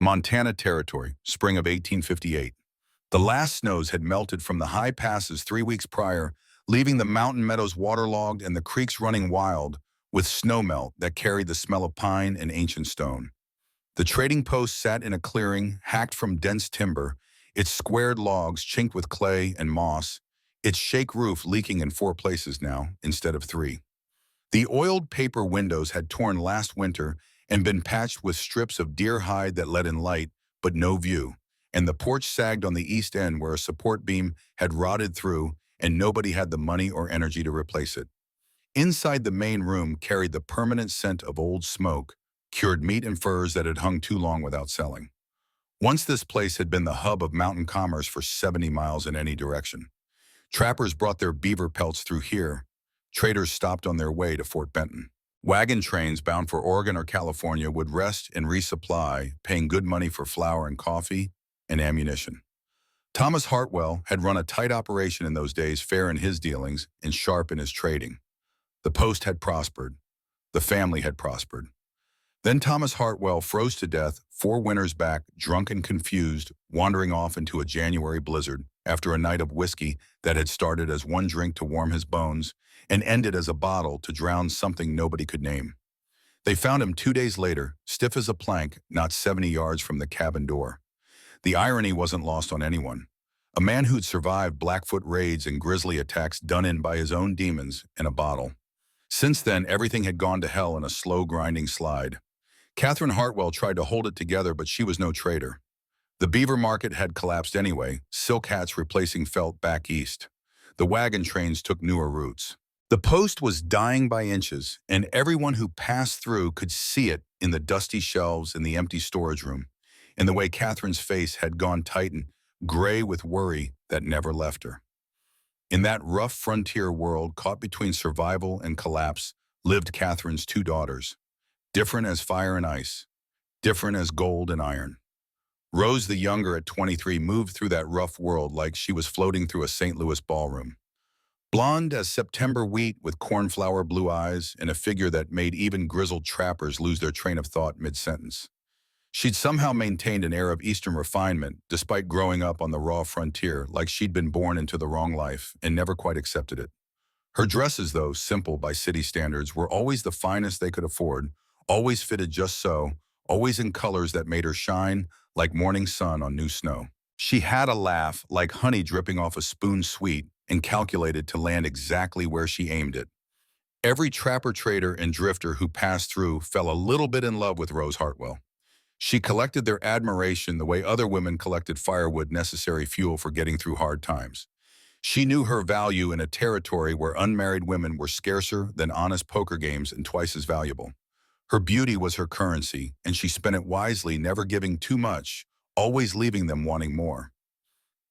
Montana Territory, spring of 1858. The last snows had melted from the high passes 3 weeks prior, leaving the mountain meadows waterlogged and the creeks running wild with snowmelt that carried the smell of pine and ancient stone. The trading post sat in a clearing, hacked from dense timber, its squared logs chinked with clay and moss, its shake roof leaking in 4 places now, instead of 3. The oiled paper windows had torn last winter and been patched with strips of deer hide that let in light, but no view, and the porch sagged on the east end where a support beam had rotted through and nobody had the money or energy to replace it. Inside the main room carried the permanent scent of old smoke, cured meat and furs that had hung too long without selling. Once this place had been the hub of mountain commerce for 70 miles in any direction. Trappers brought their beaver pelts through here. Traders stopped on their way to Fort Benton. Wagon trains bound for Oregon or California would rest and resupply, paying good money for flour and coffee and ammunition. Thomas Hartwell had run a tight operation in those days, fair in his dealings and sharp in his trading. The post had prospered. The family had prospered. Then Thomas Hartwell froze to death 4 winters back, drunk and confused, wandering off into a January blizzard after a night of whiskey that had started as one drink to warm his bones and ended as a bottle to drown something nobody could name. They found him 2 days later, stiff as a plank, not 70 yards from the cabin door. The irony wasn't lost on anyone. A man who'd survived Blackfoot raids and grizzly attacks done in by his own demons in a bottle. Since then, everything had gone to hell in a slow grinding slide. Catherine Hartwell tried to hold it together, but she was no trader. The beaver market had collapsed anyway, silk hats replacing felt back east. The wagon trains took newer routes. The post was dying by inches, and everyone who passed through could see it in the dusty shelves in the empty storage room, in the way Catherine's face had gone tight and gray with worry that never left her. In that rough frontier world caught between survival and collapse lived Catherine's 2 daughters, different as fire and ice, different as gold and iron. Rose the younger at 23 moved through that rough world like she was floating through a St. Louis ballroom. Blonde as September wheat with cornflower blue eyes and a figure that made even grizzled trappers lose their train of thought mid-sentence. She'd somehow maintained an air of Eastern refinement despite growing up on the raw frontier like she'd been born into the wrong life and never quite accepted it. Her dresses, though simple by city standards, were always the finest they could afford, always fitted just so, always in colors that made her shine like morning sun on new snow. She had a laugh like honey dripping off a spoon sweet and calculated to land exactly where she aimed it. Every trapper, trader, and drifter who passed through fell a little bit in love with Rose Hartwell. She collected their admiration the way other women collected firewood, necessary fuel for getting through hard times. She knew her value in a territory where unmarried women were scarcer than honest poker games and twice as valuable. Her beauty was her currency, and she spent it wisely, never giving too much, always leaving them wanting more.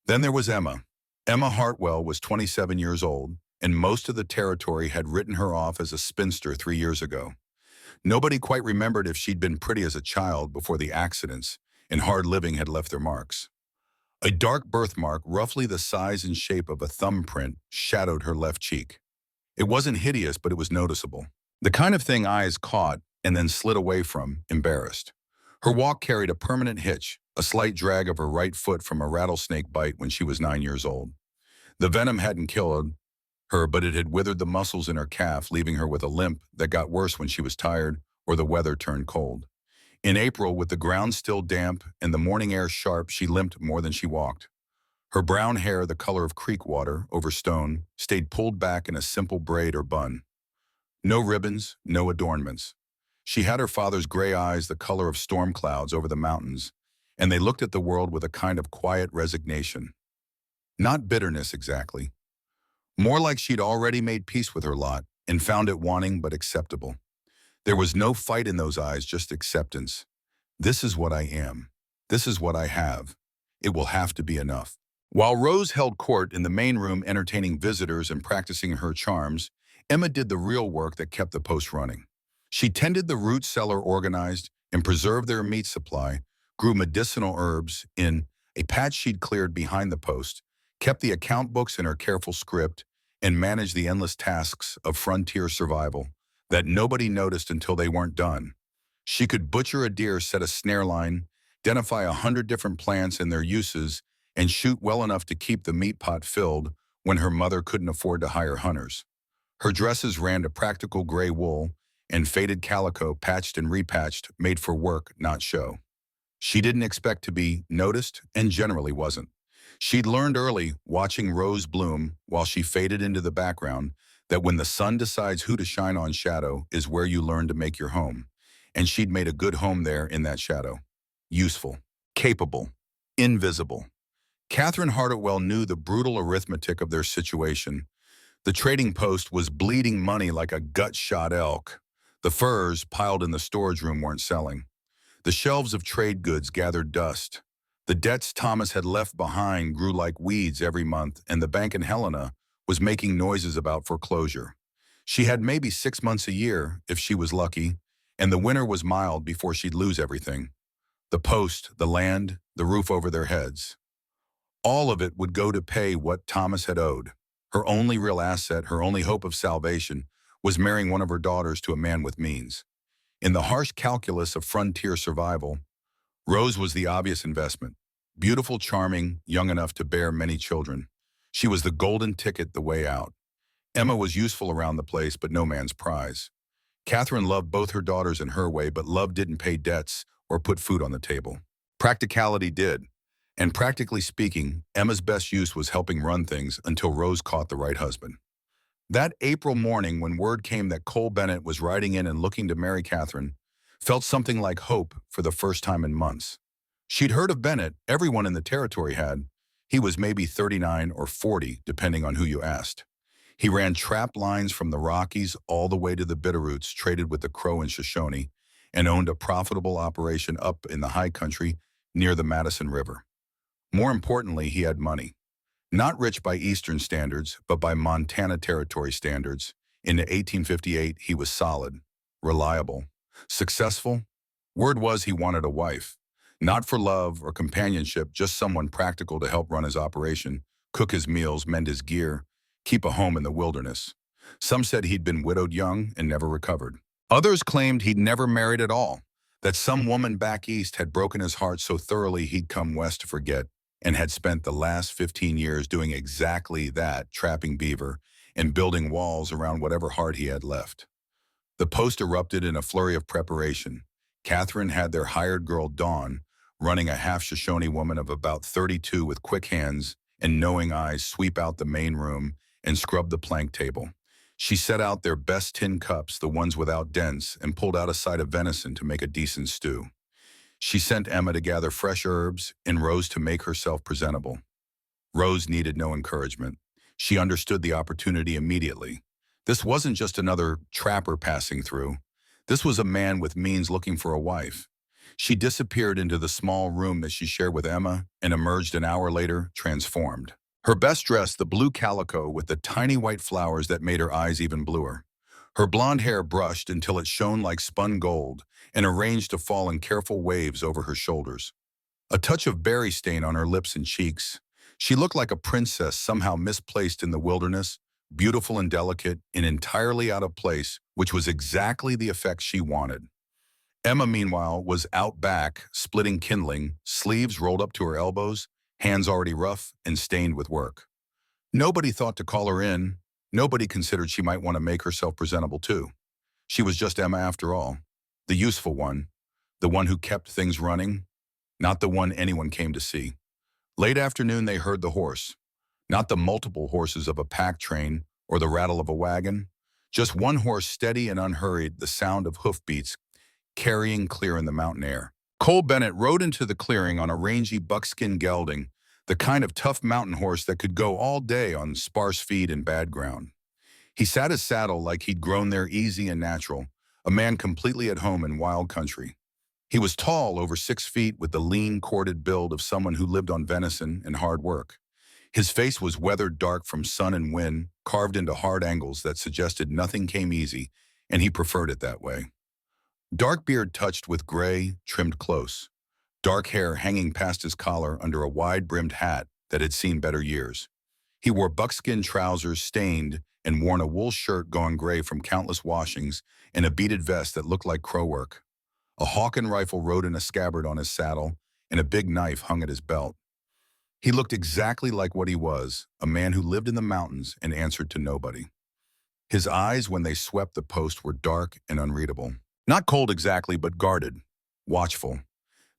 Then there was Emma. Emma Hartwell was 27 years old, and most of the territory had written her off as a spinster 3 years ago. Nobody quite remembered if she'd been pretty as a child before the accidents and hard living had left their marks. A dark birthmark, roughly the size and shape of a thumbprint, shadowed her left cheek. It wasn't hideous, but it was noticeable. The kind of thing eyes caught and then slid away from, embarrassed. Her walk carried a permanent hitch, a slight drag of her right foot from a rattlesnake bite when she was 9 years old. The venom hadn't killed her, but it had withered the muscles in her calf, leaving her with a limp that got worse when she was tired or the weather turned cold. In April, with the ground still damp and the morning air sharp, she limped more than she walked. Her brown hair, the color of creek water over stone, stayed pulled back in a simple braid or bun. No ribbons, no adornments. She had her father's gray eyes, the color of storm clouds over the mountains, and they looked at the world with a kind of quiet resignation. Not bitterness exactly. More like she'd already made peace with her lot and found it wanting but acceptable. There was no fight in those eyes, just acceptance. This is what I am. This is what I have. It will have to be enough. While Rose held court in the main room entertaining visitors and practicing her charms, Emma did the real work that kept the post running. She tended the root cellar, organized and preserved their meat supply, grew medicinal herbs in a patch she'd cleared behind the post, kept the account books in her careful script, and managed the endless tasks of frontier survival that nobody noticed until they weren't done. She could butcher a deer, set a snare line, identify 100 different plants and their uses, and shoot well enough to keep the meat pot filled when her mother couldn't afford to hire hunters. Her dresses ran to practical gray wool and faded calico patched and repatched, made for work, not show. She didn't expect to be noticed and generally wasn't. She'd learned early, watching Rose bloom while she faded into the background, that when the sun decides who to shine on shadow is where you learn to make your home. And she'd made a good home there in that shadow. Useful, capable, invisible. Catherine Hartwell knew the brutal arithmetic of their situation. The trading post was bleeding money like a gut-shot elk. The furs piled in the storage room weren't selling. The shelves of trade goods gathered dust. The debts Thomas had left behind grew like weeds every month, and the bank in Helena was making noises about foreclosure. She had maybe 6 months a year, if she was lucky, and the winter was mild before she'd lose everything. The post, the land, the roof over their heads. All of it would go to pay what Thomas had owed. Her only real asset, her only hope of salvation, was marrying one of her daughters to a man with means. In the harsh calculus of frontier survival, Rose was the obvious investment. Beautiful, charming, young enough to bear many children. She was the golden ticket the way out. Emma was useful around the place, but no man's prize. Catherine loved both her daughters in her way, but love didn't pay debts or put food on the table. Practicality did. And practically speaking, Emma's best use was helping run things until Rose caught the right husband. That April morning when word came that Cole Bennett was riding in and looking to marry Catherine, felt something like hope for the first time in months. She'd heard of Bennett, everyone in the territory had. He was maybe 39 or 40, depending on who you asked. He ran trap lines from the Rockies all the way to the Bitterroots, traded with the Crow and Shoshone, and owned a profitable operation up in the high country near the Madison River. More importantly, he had money. Not rich by Eastern standards, but by Montana Territory standards. In 1858, he was solid, reliable, successful. Word was he wanted a wife. Not for love or companionship, just someone practical to help run his operation, cook his meals, mend his gear, keep a home in the wilderness. Some said he'd been widowed young and never recovered. Others claimed he'd never married at all, that some woman back east had broken his heart so thoroughly he'd come west to forget, and had spent the last 15 years doing exactly that, trapping beaver and building walls around whatever heart he had left. The post erupted in a flurry of preparation. Catherine had their hired girl, Dawn, running a half-Shoshone woman of about 32 with quick hands and knowing eyes, sweep out the main room and scrub the plank table. She set out their best tin cups, the ones without dents, and pulled out a side of venison to make a decent stew. She sent Emma to gather fresh herbs and Rose to make herself presentable. Rose needed no encouragement. She understood the opportunity immediately. This wasn't just another trapper passing through. This was a man with means looking for a wife. She disappeared into the small room that she shared with Emma and emerged an hour later, transformed. Her best dress, the blue calico with the tiny white flowers that made her eyes even bluer. Her blonde hair brushed until it shone like spun gold and arranged to fall in careful waves over her shoulders. A touch of berry stain on her lips and cheeks. She looked like a princess somehow misplaced in the wilderness, beautiful and delicate and entirely out of place, which was exactly the effect she wanted. Emma, meanwhile, was out back, splitting kindling, sleeves rolled up to her elbows, hands already rough and stained with work. Nobody thought to call her in. Nobody considered she might want to make herself presentable too. She was just Emma after all, the useful one, the one who kept things running, not the one anyone came to see. Late afternoon they heard the horse, not the multiple horses of a pack train or the rattle of a wagon, just one horse steady and unhurried, the sound of hoofbeats carrying clear in the mountain air. Cole Bennett rode into the clearing on a rangy buckskin gelding, the kind of tough mountain horse that could go all day on sparse feed and bad ground. He sat his saddle like he'd grown there easy and natural, a man completely at home in wild country. He was tall, over 6 feet, with the lean, corded build of someone who lived on venison and hard work. His face was weathered dark from sun and wind, carved into hard angles that suggested nothing came easy, and he preferred it that way. Dark beard touched with gray, trimmed close. Dark hair hanging past his collar under a wide-brimmed hat that had seen better years. He wore buckskin trousers stained and worn a wool shirt gone gray from countless washings and a beaded vest that looked like crowwork. A Hawken rifle rode in a scabbard on his saddle, and a big knife hung at his belt. He looked exactly like what he was, a man who lived in the mountains and answered to nobody. His eyes, when they swept the post, were dark and unreadable. Not cold exactly, but guarded, watchful.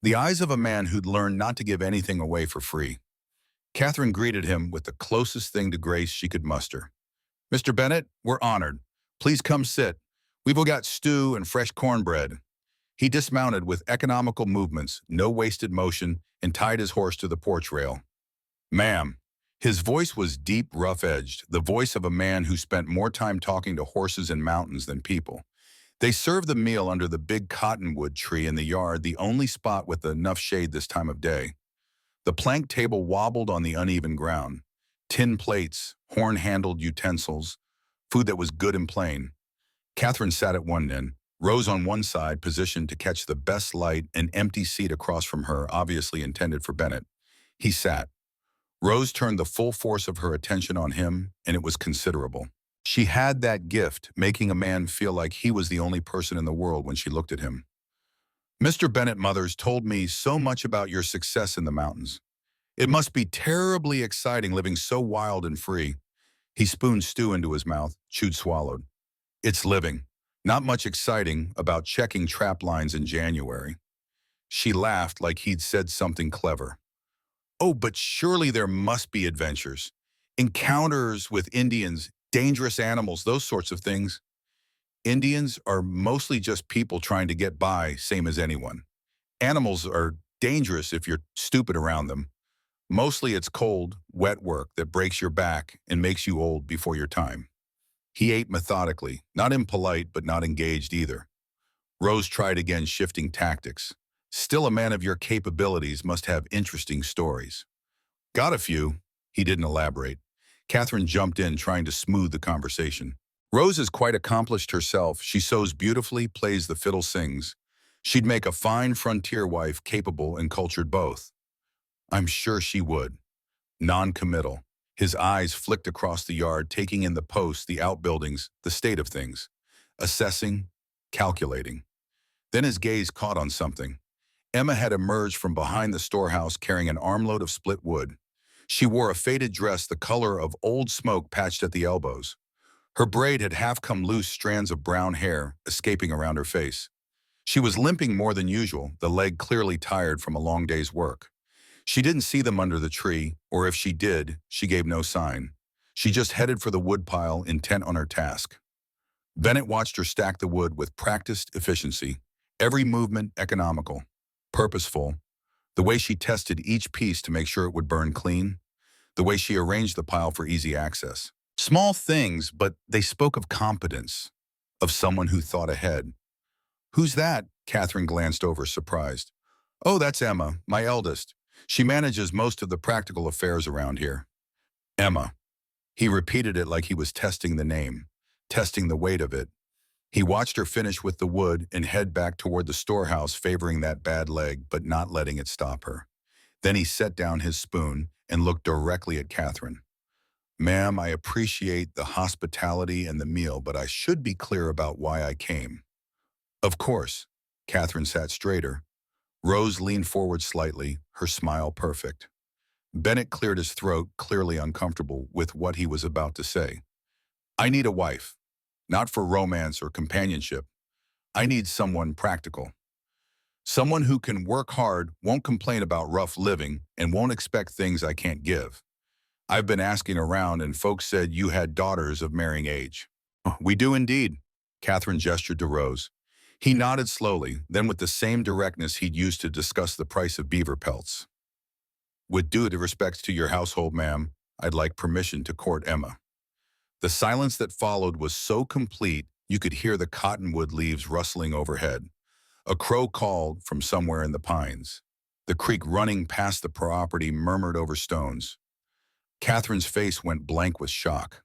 The eyes of a man who'd learned not to give anything away for free. Catherine greeted him with the closest thing to grace she could muster. "Mr. Bennett, we're honored. Please come sit. We've got stew and fresh cornbread." He dismounted with economical movements, no wasted motion, and tied his horse to the porch rail. "Ma'am." His voice was deep, rough-edged, the voice of a man who spent more time talking to horses in mountains than people. They served the meal under the big cottonwood tree in the yard, the only spot with enough shade this time of day. The plank table wobbled on the uneven ground. Tin plates, horn-handled utensils, food that was good and plain. Catherine sat at one end, Rose on one side, positioned to catch the best light, an empty seat across from her, obviously intended for Bennett. He sat. Rose turned the full force of her attention on him, and it was considerable. She had that gift, making a man feel like he was the only person in the world when she looked at him. "Mr. Bennett Mothers told me so much about your success in the mountains. It must be terribly exciting living so wild and free." He spooned stew into his mouth, chewed, swallowed. "It's living. Not much exciting about checking trap lines in January." She laughed like he'd said something clever. "Oh, but surely there must be adventures. Encounters with Indians, dangerous animals, those sorts of things." "Indians are mostly just people trying to get by, same as anyone. Animals are dangerous if you're stupid around them. Mostly it's cold, wet work that breaks your back and makes you old before your time." He ate methodically, not impolite but not engaged either. Rose tried again, shifting tactics. "Still, a man of your capabilities must have interesting stories." "Got a few." He didn't elaborate. Catherine jumped in, trying to smooth the conversation. "Rose is quite accomplished herself. She sews beautifully, plays the fiddle, sings. She'd make a fine frontier wife, capable and cultured both." "I'm sure she would." Non-committal. His eyes flicked across the yard, taking in the posts, the outbuildings, the state of things. Assessing, calculating. Then his gaze caught on something. Emma had emerged from behind the storehouse carrying an armload of split wood. She wore a faded dress the color of old smoke patched at the elbows. Her braid had half come loose, strands of brown hair escaping around her face. She was limping more than usual, the leg clearly tired from a long day's work. She didn't see them under the tree, or if she did, she gave no sign. She just headed for the woodpile, intent on her task. Bennett watched her stack the wood with practiced efficiency, every movement economical, purposeful, the way she tested each piece to make sure it would burn clean, the way she arranged the pile for easy access. Small things, but they spoke of competence, of someone who thought ahead. "Who's that?" Catherine glanced over, surprised. "Oh, that's Emma, my eldest. She manages most of the practical affairs around here." "Emma." He repeated it like he was testing the name, testing the weight of it. He watched her finish with the wood and head back toward the storehouse, favoring that bad leg, but not letting it stop her. Then he set down his spoon and looked directly at Catherine. "Ma'am, I appreciate the hospitality and the meal, but I should be clear about why I came." "Of course." Catherine sat straighter. Rose leaned forward slightly, her smile perfect. Bennett cleared his throat, clearly uncomfortable with what he was about to say. "I need a wife. Not for romance or companionship. I need someone practical. Someone who can work hard, won't complain about rough living, and won't expect things I can't give. I've been asking around, and folks said you had daughters of marrying age." "We do indeed." Catherine gestured to Rose. He nodded slowly, then with the same directness he'd used to discuss the price of beaver pelts. "With due respects to your household, ma'am, I'd like permission to court Emma." The silence that followed was so complete you could hear the cottonwood leaves rustling overhead. A crow called from somewhere in the pines. The creek running past the property murmured over stones. Catherine's face went blank with shock.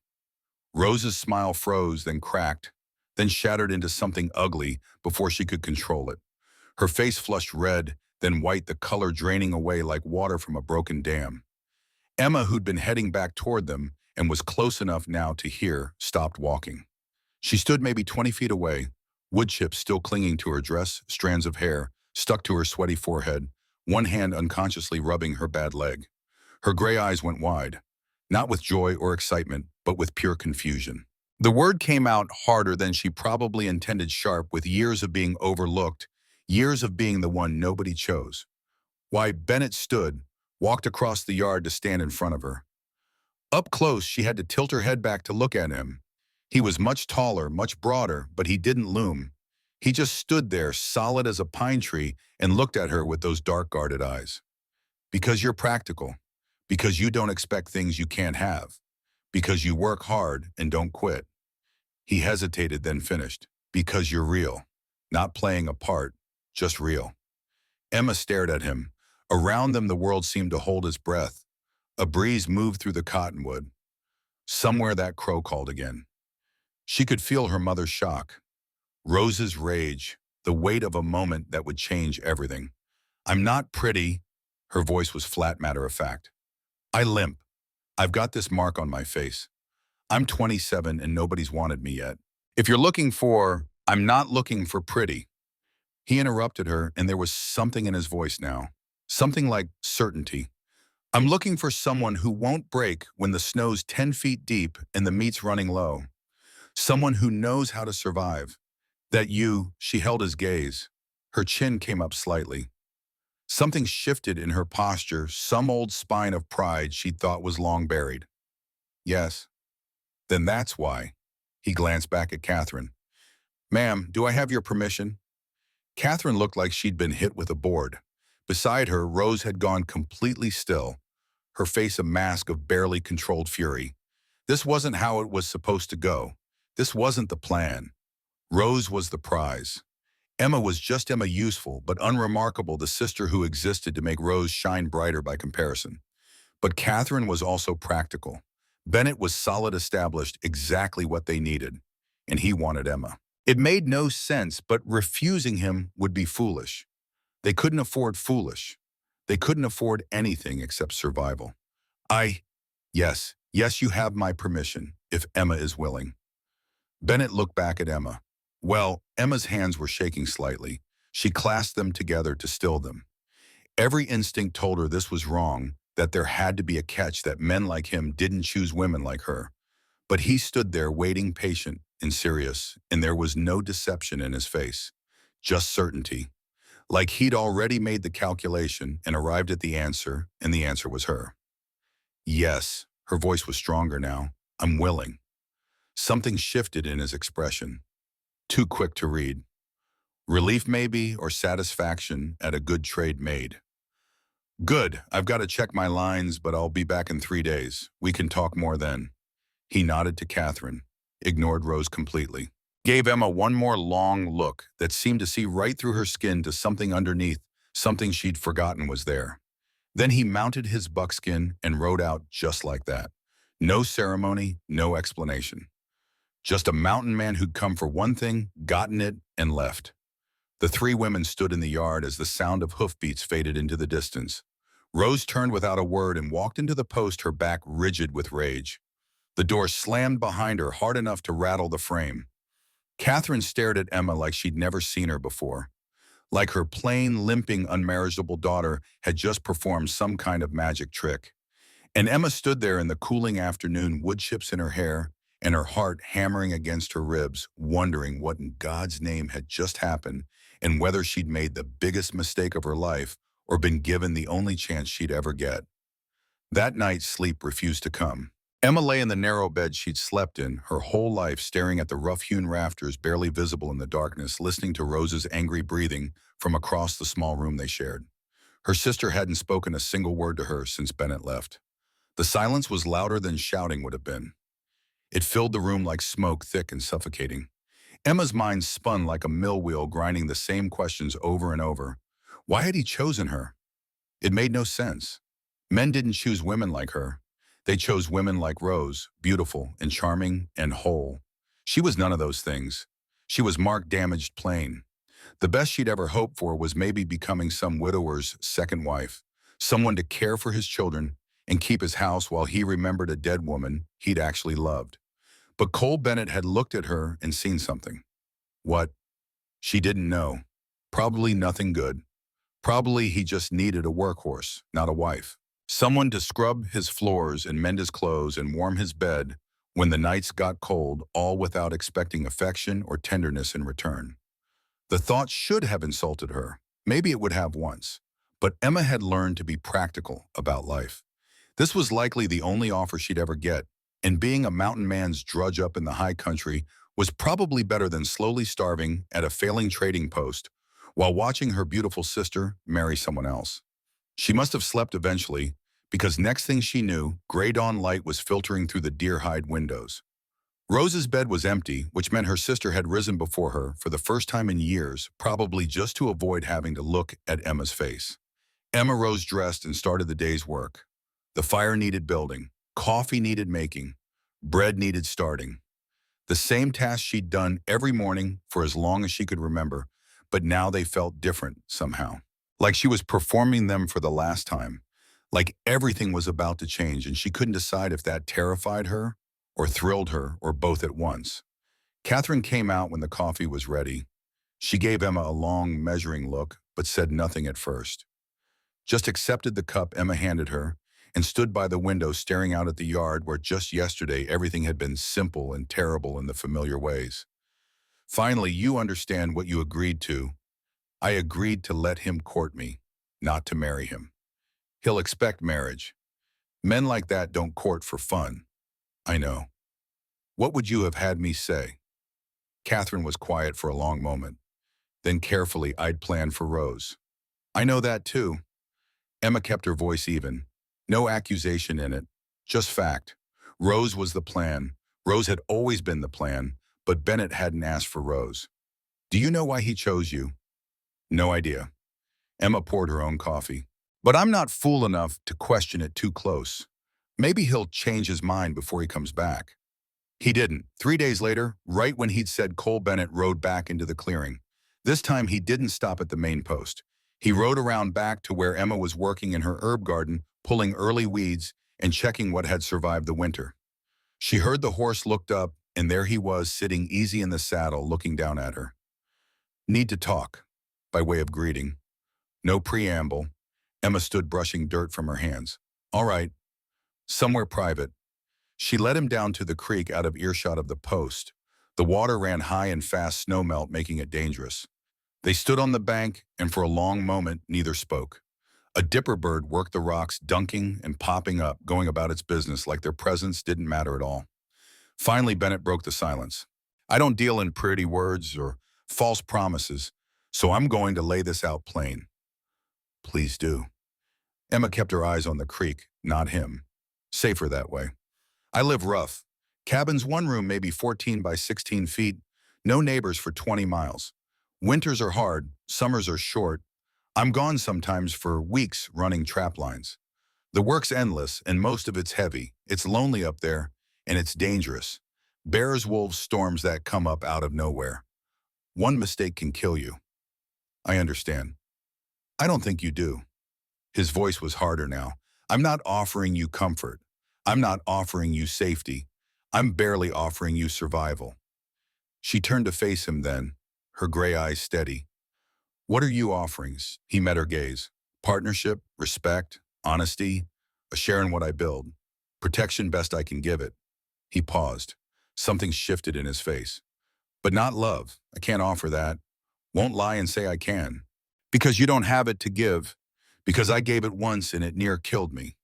Rose's smile froze, then cracked, then shattered into something ugly before she could control it. Her face flushed red, then white, the color draining away like water from a broken dam. Emma, who'd been heading back toward them and was close enough now to hear, stopped walking. She stood maybe 20 feet away, wood chips still clinging to her dress, strands of hair stuck to her sweaty forehead, one hand unconsciously rubbing her bad leg. Her gray eyes went wide, not with joy or excitement, but with pure confusion. The word came out harder than she probably intended, sharp with years of being overlooked, years of being the one nobody chose. Why, Bennett stood, walked across the yard to stand in front of her. Up close, she had to tilt her head back to look at him. He was much taller, much broader, but he didn't loom. He just stood there, solid as a pine tree, and looked at her with those dark, guarded eyes. Because you're practical. Because you don't expect things you can't have. Because you work hard and don't quit. He hesitated, then finished. Because you're real. Not playing a part, just real. Emma stared at him. Around them, the world seemed to hold its breath. A breeze moved through the cottonwood. Somewhere that crow called again. She could feel her mother's shock. Rose's rage. The weight of a moment that would change everything. I'm not pretty. Her voice was flat, matter of fact. I limp. I've got this mark on my face. I'm 27 and nobody's wanted me yet. If you're looking for, I'm not looking for pretty. He interrupted her, and there was something in his voice now. Something like certainty. I'm looking for someone who won't break when the snow's 10 feet deep and the meat's running low. Someone who knows how to survive. That you, she held his gaze. Her chin came up slightly. Something shifted in her posture, some old spine of pride she'd thought was long buried. Yes. Then that's why. He glanced back at Catherine. Ma'am, do I have your permission? Catherine looked like she'd been hit with a board. Beside her, Rose had gone completely still, her face a mask of barely controlled fury. This wasn't how it was supposed to go. This wasn't the plan. Rose was the prize. Emma was just Emma, useful but unremarkable, the sister who existed to make Rose shine brighter by comparison. But Catherine was also practical. Bennett was solid, established, exactly what they needed. And he wanted Emma. It made no sense, but refusing him would be foolish. They couldn't afford foolish. They couldn't afford anything except survival. Yes, you have my permission, if Emma is willing. Bennett looked back at Emma. Well, Emma's hands were shaking slightly. She clasped them together to still them. Every instinct told her this was wrong, that there had to be a catch, that men like him didn't choose women like her. But he stood there waiting, patient and serious, and there was no deception in his face, just certainty. Like he'd already made the calculation and arrived at the answer, and the answer was her. Yes, her voice was stronger now. I'm willing. Something shifted in his expression. Too quick to read. Relief maybe, or satisfaction at a good trade made. Good, I've got to check my lines, but I'll be back in 3 days. We can talk more then. He nodded to Catherine, ignored Rose completely. Gave Emma one more long look that seemed to see right through her skin to something underneath, something she'd forgotten was there. Then he mounted his buckskin and rode out just like that. No ceremony, no explanation. Just a mountain man who'd come for one thing, gotten it, and left. The three women stood in the yard as the sound of hoofbeats faded into the distance. Rose turned without a word and walked into the post, her back rigid with rage. The door slammed behind her hard enough to rattle the frame. Catherine stared at Emma like she'd never seen her before. Like her plain, limping, unmarriageable daughter had just performed some kind of magic trick. And Emma stood there in the cooling afternoon, wood chips in her hair, and her heart hammering against her ribs, wondering what in God's name had just happened and whether she'd made the biggest mistake of her life or been given the only chance she'd ever get. That night, sleep refused to come. Emma lay in the narrow bed she'd slept in her whole life, staring at the rough-hewn rafters barely visible in the darkness, listening to Rose's angry breathing from across the small room they shared. Her sister hadn't spoken a single word to her since Bennett left. The silence was louder than shouting would have been. It filled the room like smoke, thick and suffocating. Emma's mind spun like a mill wheel, grinding the same questions over and over. Why had he chosen her? It made no sense. Men didn't choose women like her. They chose women like Rose, beautiful and charming and whole. She was none of those things. She was marked, damaged, plain. The best she'd ever hoped for was maybe becoming some widower's second wife, someone to care for his children and keep his house while he remembered a dead woman he'd actually loved. But Cole Bennett had looked at her and seen something. What? She didn't know. Probably nothing good. Probably he just needed a workhorse, not a wife. Someone to scrub his floors and mend his clothes and warm his bed when the nights got cold, all without expecting affection or tenderness in return. The thought should have insulted her. Maybe it would have once. But Emma had learned to be practical about life. This was likely the only offer she'd ever get, and being a mountain man's drudge up in the high country was probably better than slowly starving at a failing trading post while watching her beautiful sister marry someone else. She must have slept eventually, because next thing she knew, gray dawn light was filtering through the deer-hide windows. Rose's bed was empty, which meant her sister had risen before her for the first time in years, probably just to avoid having to look at Emma's face. Emma rose dressed and started the day's work. The fire needed building, coffee needed making, bread needed starting. The same tasks she'd done every morning for as long as she could remember, but now they felt different somehow. Like she was performing them for the last time. Like everything was about to change, and she couldn't decide if that terrified her or thrilled her or both at once. Catherine came out when the coffee was ready. She gave Emma a long, measuring look, but said nothing at first. Just accepted the cup Emma handed her and stood by the window staring out at the yard where just yesterday everything had been simple and terrible in the familiar ways. Finally, you understand what you agreed to. I agreed to let him court me, not to marry him. He'll expect marriage. Men like that don't court for fun. I know. What would you have had me say? Catherine was quiet for a long moment. Then carefully, I'd planned for Rose. I know that too. Emma kept her voice even. No accusation in it, just fact. Rose was the plan. Rose had always been the plan, but Bennett hadn't asked for Rose. Do you know why he chose you? No idea. Emma poured her own coffee. But I'm not fool enough to question it too close. Maybe he'll change his mind before he comes back. He didn't. 3 days later, right when he'd said, Cole Bennett rode back into the clearing. This time he didn't stop at the main post. He rode around back to where Emma was working in her herb garden, pulling early weeds and checking what had survived the winter. She heard the horse, looked up, and there he was sitting easy in the saddle looking down at her. Need to talk, by way of greeting. No preamble. Emma stood brushing dirt from her hands. All right. Somewhere private. She led him down to the creek out of earshot of the post. The water ran high and fast snowmelt, making it dangerous. They stood on the bank, and for a long moment, neither spoke. A dipper bird worked the rocks, dunking and popping up, going about its business like their presence didn't matter at all. Finally, Bennett broke the silence. I don't deal in pretty words or false promises, so I'm going to lay this out plain. Please do. Emma kept her eyes on the creek, not him. Safer that way. I live rough. Cabins, one room, maybe 14 by 16 feet. No neighbors for 20 miles. Winters are hard, summers are short. I'm gone sometimes for weeks running trap lines. The work's endless, and most of it's heavy. It's lonely up there, and it's dangerous. Bears, wolves, storms that come up out of nowhere. One mistake can kill you. I understand. I don't think you do. His voice was harder now. I'm not offering you comfort. I'm not offering you safety. I'm barely offering you survival. She turned to face him then, her gray eyes steady. What are you offerings? He met her gaze. Partnership, respect, honesty, a share in what I build. Protection best I can give it. He paused. Something shifted in his face. But not love. I can't offer that. Won't lie and say I can. Because you don't have it to give. Because I gave it once and it near killed me.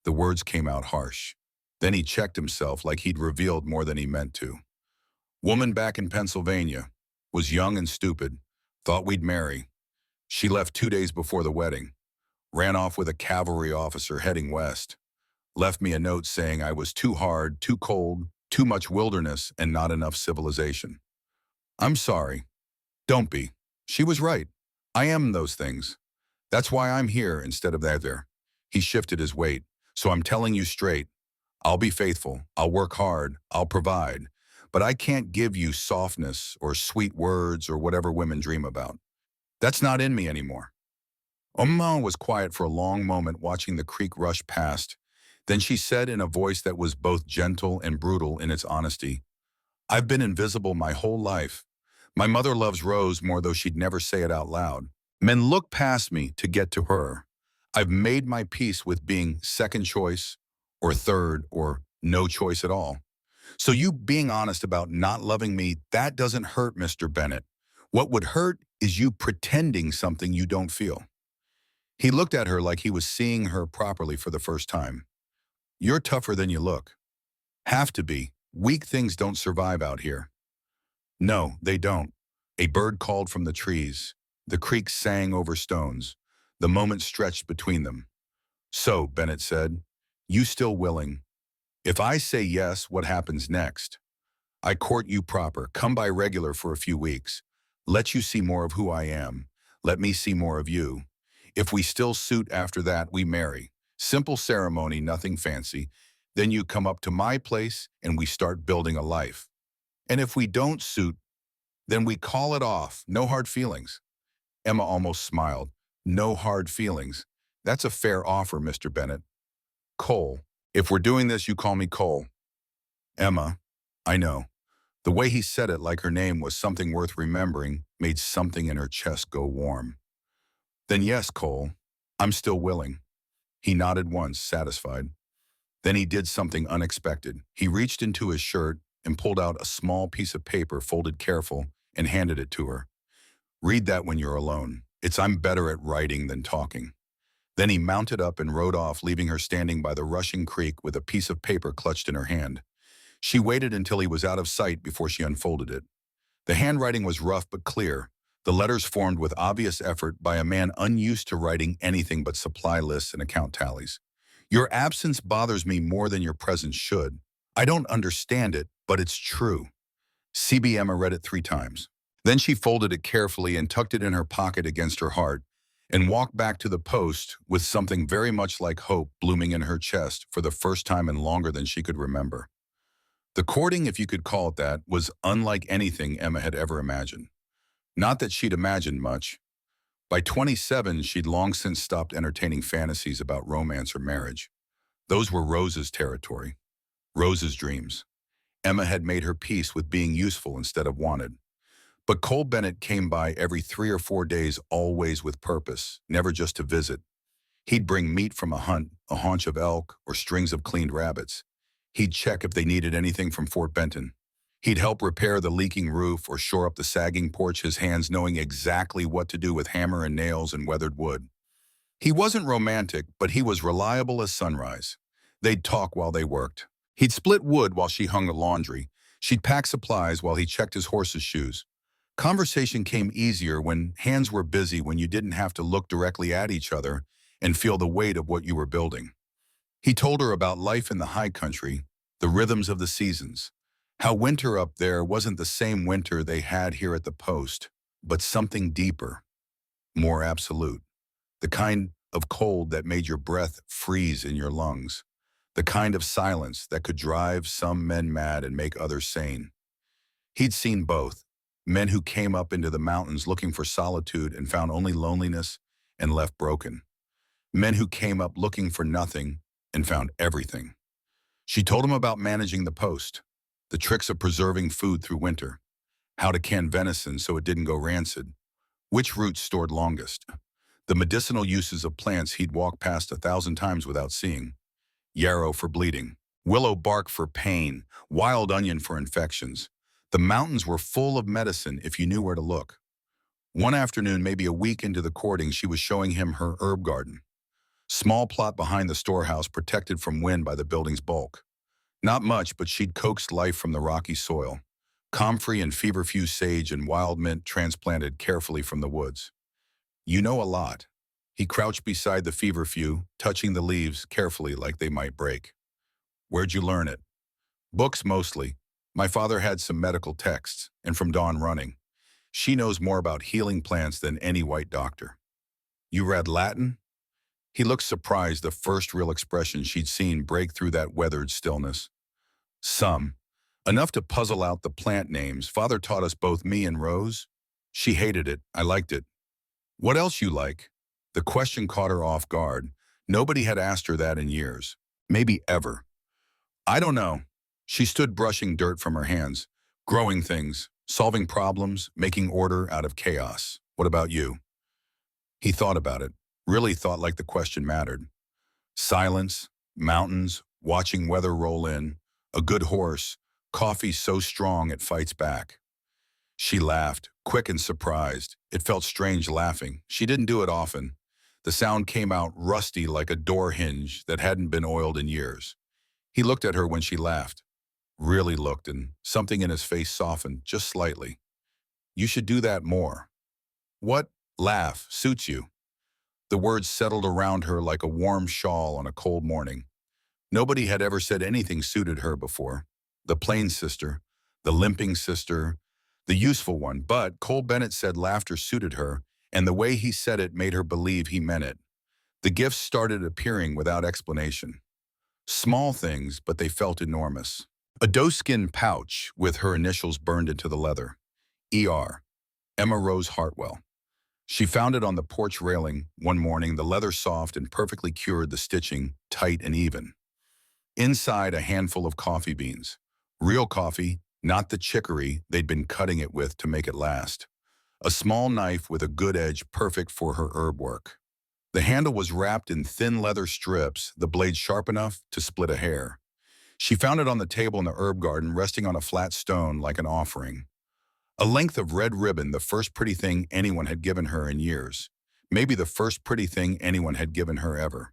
The words came out harsh. Then he checked himself like he'd revealed more than he meant to. Woman back in Pennsylvania. Was young and stupid. Thought we'd marry. She left 2 days before the wedding. Ran off with a cavalry officer heading west. Left me a note saying I was too hard, too cold, too much wilderness, and not enough civilization. I'm sorry. Don't be. She was right. I am those things. That's why I'm here instead of there. He shifted his weight. So I'm telling you straight. I'll be faithful. I'll work hard. I'll provide. But I can't give you softness or sweet words or whatever women dream about. That's not in me anymore. Oma was quiet for a long moment, watching the creek rush past. Then she said in a voice that was both gentle and brutal in its honesty, I've been invisible my whole life. My mother loves Rose more, though she'd never say it out loud. Men look past me to get to her. I've made my peace with being second choice or third or no choice at all. So you being honest about not loving me, that doesn't hurt, Mr. Bennett. What would hurt is you pretending something you don't feel. He looked at her like he was seeing her properly for the first time. You're tougher than you look. Have to be. Weak things don't survive out here. No, they don't. A bird called from the trees. The creek sang over stones. The moment stretched between them. So, Bennett said, you still willing? If I say yes, what happens next? I court you proper, come by regular for a few weeks. Let you see more of who I am. Let me see more of you. If we still suit after that, we marry. Simple ceremony, nothing fancy. Then you come up to my place and we start building a life. And if we don't suit, then we call it off. No hard feelings. Emma almost smiled. No hard feelings. That's a fair offer, Mr. Bennett. Cole. If we're doing this, you call me Cole. Emma. I know. The way he said it like her name was something worth remembering made something in her chest go warm. Then yes, Cole. I'm still willing. He nodded once, satisfied. Then he did something unexpected. He reached into his shirt and pulled out a small piece of paper folded careful and handed it to her. Read that when you're alone. I'm better at writing than talking. Then he mounted up and rode off, leaving her standing by the rushing creek with a piece of paper clutched in her hand. She waited until he was out of sight before she unfolded it. The handwriting was rough but clear, the letters formed with obvious effort by a man unused to writing anything but supply lists and account tallies. Your absence bothers me more than your presence should. I don't understand it, but it's true. CB Emma read it 3 times. Then she folded it carefully and tucked it in her pocket against her heart and walked back to the post with something very much like hope blooming in her chest for the first time in longer than she could remember. The courting, if you could call it that, was unlike anything Emma had ever imagined. Not that she'd imagined much. By 27, she'd long since stopped entertaining fantasies about romance or marriage. Those were Rose's territory, Rose's dreams. Emma had made her peace with being useful instead of wanted. But Cole Bennett came by every 3 or 4 days, always with purpose, never just to visit. He'd bring meat from a hunt, a haunch of elk, or strings of cleaned rabbits. He'd check if they needed anything from Fort Benton. He'd help repair the leaking roof or shore up the sagging porch, his hands knowing exactly what to do with hammer and nails and weathered wood. He wasn't romantic, but he was reliable as sunrise. They'd talk while they worked. He'd split wood while she hung the laundry. She'd pack supplies while he checked his horse's shoes. Conversation came easier when hands were busy, when you didn't have to look directly at each other and feel the weight of what you were building. He told her about life in the high country, the rhythms of the seasons, how winter up there wasn't the same winter they had here at the post, but something deeper, more absolute, the kind of cold that made your breath freeze in your lungs, the kind of silence that could drive some men mad and make others sane. He'd seen both, men who came up into the mountains looking for solitude and found only loneliness and left broken. Men who came up looking for nothing and found everything. She told him about managing the post, the tricks of preserving food through winter, how to can venison so it didn't go rancid, which roots stored longest, the medicinal uses of plants he'd walked past 1,000 times without seeing, yarrow for bleeding, willow bark for pain, wild onion for infections. The mountains were full of medicine if you knew where to look. One afternoon, maybe a week into the courting, she was showing him her herb garden. Small plot behind the storehouse, protected from wind by the building's bulk. Not much, but she'd coaxed life from the rocky soil. Comfrey and feverfew sage and wild mint transplanted carefully from the woods. You know a lot. He crouched beside the feverfew, touching the leaves carefully like they might break. Where'd you learn it? Books mostly. My father had some medical texts, and from Dawn running. She knows more about healing plants than any white doctor. You read Latin? He looked surprised, the first real expression she'd seen break through that weathered stillness. Some. Enough to puzzle out the plant names. Father taught us, both me and Rose. She hated it. I liked it. What else you like? The question caught her off guard. Nobody had asked her that in years. Maybe ever. I don't know. She stood brushing dirt from her hands. Growing things, solving problems, making order out of chaos. What about you? He thought about it, really thought like the question mattered. Silence, mountains, watching weather roll in, a good horse, coffee so strong it fights back. She laughed, quick and surprised. It felt strange laughing. She didn't do it often. The sound came out rusty like a door hinge that hadn't been oiled in years. He looked at her when she laughed, really looked, and something in his face softened just slightly. You should do that more. What laugh suits you? The words settled around her like a warm shawl on a cold morning. Nobody had ever said anything suited her before. The plain sister, the limping sister, the useful one, but Cole Bennett said laughter suited her, and the way he said it made her believe he meant it. The gifts started appearing without explanation. Small things, but they felt enormous. A doeskin pouch with her initials burned into the leather. E.R. Emma Rose Hartwell. She found it on the porch railing one morning, the leather soft and perfectly cured, the stitching tight and even. Inside, a handful of coffee beans. Real coffee, not the chicory they'd been cutting it with to make it last. A small knife with a good edge perfect for her herb work. The handle was wrapped in thin leather strips, the blade sharp enough to split a hair. She found it on the table in the herb garden, resting on a flat stone like an offering. A length of red ribbon, the first pretty thing anyone had given her in years. Maybe the first pretty thing anyone had given her ever.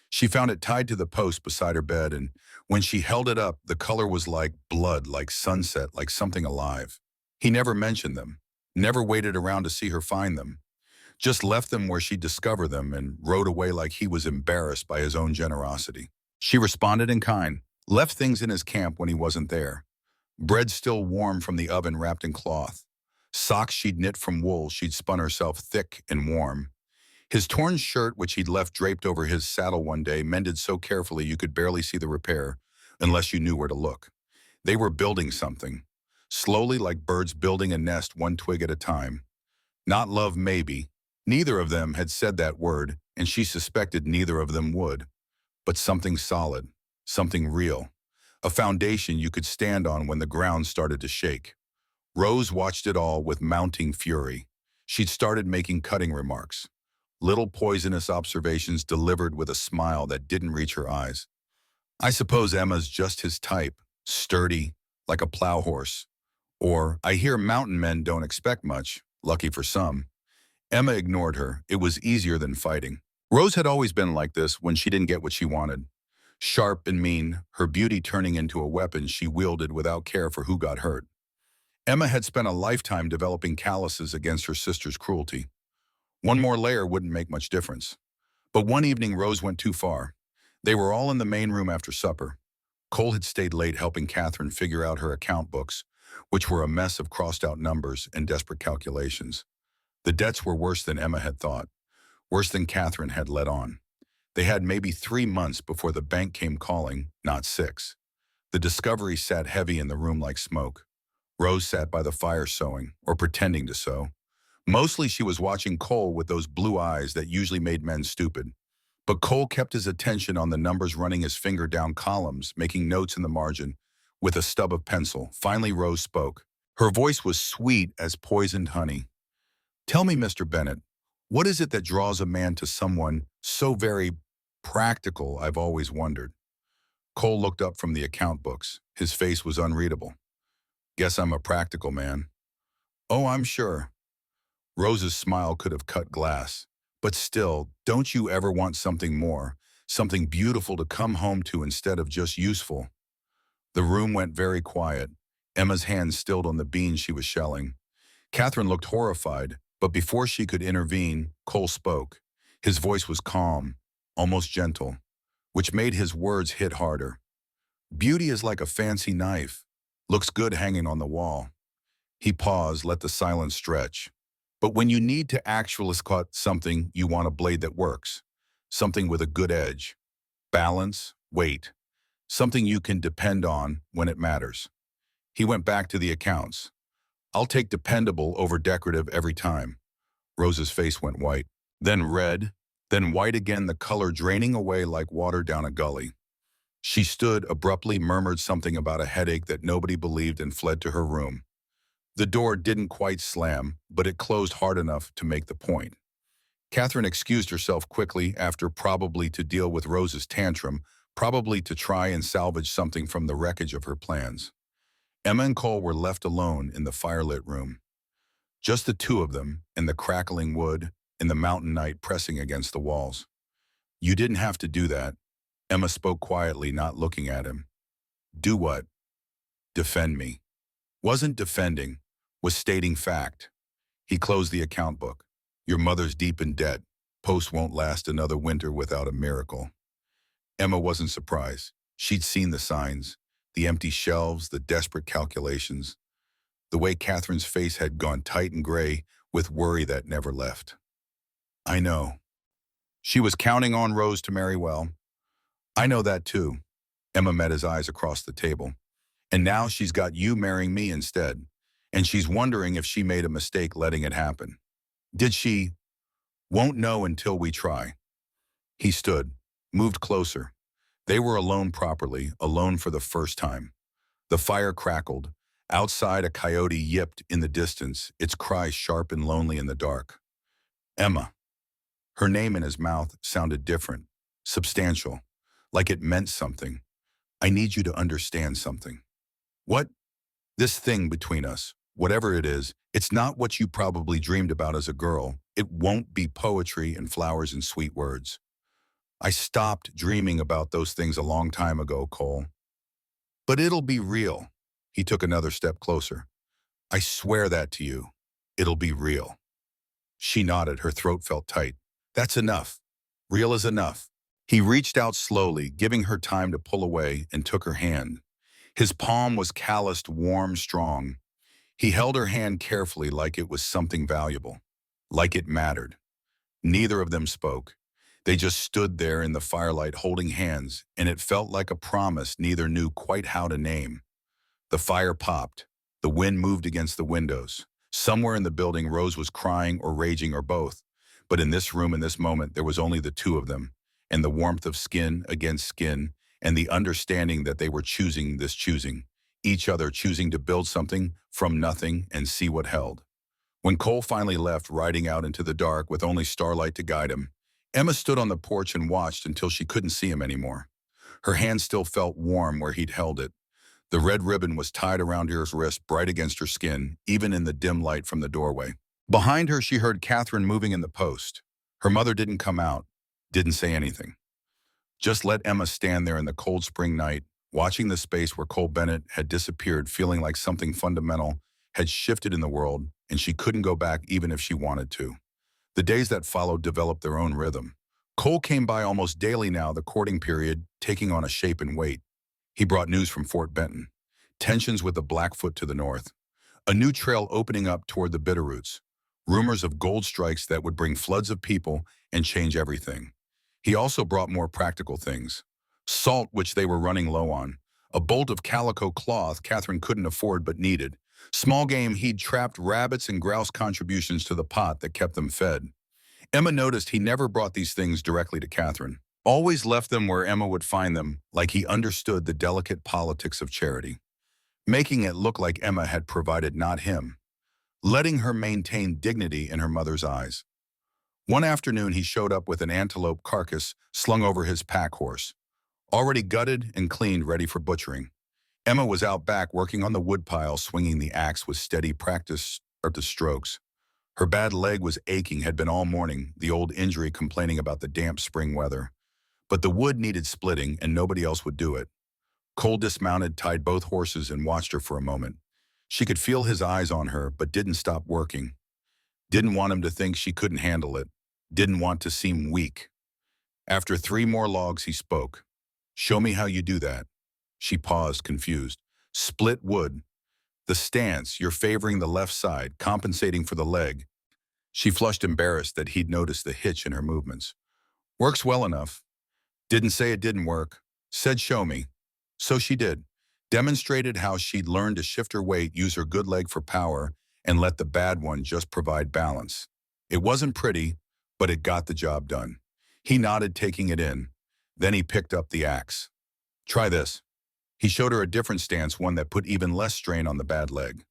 She found it tied to the post beside her bed, and when she held it up, the color was like blood, like sunset, like something alive. He never mentioned them, never waited around to see her find them, just left them where she'd discover them and rode away like he was embarrassed by his own generosity. She responded in kind, left things in his camp when he wasn't there. Bread still warm from the oven wrapped in cloth. Socks she'd knit from wool she'd spun herself thick and warm. His torn shirt, which he'd left draped over his saddle one day, mended so carefully you could barely see the repair unless you knew where to look. They were building something, slowly like birds building a nest one twig at a time. Not love, maybe. Neither of them had said that word, and she suspected neither of them would. But something solid, something real. A foundation you could stand on when the ground started to shake. Rose watched it all with mounting fury. She'd started making cutting remarks. Little poisonous observations delivered with a smile that didn't reach her eyes. I suppose Emma's just his type, sturdy, like a plow horse. Or, I hear mountain men don't expect much, lucky for some. Emma ignored her. It was easier than fighting. Rose had always been like this when she didn't get what she wanted. Sharp and mean, her beauty turning into a weapon she wielded without care for who got hurt. Emma had spent a lifetime developing calluses against her sister's cruelty. One more layer wouldn't make much difference. But one evening Rose went too far. They were all in the main room after supper. Cole had stayed late helping Catherine figure out her account books, which were a mess of crossed-out numbers and desperate calculations. The debts were worse than Emma had thought, worse than Catherine had let on. They had maybe 3 months before the bank came calling, not 6. The discovery sat heavy in the room like smoke. Rose sat by the fire sewing, or pretending to sew. Mostly she was watching Cole with those blue eyes that usually made men stupid. But Cole kept his attention on the numbers, running his finger down columns, making notes in the margin with a stub of pencil. Finally Rose spoke. Her voice was sweet as poisoned honey. Tell me, Mr. Bennett, what is it that draws a man to someone so very practical? I've always wondered. Cole looked up from the account books. His face was unreadable. Guess I'm a practical man. Oh, I'm sure. Rose's smile could have cut glass. But still, don't you ever want something more, something beautiful to come home to instead of just useful? The room went very quiet. Emma's hands stilled on the beans she was shelling. Catherine looked horrified, but before she could intervene, Cole spoke. His voice was calm, almost gentle, which made his words hit harder. Beauty is like a fancy knife. Looks good hanging on the wall. He paused, let the silence stretch. But when you need to actually cut something, you want a blade that works. Something with a good edge. Balance, weight. Something you can depend on when it matters. He went back to the accounts. I'll take dependable over decorative every time. Rose's face went white, then red, then white again, the color draining away like water down a gully. She stood abruptly, murmured something about a headache that nobody believed, and fled to her room. The door didn't quite slam, but it closed hard enough to make the point. Catherine excused herself quickly after probably to deal with Rose's tantrum, probably to try and salvage something from the wreckage of her plans. Emma and Cole were left alone in the firelit room. Just the two of them, and the crackling wood, and the mountain night pressing against the walls. You didn't have to do that, Emma spoke quietly, not looking at him. Do what? Defend me. Wasn't defending, was stating fact. He closed the account book. Your mother's deep in debt. Post won't last another winter without a miracle. Emma wasn't surprised. She'd seen the signs, the empty shelves, the desperate calculations, the way Catherine's face had gone tight and gray with worry that never left. I know. She was counting on Rose to marry well. I know that too. Emma met his eyes across the table. And now she's got you marrying me instead. And she's wondering if she made a mistake letting it happen. Did she? Won't know until we try. He stood, moved closer. They were alone properly, alone for the first time. The fire crackled. Outside, a coyote yipped in the distance, its cry sharp and lonely in the dark. Emma. Her name in his mouth sounded different, substantial, like it meant something. I need you to understand something. What? This thing between us, whatever it is, it's not what you probably dreamed about as a girl. It won't be poetry and flowers and sweet words. I stopped dreaming about those things a long time ago, Cole. But it'll be real. He took another step closer. I swear that to you. It'll be real. She nodded, her throat felt tight. That's enough. Real is enough. He reached out slowly, giving her time to pull away, and took her hand. His palm was calloused, warm, strong. He held her hand carefully like it was something valuable, like it mattered. Neither of them spoke. They just stood there in the firelight holding hands, and it felt like a promise neither knew quite how to name. The fire popped. The wind moved against the windows. Somewhere in the building, Rose was crying or raging or both. But in this room, in this moment, there was only the two of them, and the warmth of skin against skin, and the understanding that they were choosing each other choosing to build something from nothing and see what held. When Cole finally left, riding out into the dark with only starlight to guide him, Emma stood on the porch and watched until she couldn't see him anymore. Her hand still felt warm where he'd held it. The red ribbon was tied around her wrist, bright against her skin, even in the dim light from the doorway. Behind her, she heard Catherine moving in the post. Her mother didn't come out, didn't say anything. Just let Emma stand there in the cold spring night, watching the space where Cole Bennett had disappeared, feeling like something fundamental had shifted in the world, and she couldn't go back even if she wanted to. The days that followed developed their own rhythm. Cole came by almost daily now, the courting period taking on a shape and weight. He brought news from Fort Benton, tensions with the Blackfoot to the north, a new trail opening up toward the Bitterroots, rumors of gold strikes that would bring floods of people and change everything. He also brought more practical things. Salt, which they were running low on, a bolt of calico cloth Catherine couldn't afford but needed, small game he'd trapped, rabbits and grouse contributions to the pot that kept them fed. Emma noticed he never brought these things directly to Catherine, always left them where Emma would find them, like he understood the delicate politics of charity, making it look like Emma had provided, not him, letting her maintain dignity in her mother's eyes. One afternoon, he showed up with an antelope carcass slung over his pack horse, already gutted and cleaned, ready for butchering. Emma was out back working on the woodpile, swinging the axe with steady practice of the strokes. Her bad leg was aching, had been all morning, the old injury complaining about the damp spring weather. But the wood needed splitting, and nobody else would do it. Cole dismounted, tied both horses, and watched her for a moment. She could feel his eyes on her, but didn't stop working. Didn't want him to think she couldn't handle it. Didn't want to seem weak. After 3 more logs, he spoke. Show me how you do that. She paused, confused. Split wood. The stance, you're favoring the left side, compensating for the leg. She flushed, embarrassed that he'd noticed the hitch in her movements. Works well enough. Didn't say it didn't work. Said show me. So she did. Demonstrated how she'd learned to shift her weight, use her good leg for power, and let the bad one just provide balance. It wasn't pretty, but it got the job done. He nodded, taking it in. Then he picked up the axe. Try this. He showed her a different stance, one that put even less strain on the bad leg.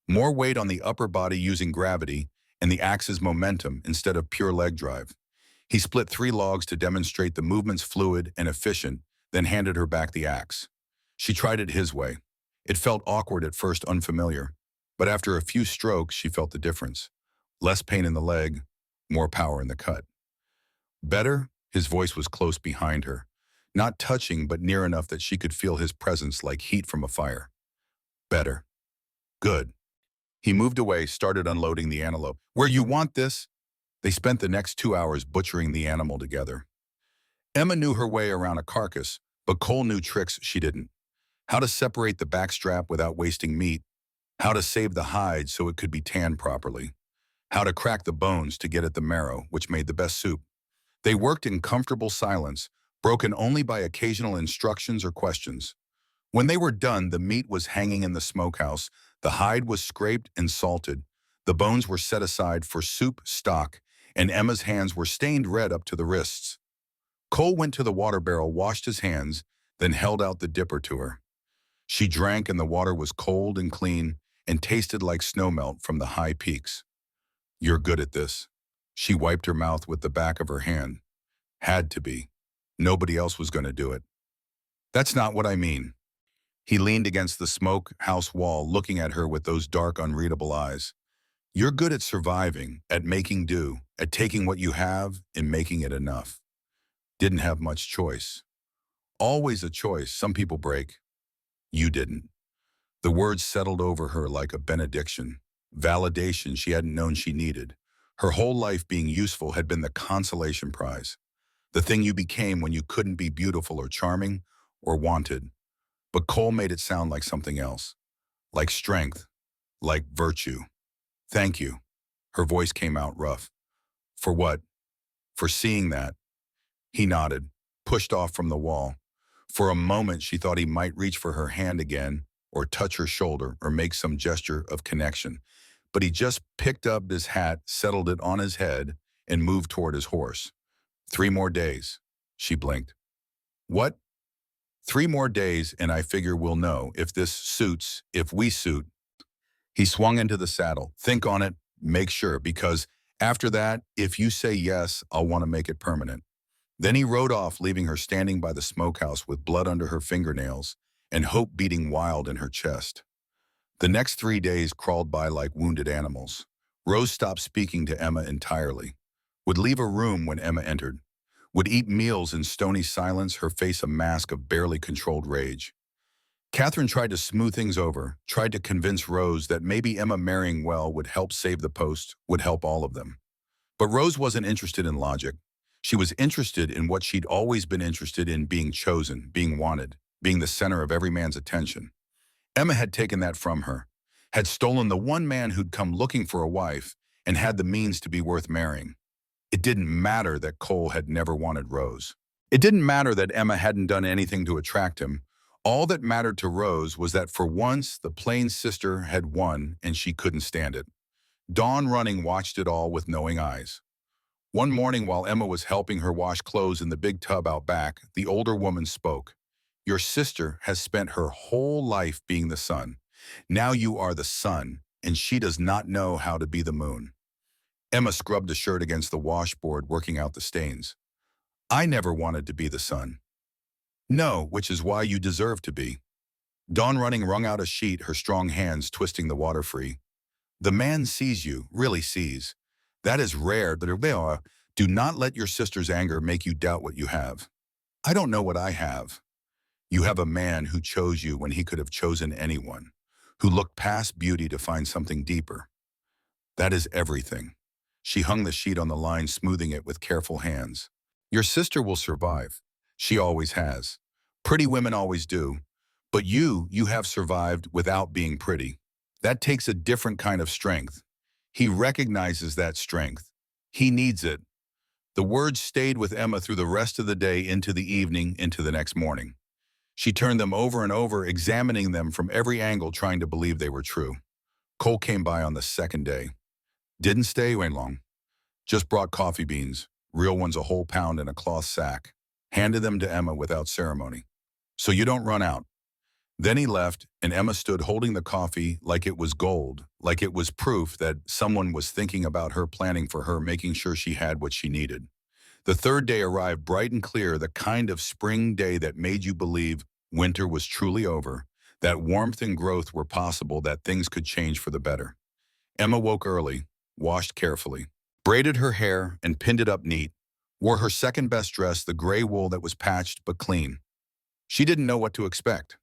More weight on the upper body using gravity, and the axe's momentum instead of pure leg drive. He split 3 logs to demonstrate the movement's fluid and efficient, then handed her back the axe. She tried it his way. It felt awkward at first, unfamiliar, but after a few strokes she felt the difference. Less pain in the leg, more power in the cut. Better? His voice was close behind her. Not touching, but near enough that she could feel his presence like heat from a fire. Better. Good. He moved away, started unloading the antelope. Where you want this? They spent the next 2 hours butchering the animal together. Emma knew her way around a carcass, but Cole knew tricks she didn't. How to separate the backstrap without wasting meat. How to save the hide so it could be tanned properly. How to crack the bones to get at the marrow, which made the best soup. They worked in comfortable silence, broken only by occasional instructions or questions. When they were done, the meat was hanging in the smokehouse, the hide was scraped and salted, the bones were set aside for soup stock, and Emma's hands were stained red up to the wrists. Cole went to the water barrel, washed his hands, then held out the dipper to her. She drank, and the water was cold and clean and tasted like snowmelt from the high peaks. You're good at this. She wiped her mouth with the back of her hand. Had to be. Nobody else was going to do it. That's not what I mean. He leaned against the smokehouse wall, looking at her with those dark, unreadable eyes. You're good at surviving, at making do, at taking what you have and making it enough. Didn't have much choice. Always a choice. Some people break. You didn't. The words settled over her like a benediction, validation she hadn't known she needed. Her whole life being useful had been the consolation prize, the thing you became when you couldn't be beautiful or charming or wanted. But Cole made it sound like something else, like strength, like virtue. Thank you. Her voice came out rough. For what? For seeing that. He nodded, pushed off from the wall. For a moment she thought he might reach for her hand again, or touch her shoulder, or make some gesture of connection. But he just picked up his hat, settled it on his head, and moved toward his horse. 3 more days. She blinked. What? 3 more days, and I figure we'll know if this suits, if we suit. He swung into the saddle. Think on it, make sure, because after that, if you say yes, I'll want to make it permanent. Then he rode off, leaving her standing by the smokehouse with blood under her fingernails and hope beating wild in her chest. The next 3 days crawled by like wounded animals. Rose stopped speaking to Emma entirely. Would leave a room when Emma entered. Would eat meals in stony silence, her face a mask of barely controlled rage. Catherine tried to smooth things over, tried to convince Rose that maybe Emma marrying well would help save the post, would help all of them. But Rose wasn't interested in logic. She was interested in what she'd always been interested in, being chosen, being wanted, being the center of every man's attention. Emma had taken that from her, had stolen the one man who'd come looking for a wife and had the means to be worth marrying. It didn't matter that Cole had never wanted Rose. It didn't matter that Emma hadn't done anything to attract him. All that mattered to Rose was that for once the plain sister had won and she couldn't stand it. Dawn running watched it all with knowing eyes. One morning while Emma was helping her wash clothes in the big tub out back, the older woman spoke. Your sister has spent her whole life being the sun. Now you are the sun, and she does not know how to be the moon. Emma scrubbed the shirt against the washboard, working out the stains. I never wanted to be the sun. No, which is why you deserve to be. Dawn running wrung out a sheet, her strong hands twisting the water free. The man sees you, really sees. That is rare. Do not let your sister's anger make you doubt what you have. I don't know what I have. You have a man who chose you when he could have chosen anyone, who looked past beauty to find something deeper. That is everything. She hung the sheet on the line, smoothing it with careful hands. Your sister will survive. She always has. Pretty women always do. But you have survived without being pretty. That takes a different kind of strength. He recognizes that strength. He needs it. The words stayed with Emma through the rest of the day, into the evening, into the next morning. She turned them over and over, examining them from every angle, trying to believe they were true. Cole came by on the second day. Didn't stay long. Just brought coffee beans, real ones, a whole pound in a cloth sack. Handed them to Emma without ceremony. So you don't run out. Then he left, and Emma stood holding the coffee like it was gold, like it was proof that someone was thinking about her, planning for her, making sure she had what she needed. The third day arrived bright and clear, the kind of spring day that made you believe winter was truly over, that warmth and growth were possible, that things could change for the better. Emma woke early, washed carefully, braided her hair and pinned it up neat, wore her second best dress, the gray wool that was patched but clean. She didn't know what to expect.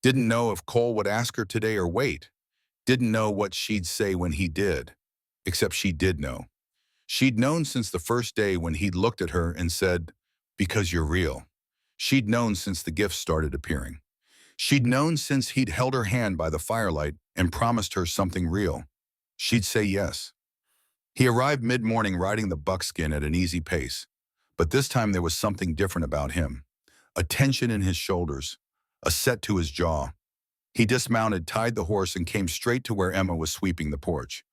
Didn't know if Cole would ask her today or wait. Didn't know what she'd say when he did. Except she did know. She'd known since the first day when he'd looked at her and said, "Because you're real." She'd known since the gifts started appearing. She'd known since he'd held her hand by the firelight and promised her something real. She'd say yes. He arrived mid-morning riding the buckskin at an easy pace. But this time there was something different about him. A tension in his shoulders, a set to his jaw. He dismounted, tied the horse, and came straight to where Emma was sweeping the porch.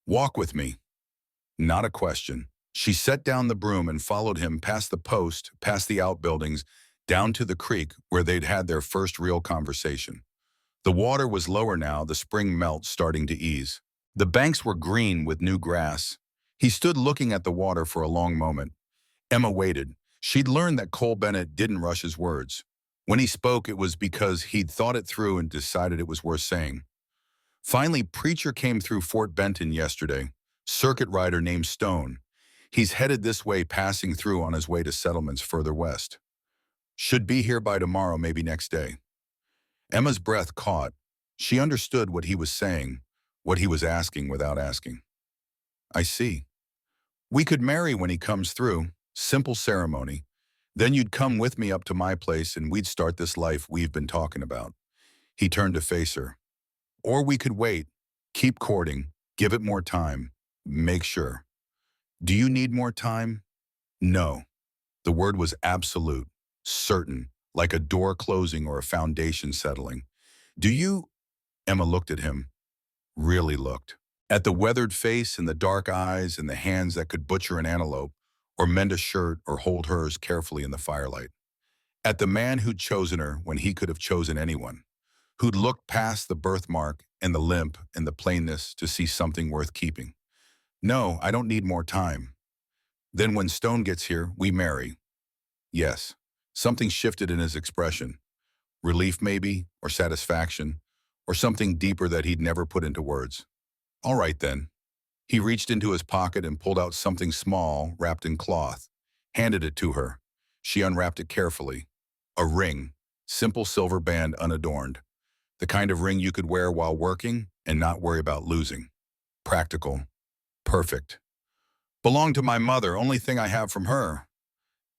"Walk with me." Not a question. She set down the broom and followed him past the post, past the outbuildings, down to the creek where they'd had their first real conversation. The water was lower now, the spring melt starting to ease. The banks were green with new grass. He stood looking at the water for a long moment. Emma waited. She'd learned that Cole Bennett didn't rush his words. When he spoke, it was because he'd thought it through and decided it was worth saying. Finally, Preacher came through Fort Benton yesterday. Circuit rider named Stone. He's headed this way, passing through on his way to settlements further west. Should be here by tomorrow, maybe next day. Emma's breath caught. She understood what he was saying, what he was asking without asking. "I see. We could marry when he comes through. Simple ceremony. Then you'd come with me up to my place and we'd start this life we've been talking about." He turned to face her. "Or we could wait, keep courting, give it more time, make sure." "Do you need more time?" "No." The word was absolute, certain, like a door closing or a foundation settling. "Do you?" Emma looked at him, really looked. At the weathered face and the dark eyes and the hands that could butcher an antelope, or mend a shirt or hold hers carefully in the firelight. At the man who'd chosen her when he could have chosen anyone. Who'd looked past the birthmark and the limp and the plainness to see something worth keeping. "No, I don't need more time." "Then when Stone gets here, we marry." "Yes." Something shifted in his expression. Relief maybe, or satisfaction, or something deeper that he'd never put into words. "All right then." He reached into his pocket and pulled out something small, wrapped in cloth, handed it to her. She unwrapped it carefully. A ring, simple silver band unadorned. The kind of ring you could wear while working and not worry about losing. Practical. Perfect. "Belonged to my mother, only thing I have from her."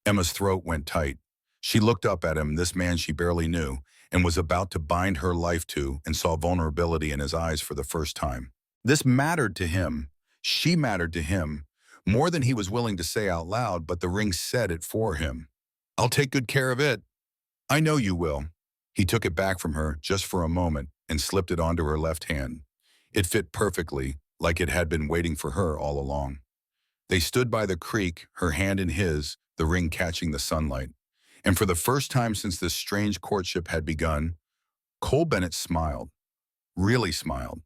Emma's throat went tight. She looked up at him, this man she barely knew, and was about to bind her life to, and saw vulnerability in his eyes for the first time. This mattered to him. She mattered to him. More than he was willing to say out loud, but the ring said it for him. "I'll take good care of it." "I know you will." He took it back from her just for a moment and slipped it onto her left hand. It fit perfectly, like it had been waiting for her all along. They stood by the creek, her hand in his, the ring catching the sunlight. And for the first time since this strange courtship had begun, Cole Bennett smiled. Really smiled.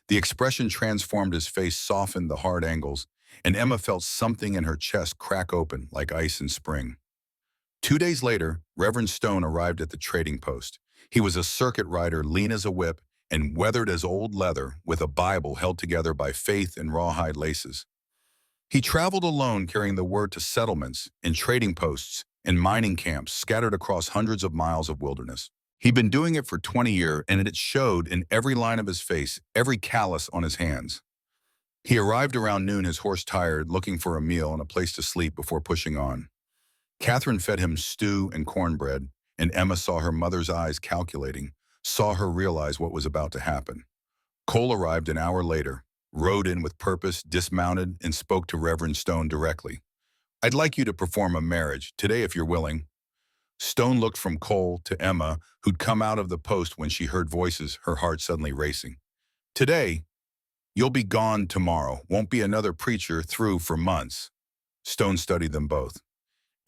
The expression transformed his face, softened the hard angles, and Emma felt something in her chest crack open like ice in spring. 2 days later, Reverend Stone arrived at the trading post. He was a circuit rider, lean as a whip and weathered as old leather, with a Bible held together by faith and rawhide laces. He traveled alone, carrying the word to settlements and trading posts and mining camps scattered across hundreds of miles of wilderness. He'd been doing it for 20 years, and it showed in every line of his face, every callus on his hands. He arrived around noon, his horse tired, looking for a meal and a place to sleep before pushing on. Catherine fed him stew and cornbread, and Emma saw her mother's eyes calculating, saw her realize what was about to happen. Cole arrived an hour later, rode in with purpose, dismounted, and spoke to Reverend Stone directly. "I'd like you to perform a marriage, today if you're willing." Stone looked from Cole to Emma, who'd come out of the post when she heard voices, her heart suddenly racing. "Today? You'll be gone tomorrow. Won't be another preacher through for months." Stone studied them both.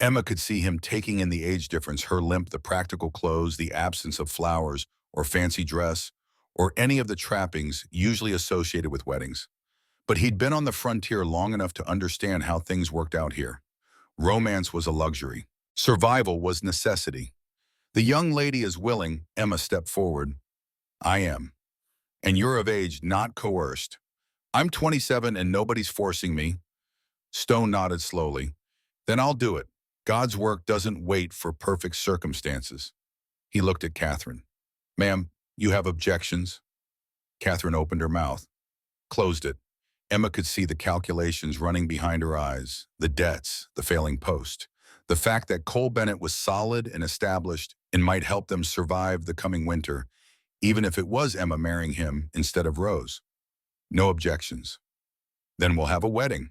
Emma could see him taking in the age difference, her limp, the practical clothes, the absence of flowers or fancy dress, or any of the trappings usually associated with weddings. But he'd been on the frontier long enough to understand how things worked out here. Romance was a luxury. Survival was necessity. The young lady is willing, Emma stepped forward. I am. And you're of age, not coerced. I'm 27 and nobody's forcing me. Stone nodded slowly. Then I'll do it. God's work doesn't wait for perfect circumstances. He looked at Catherine. Ma'am, you have objections? Catherine opened her mouth, closed it. Emma could see the calculations running behind her eyes, the debts, the failing post, the fact that Cole Bennett was solid and established and might help them survive the coming winter, even if it was Emma marrying him instead of Rose. No objections. Then we'll have a wedding.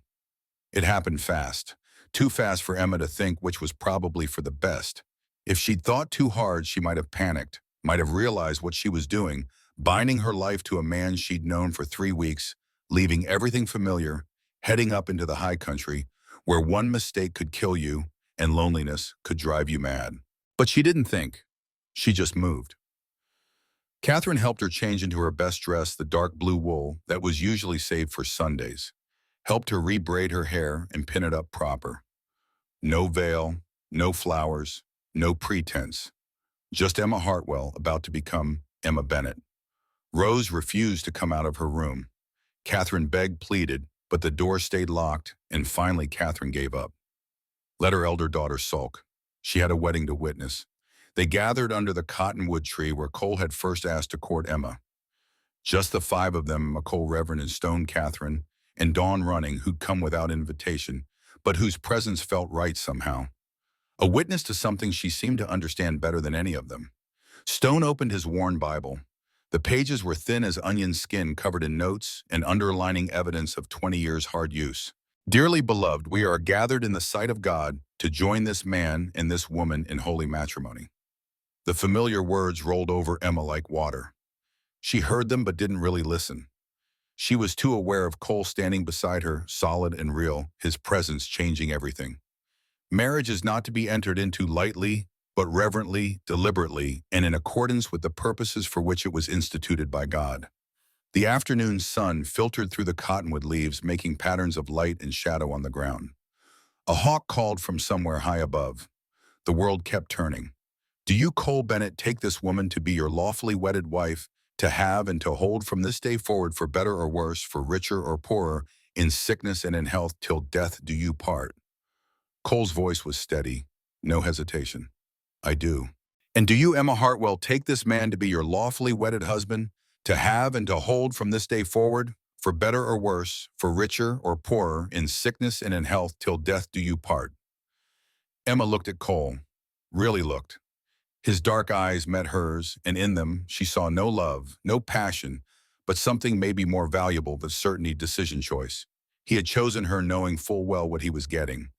It happened fast, too fast for Emma to think, which was probably for the best. If she'd thought too hard, she might have panicked, might have realized what she was doing, binding her life to a man she'd known for 3 weeks, leaving everything familiar, heading up into the high country, where one mistake could kill you and loneliness could drive you mad. But she didn't think. She just moved. Catherine helped her change into her best dress, the dark blue wool that was usually saved for Sundays, helped her rebraid her hair and pin it up proper. No veil, no flowers, no pretense. Just Emma Hartwell about to become Emma Bennett. Rose refused to come out of her room. Catherine begged, pleaded, but the door stayed locked, and finally Catherine gave up. Let her elder daughter sulk. She had a wedding to witness. They gathered under the cottonwood tree where Cole had first asked to court Emma. Just the 5 of them, McCole Reverend and Stone Catherine, and Dawn Running, who'd come without invitation, but whose presence felt right somehow. A witness to something she seemed to understand better than any of them. Stone opened his worn Bible. The pages were thin as onion skin, covered in notes and underlining evidence of 20 years' hard use. Dearly beloved, we are gathered in the sight of God to join this man and this woman in holy matrimony. The familiar words rolled over Emma like water. She heard them but didn't really listen. She was too aware of Cole standing beside her, solid and real, his presence changing everything. Marriage is not to be entered into lightly, but reverently, deliberately, and in accordance with the purposes for which it was instituted by God. The afternoon sun filtered through the cottonwood leaves, making patterns of light and shadow on the ground. A hawk called from somewhere high above. The world kept turning. Do you, Cole Bennett, take this woman to be your lawfully wedded wife, to have and to hold from this day forward, for better or worse, for richer or poorer, in sickness and in health, till death do you part? Cole's voice was steady, no hesitation. I do. And do you, Emma Hartwell, take this man to be your lawfully wedded husband, to have and to hold from this day forward, for better or worse, for richer or poorer, in sickness and in health, till death do you part? Emma looked at Cole, really looked. His dark eyes met hers, and in them she saw no love, no passion, but something maybe more valuable than certainty, decision choice. He had chosen her knowing full well what he was getting.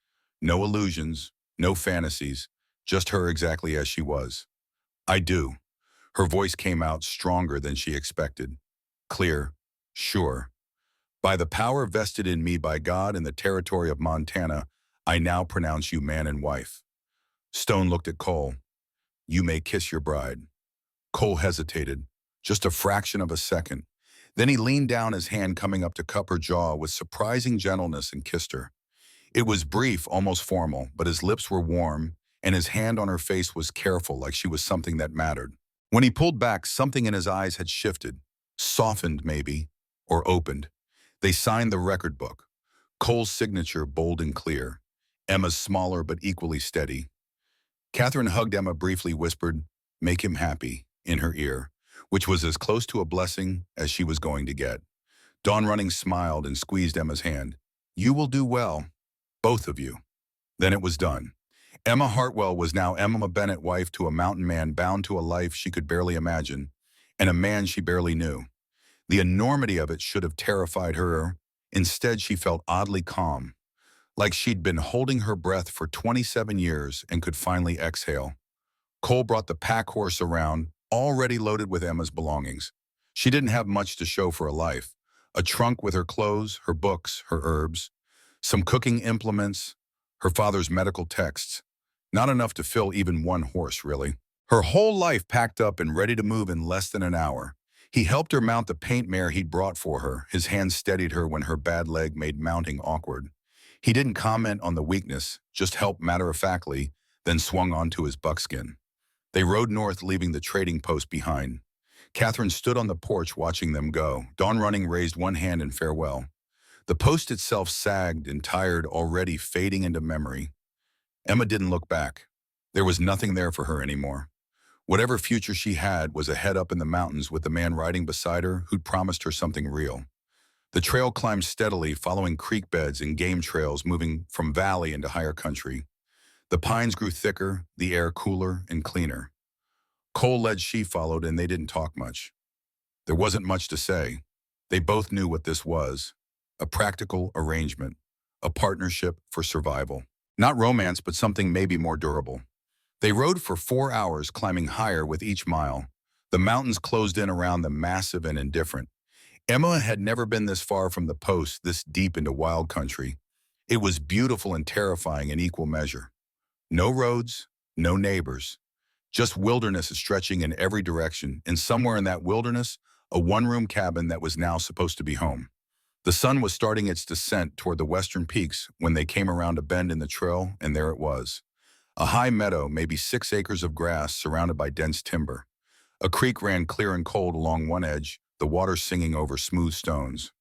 No illusions, no fantasies, just her exactly as she was. I do. Her voice came out stronger than she expected. Clear, sure. By the power vested in me by God in the territory of Montana, I now pronounce you man and wife. Stone looked at Cole. You may kiss your bride. Cole hesitated, just a fraction of a second. Then he leaned down, his hand coming up to cup her jaw with surprising gentleness, and kissed her. It was brief, almost formal, but his lips were warm, and his hand on her face was careful, like she was something that mattered. When he pulled back, something in his eyes had shifted, softened maybe, or opened. They signed the record book. Cole's signature bold and clear, Emma's smaller but equally steady. Catherine hugged Emma, briefly whispered, "Make him happy," in her ear, which was as close to a blessing as she was going to get. Dawn Running smiled and squeezed Emma's hand. You will do well, both of you. Then it was done. Emma Hartwell was now Emma Bennett, wife to a mountain man bound to a life she could barely imagine, and a man she barely knew. The enormity of it should have terrified her. Instead, she felt oddly calm, like she'd been holding her breath for 27 years and could finally exhale. Cole brought the pack horse around, already loaded with Emma's belongings. She didn't have much to show for a life. A trunk with her clothes, her books, her herbs, some cooking implements, her father's medical texts. Not enough to fill even one horse, really. Her whole life packed up and ready to move in less than an hour. He helped her mount the paint mare he'd brought for her. His hand steadied her when her bad leg made mounting awkward. He didn't comment on the weakness, just helped matter-of-factly, then swung onto his buckskin. They rode north, leaving the trading post behind. Catherine stood on the porch watching them go. Dawn Running raised one hand in farewell. The post itself sagged and tired, already fading into memory. Emma didn't look back. There was nothing there for her anymore. Whatever future she had was ahead up in the mountains with the man riding beside her who'd promised her something real. The trail climbed steadily, following creek beds and game trails, moving from valley into higher country. The pines grew thicker, the air cooler and cleaner. Cole led, she followed, and they didn't talk much. There wasn't much to say. They both knew what this was: a practical arrangement, a partnership for survival. Not romance, but something maybe more durable. They rode for 4 hours, climbing higher with each mile. The mountains closed in around them, massive and indifferent. Emma had never been this far from the post, this deep into wild country. It was beautiful and terrifying in equal measure. No roads, no neighbors, just wilderness stretching in every direction, and somewhere in that wilderness, a one-room cabin that was now supposed to be home. The sun was starting its descent toward the western peaks when they came around a bend in the trail, and there it was. A high meadow, maybe 6 acres of grass surrounded by dense timber. A creek ran clear and cold along one edge, the water singing over smooth stones.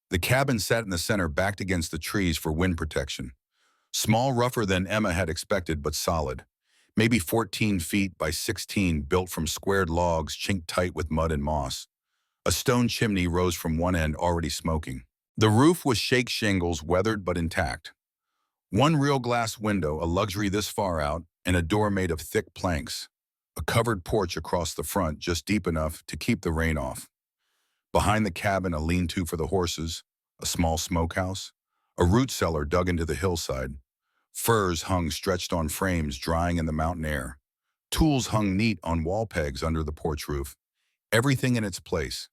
The cabin sat in the center, backed against the trees for wind protection. Small, rougher than Emma had expected, but solid. Maybe 14 feet by 16, built from squared logs chinked tight with mud and moss. A stone chimney rose from one end, already smoking. The roof was shake shingles, weathered but intact. One real glass window, a luxury this far out, and a door made of thick planks. A covered porch across the front, just deep enough to keep the rain off. Behind the cabin, a lean-to for the horses, a small smokehouse, a root cellar dug into the hillside. Furs hung stretched on frames, drying in the mountain air. Tools hung neat on wall pegs under the porch roof. Everything in its place.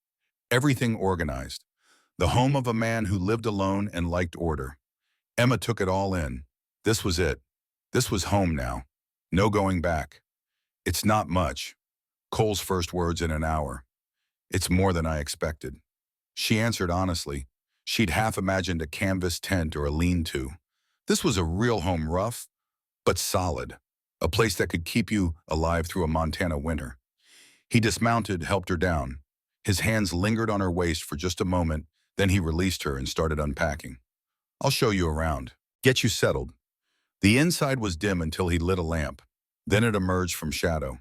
Everything organized. The home of a man who lived alone and liked order. Emma took it all in. This was it. This was home now. No going back. It's not much. Cole's first words in an hour. It's more than I expected. She answered honestly. She'd half imagined a canvas tent or a lean-to. This was a real home, rough, but solid. A place that could keep you alive through a Montana winter. He dismounted, helped her down. His hands lingered on her waist for just a moment, then he released her and started unpacking. I'll show you around. Get you settled. The inside was dim until he lit a lamp. Then it emerged from shadow.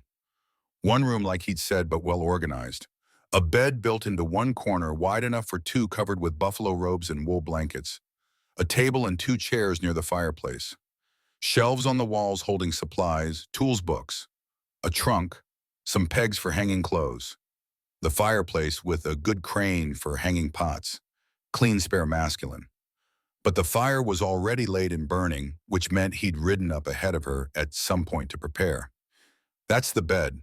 One room like he'd said, but well organized. A bed built into one corner, wide enough for 2, covered with buffalo robes and wool blankets. A table and 2 chairs near the fireplace. Shelves on the walls holding supplies, tools, books. A trunk, some pegs for hanging clothes. The fireplace with a good crane for hanging pots. Clean, spare, masculine. But the fire was already laid and burning, which meant he'd ridden up ahead of her at some point to prepare. That's the bed.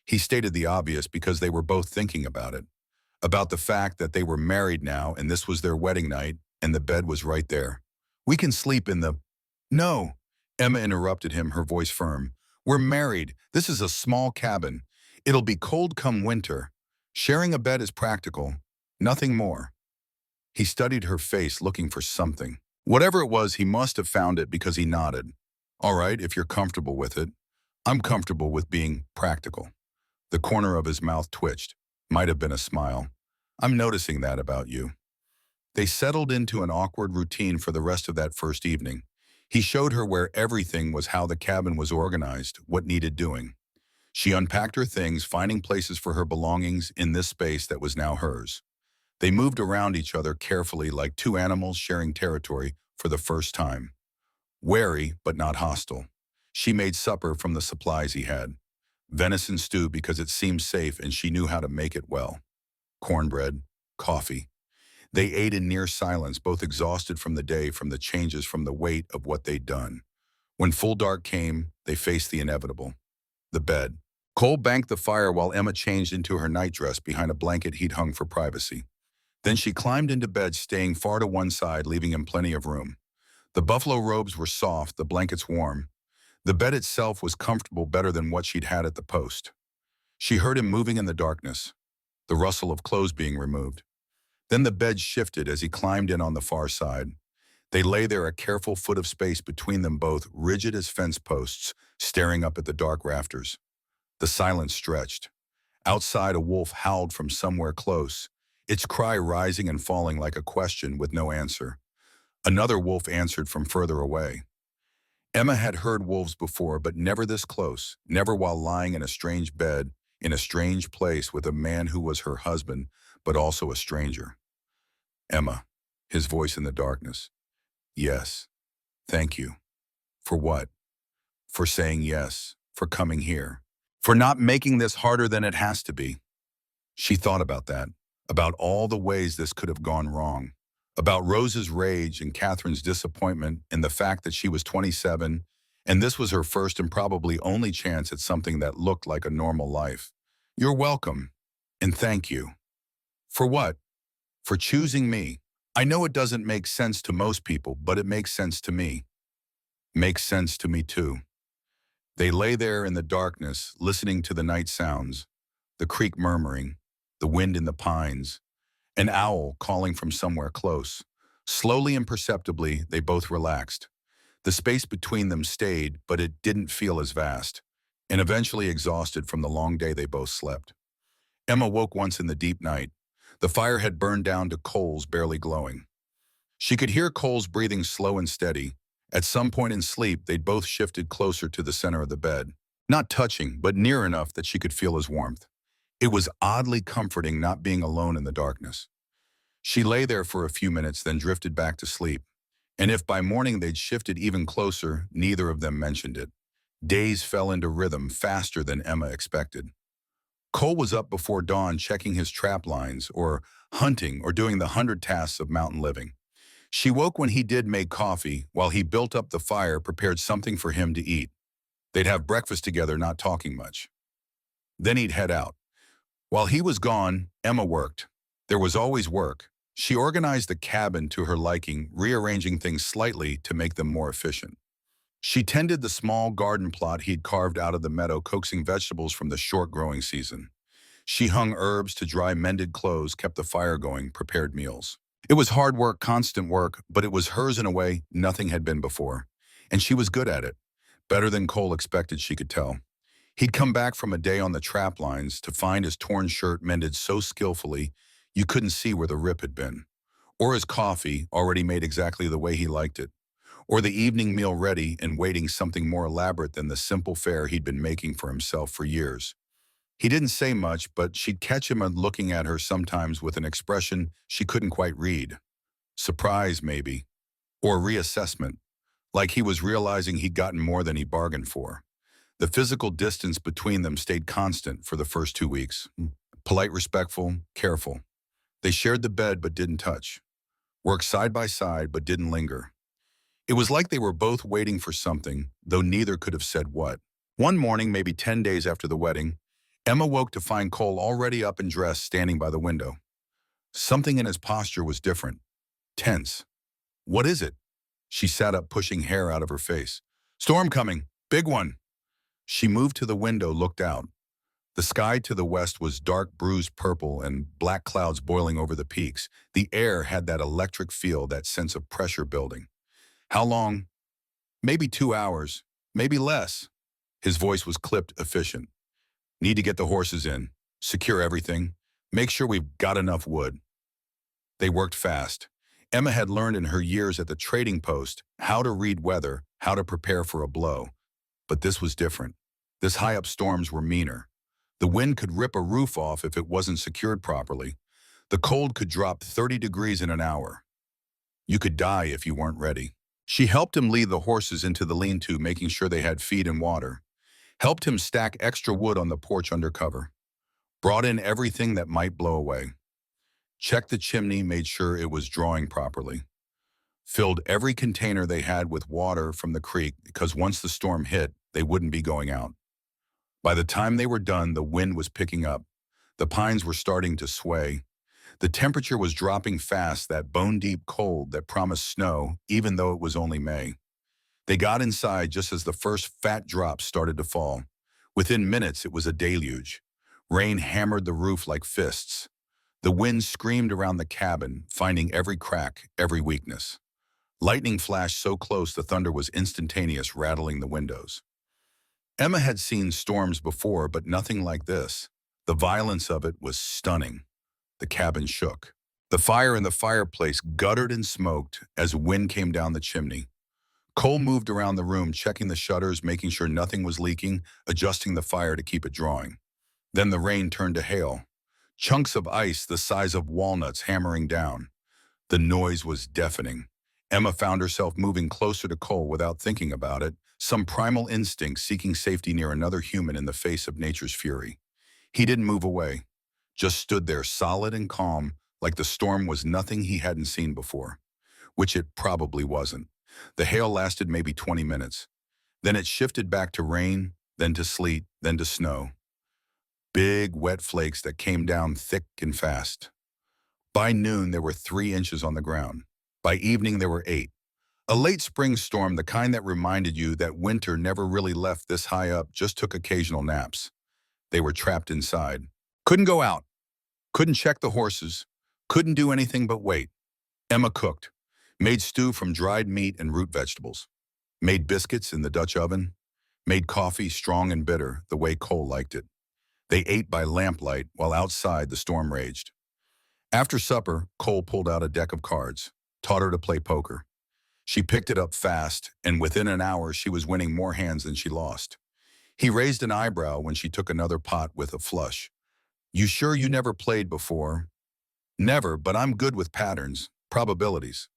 He stated the obvious because they were both thinking about it. About the fact that they were married now and this was their wedding night, and the bed was right there. We can sleep in the... No, Emma interrupted him, her voice firm. We're married. This is a small cabin. It'll be cold come winter. Sharing a bed is practical. Nothing more. He studied her face, looking for something. Whatever it was, he must have found it because he nodded. All right, if you're comfortable with it. I'm comfortable with being practical. The corner of his mouth twitched. Might have been a smile. I'm noticing that about you. They settled into an awkward routine for the rest of that first evening. He showed her where everything was, how the cabin was organized, what needed doing. She unpacked her things, finding places for her belongings in this space that was now hers. They moved around each other carefully, like 2 animals sharing territory for the first time. Wary, but not hostile. She made supper from the supplies he had. Venison stew because it seemed safe and she knew how to make it well. Cornbread, coffee. They ate in near silence, both exhausted from the day, from the changes, from the weight of what they'd done. When full dark came, they faced the inevitable. The bed. Cole banked the fire while Emma changed into her nightdress behind a blanket he'd hung for privacy. Then she climbed into bed, staying far to one side, leaving him plenty of room. The buffalo robes were soft, the blankets warm. The bed itself was comfortable, better than what she'd had at the post. She heard him moving in the darkness, the rustle of clothes being removed. Then the bed shifted as he climbed in on the far side. They lay there, a careful foot of space between them both, rigid as fence posts, staring up at the dark rafters. The silence stretched. Outside, a wolf howled from somewhere close, its cry rising and falling like a question with no answer. Another wolf answered from further away. Emma had heard wolves before, but never this close, never while lying in a strange bed, in a strange place with a man who was her husband, but also a stranger. Emma, his voice in the darkness. Yes. Thank you. For what? For saying yes, for coming here, for not making this harder than it has to be. She thought about that, about all the ways this could have gone wrong, about Rose's rage and Catherine's disappointment and the fact that she was 27, and this was her first and probably only chance at something that looked like a normal life. You're welcome, and thank you. For what? For choosing me. I know it doesn't make sense to most people, but it makes sense to me. Makes sense to me too. They lay there in the darkness, listening to the night sounds, the creek murmuring, the wind in the pines, an owl calling from somewhere close. Slowly and perceptibly, they both relaxed. The space between them stayed, but it didn't feel as vast, and eventually exhausted from the long day they both slept. Emma woke once in the deep night. The fire had burned down to coals barely glowing. She could hear Cole's breathing slow and steady. At some point in sleep, they'd both shifted closer to the center of the bed. Not touching, but near enough that she could feel his warmth. It was oddly comforting not being alone in the darkness. She lay there for a few minutes, then drifted back to sleep. And if by morning they'd shifted even closer, neither of them mentioned it. Days fell into rhythm faster than Emma expected. Cole was up before dawn checking his trap lines, or hunting, or doing the 100 tasks of mountain living. She woke when he did make coffee, while he built up the fire, prepared something for him to eat. They'd have breakfast together, not talking much. Then he'd head out. While he was gone, Emma worked. There was always work. She organized the cabin to her liking, rearranging things slightly to make them more efficient. She tended the small garden plot he'd carved out of the meadow, coaxing vegetables from the short growing season. She hung herbs to dry mended clothes, kept the fire going, prepared meals. It was hard work, constant work, but it was hers in a way nothing had been before. And she was good at it. Better than Cole expected, she could tell. He'd come back from a day on the trap lines to find his torn shirt mended so skillfully you couldn't see where the rip had been. Or his coffee, already made exactly the way he liked it. Or the evening meal ready and waiting, something more elaborate than the simple fare he'd been making for himself for years. He didn't say much, but she'd catch him looking at her sometimes with an expression she couldn't quite read. Surprise, maybe. Or reassessment, like he was realizing he'd gotten more than he bargained for. The physical distance between them stayed constant for the first 2 weeks. Polite, respectful, careful. They shared the bed but didn't touch. Worked side by side but didn't linger. It was like they were both waiting for something, though neither could have said what. One morning, maybe 10 days after the wedding, Emma woke to find Cole already up and dressed, standing by the window. Something in his posture was different. Tense. What is it? She sat up, pushing hair out of her face. Storm coming. Big one. She moved to the window, looked out. The sky to the west was dark bruised purple and black clouds boiling over the peaks. The air had that electric feel, that sense of pressure building. How long? Maybe 2 hours, maybe less. His voice was clipped, efficient. Need to get the horses in, secure everything, make sure we've got enough wood. They worked fast. Emma had learned in her years at the trading post how to read weather, how to prepare for a blow. But this was different. This high-up storms were meaner. The wind could rip a roof off if it wasn't secured properly. The cold could drop 30 degrees in an hour. You could die if you weren't ready. She helped him lead the horses into the lean-to, making sure they had feed and water. Helped him stack extra wood on the porch under cover. Brought in everything that might blow away. Checked the chimney, made sure it was drawing properly. Filled every container they had with water from the creek, because once the storm hit, they wouldn't be going out. By the time they were done, the wind was picking up. The pines were starting to sway. The temperature was dropping fast, that bone-deep cold that promised snow, even though it was only May. They got inside just as the first fat drops started to fall. Within minutes, it was a deluge. Rain hammered the roof like fists. The wind screamed around the cabin, finding every crack, every weakness. Lightning flashed so close the thunder was instantaneous, rattling the windows. Emma had seen storms before, but nothing like this. The violence of it was stunning. The cabin shook. The fire in the fireplace guttered and smoked as wind came down the chimney. Cole moved around the room, checking the shutters, making sure nothing was leaking, adjusting the fire to keep it drawing. Then the rain turned to hail. Chunks of ice the size of walnuts hammering down. The noise was deafening. Emma found herself moving closer to Cole without thinking about it, some primal instinct seeking safety near another human in the face of nature's fury. He didn't move away, just stood there solid and calm, like the storm was nothing he hadn't seen before, which it probably wasn't. The hail lasted maybe 20 minutes. Then it shifted back to rain, then to sleet, then to snow. Big, wet flakes that came down thick and fast. By noon, there were 3 inches on the ground. By evening, there were 8. A late spring storm, the kind that reminded you that winter never really left this high up, just took occasional naps. They were trapped inside. Couldn't go out. Couldn't check the horses. Couldn't do anything but wait. Emma cooked. Made stew from dried meat and root vegetables. Made biscuits in the Dutch oven. Made coffee strong and bitter, the way Cole liked it. They ate by lamplight while outside the storm raged. After supper, Cole pulled out a deck of cards, taught her to play poker. She picked it up fast, and within an hour she was winning more hands than she lost. He raised an eyebrow when she took another pot with a flush. "You sure you never played before?" "Never, but I'm good with patterns, probabilities."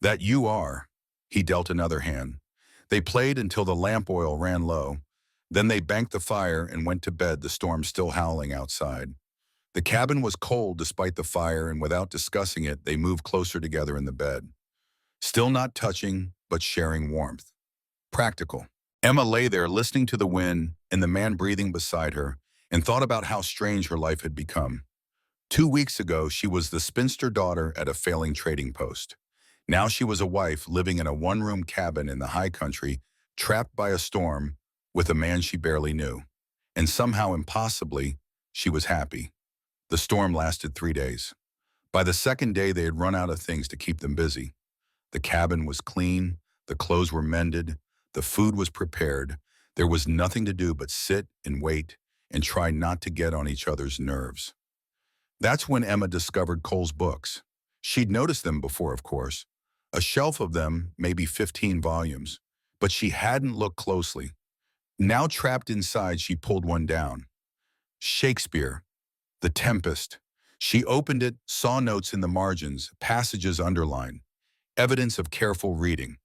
"That you are." He dealt another hand. They played until the lamp oil ran low. Then they banked the fire and went to bed, the storm still howling outside. The cabin was cold despite the fire, and without discussing it, they moved closer together in the bed. Still not touching, but sharing warmth. Practical. Emma lay there listening to the wind and the man breathing beside her, and thought about how strange her life had become. 2 weeks ago, she was the spinster daughter at a failing trading post. Now she was a wife living in a one-room cabin in the high country, trapped by a storm with a man she barely knew. And somehow, impossibly, she was happy. The storm lasted 3 days. By the second day, they had run out of things to keep them busy. The cabin was clean, the clothes were mended, the food was prepared. There was nothing to do but sit and wait and try not to get on each other's nerves. That's when Emma discovered Cole's books. She'd noticed them before, of course. A shelf of them, maybe 15 volumes. But she hadn't looked closely. Now trapped inside, she pulled one down. Shakespeare, The Tempest. She opened it, saw notes in the margins, passages underlined. Evidence of careful reading.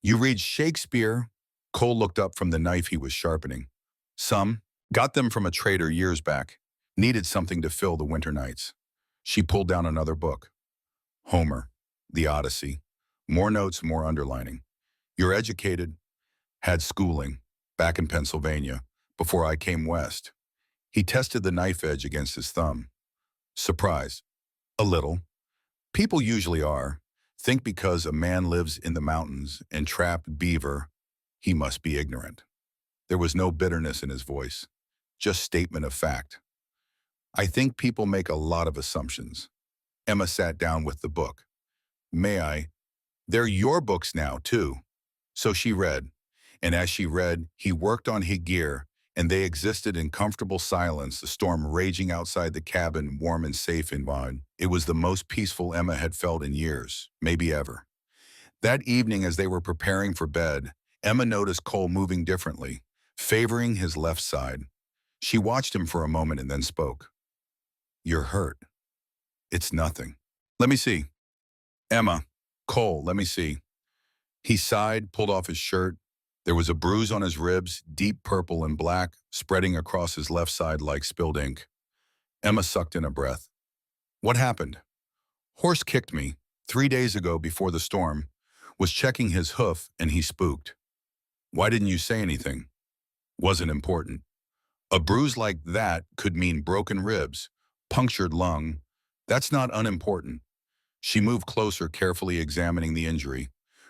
"You read Shakespeare?" Cole looked up from the knife he was sharpening. "Some. Got them from a trader years back. Needed something to fill the winter nights." She pulled down another book. Homer, The Odyssey. More notes, more underlining. "You're educated." "Had schooling. Back in Pennsylvania. Before I came west." He tested the knife edge against his thumb. "Surprised?" "A little. People usually are. Think because a man lives in the mountains and trapped beaver, he must be ignorant." There was no bitterness in his voice, just statement of fact. "I think people make a lot of assumptions." Emma sat down with the book. "May I?" "They're your books now, too." So she read. And as she read, he worked on his gear, and they existed in comfortable silence, the storm raging outside the cabin, warm and safe inside. It was the most peaceful Emma had felt in years, maybe ever. That evening, as they were preparing for bed, Emma noticed Cole moving differently, favoring his left side. She watched him for a moment and then spoke. "You're hurt." "It's nothing." "Let me see." "Emma, Cole, let me see." He sighed, pulled off his shirt. There was a bruise on his ribs, deep purple and black, spreading across his left side like spilled ink. Emma sucked in a breath. "What happened?" "Horse kicked me 3 days ago before the storm. Was checking his hoof and he spooked." "Why didn't you say anything?" "Wasn't important." A bruise like that could mean broken ribs, punctured lung, That's not unimportant. She moved closer, carefully examining the injury.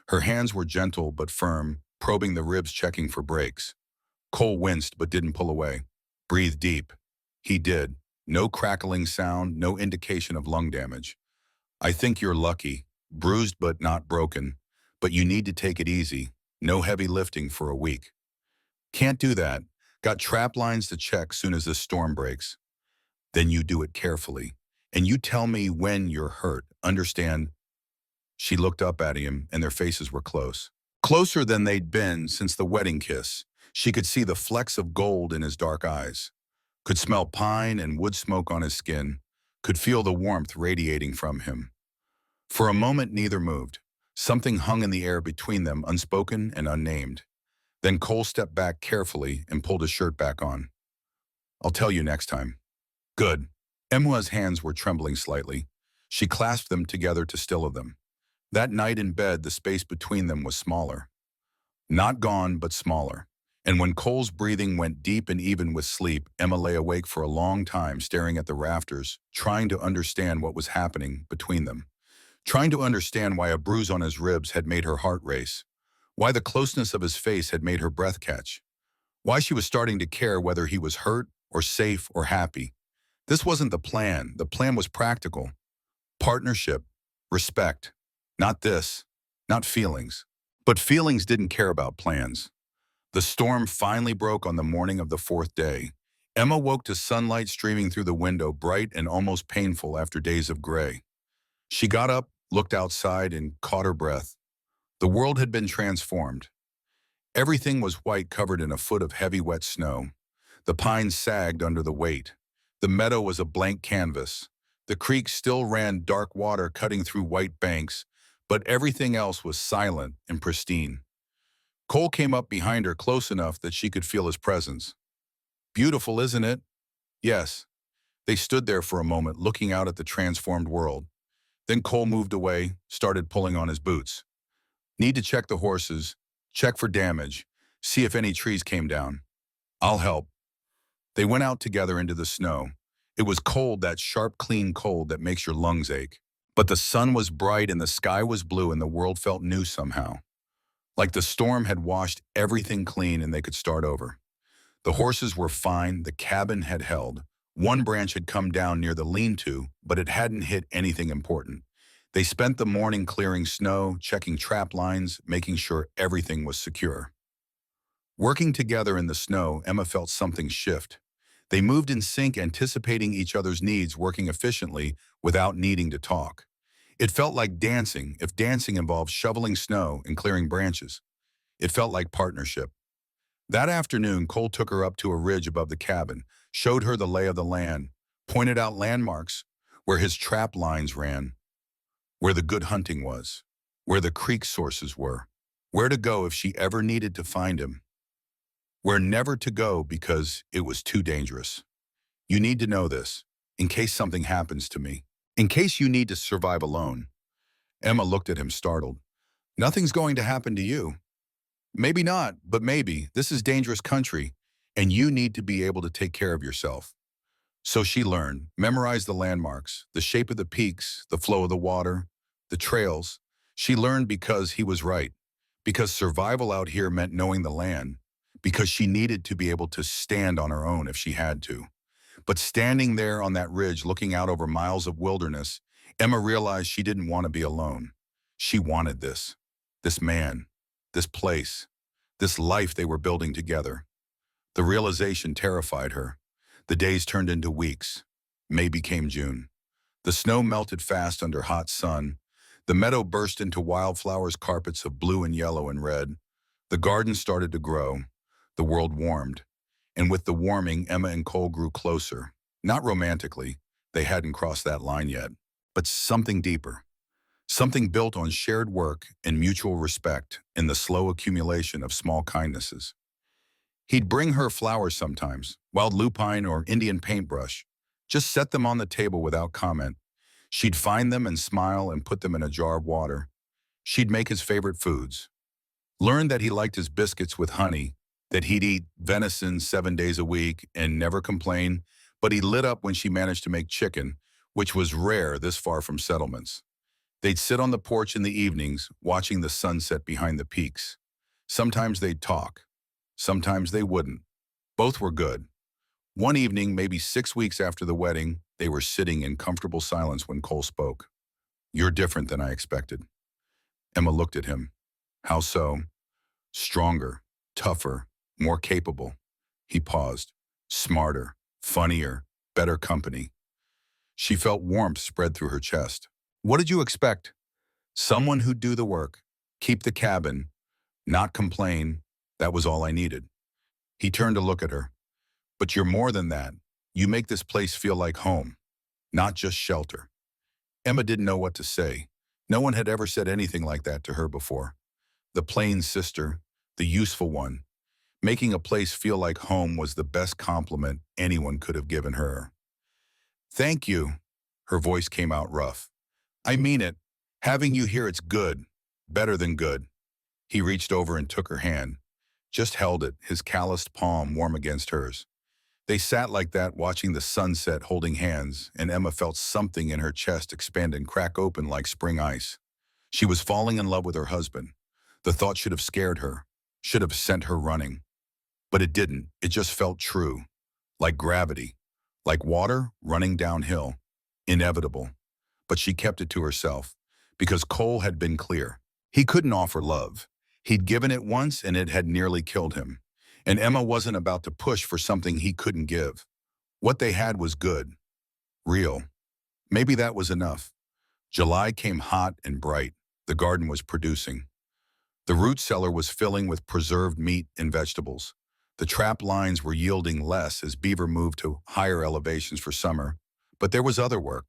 Her hands were gentle but firm, probing the ribs, checking for breaks. Cole winced but didn't pull away. Breathe deep. He did. No crackling sound, no indication of lung damage. I think you're lucky. Bruised but not broken. But you need to take it easy. No heavy lifting for a week. Can't do that. Got trap lines to check soon as this storm breaks. Then you do it carefully. And you tell me when you're hurt. Understand? She looked up at him, and their faces were close. Closer than they'd been since the wedding kiss. She could see the flecks of gold in his dark eyes. Could smell pine and wood smoke on his skin. Could feel the warmth radiating from him. For a moment, neither moved. Something hung in the air between them, unspoken and unnamed. Then Cole stepped back carefully and pulled his shirt back on. I'll tell you next time. Good. Emma's hands were trembling slightly. She clasped them together to still them. That night in bed, the space between them was smaller. Not gone, but smaller. And when Cole's breathing went deep and even with sleep, Emma lay awake for a long time, staring at the rafters, trying to understand what was happening between them. Trying to understand why a bruise on his ribs had made her heart race. Why the closeness of his face had made her breath catch. Why she was starting to care whether he was hurt or safe or happy. This wasn't the plan. The plan was practical. Partnership. Respect. Not this. Not feelings. But feelings didn't care about plans. The storm finally broke on the morning of the fourth day. Emma woke to sunlight streaming through the window, bright and almost painful after days of gray. She got up, looked outside, and caught her breath. The world had been transformed. Everything was white, covered in a foot of heavy, wet snow. The pines sagged under the weight. The meadow was a blank canvas. The creek still ran dark water cutting through white banks, but everything else was silent and pristine. Cole came up behind her close enough that she could feel his presence. Beautiful, isn't it? Yes. They stood there for a moment, looking out at the transformed world. Then Cole moved away, started pulling on his boots. Need to check the horses, check for damage, see if any trees came down. I'll help. They went out together into the snow. It was cold, that sharp, clean cold that makes your lungs ache. But the sun was bright and the sky was blue and the world felt new somehow. Like the storm had washed everything clean and they could start over. The horses were fine, the cabin had held. One branch had come down near the lean-to, but it hadn't hit anything important. They spent the morning clearing snow, checking trap lines, making sure everything was secure. Working together in the snow, Emma felt something shift. They moved in sync, anticipating each other's needs, working efficiently without needing to talk. It felt like dancing, if dancing involved shoveling snow and clearing branches. It felt like partnership. That afternoon, Cole took her up to a ridge above the cabin, showed her the lay of the land, pointed out landmarks where his trap lines ran, where the good hunting was, where the creek sources were, where to go if she ever needed to find him, where never to go because it was too dangerous. You need to know this, in case something happens to me. In case you need to survive alone. Emma looked at him, startled. Nothing's going to happen to you. Maybe not, but maybe. This is dangerous country, and you need to be able to take care of yourself. So she learned, memorized the landmarks, the shape of the peaks, the flow of the water, the trails. She learned because he was right, because survival out here meant knowing the land, because she needed to be able to stand on her own if she had to. But standing there on that ridge, looking out over miles of wilderness, Emma realized she didn't want to be alone. She wanted this man, this place, this life they were building together. The realization terrified her. The days turned into weeks. May became June. The snow melted fast under hot sun. The meadow burst into wildflowers, carpets of blue and yellow and red. The garden started to grow. The world warmed. And with the warming, Emma and Cole grew closer. Not romantically, they hadn't crossed that line yet, but something deeper. Something built on shared work and mutual respect in the slow accumulation of small kindnesses. He'd bring her flowers sometimes, wild lupine or Indian paintbrush, just set them on the table without comment. She'd find them and smile and put them in a jar of water. She'd make his favorite foods. Learn that he liked his biscuits with honey, that he'd eat venison 7 days a week and never complain, but he lit up when she managed to make chicken, which was rare this far from settlements. They'd sit on the porch in the evenings, watching the sunset behind the peaks. Sometimes they'd talk. Sometimes they wouldn't. Both were good. One evening, maybe 6 weeks after the wedding, they were sitting in comfortable silence when Cole spoke. "You're different than I expected." Emma looked at him. "How so?" "Stronger, tougher, more capable." He paused. "Smarter, funnier, better company." She felt warmth spread through her chest. "What did you expect?" "Someone who'd do the work, keep the cabin, not complain. That was all I needed." He turned to look at her. "But you're more than that. You make this place feel like home, not just shelter." Emma didn't know what to say. No one had ever said anything like that to her before. The plain sister, the useful one. Making a place feel like home was the best compliment anyone could have given her. "Thank you." Her voice came out rough. "I mean it. Having you here, it's good. Better than good." He reached over and took her hand. Just held it, his calloused palm warm against hers. They sat like that, watching the sunset, holding hands, and Emma felt something in her chest expand and crack open like spring ice. She was falling in love with her husband. The thought should have scared her, should have sent her running. But it didn't. It just felt true. Like gravity. Like water running downhill. Inevitable. But she kept it to herself, because Cole had been clear. He couldn't offer love. He'd given it once and it had nearly killed him. And Emma wasn't about to push for something he couldn't give. What they had was good. Real. Maybe that was enough. July came hot and bright. The garden was producing. The root cellar was filling with preserved meat and vegetables. The trap lines were yielding less as beaver moved to higher elevations for summer. But there was other work.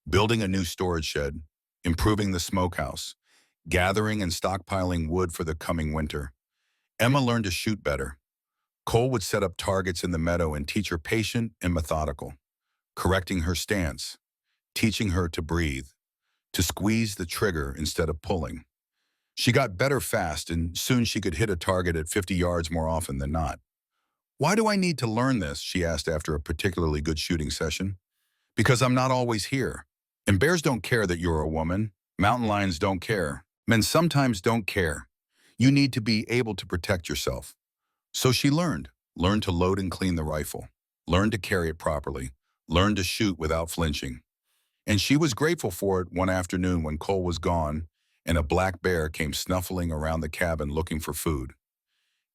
Building a new storage shed, improving the smokehouse, gathering and stockpiling wood for the coming winter. Emma learned to shoot better. Cole would set up targets in the meadow and teach her patient and methodical, correcting her stance, teaching her to breathe, to squeeze the trigger instead of pulling. She got better fast, and soon she could hit a target at 50 yards more often than not. "Why do I need to learn this?" she asked after a particularly good shooting session. "Because I'm not always here. And bears don't care that you're a woman. Mountain lions don't care. Men sometimes don't care. You need to be able to protect yourself." So she learned to load and clean the rifle, learned to carry it properly, learned to shoot without flinching. And she was grateful for it one afternoon when Cole was gone and a black bear came snuffling around the cabin looking for food.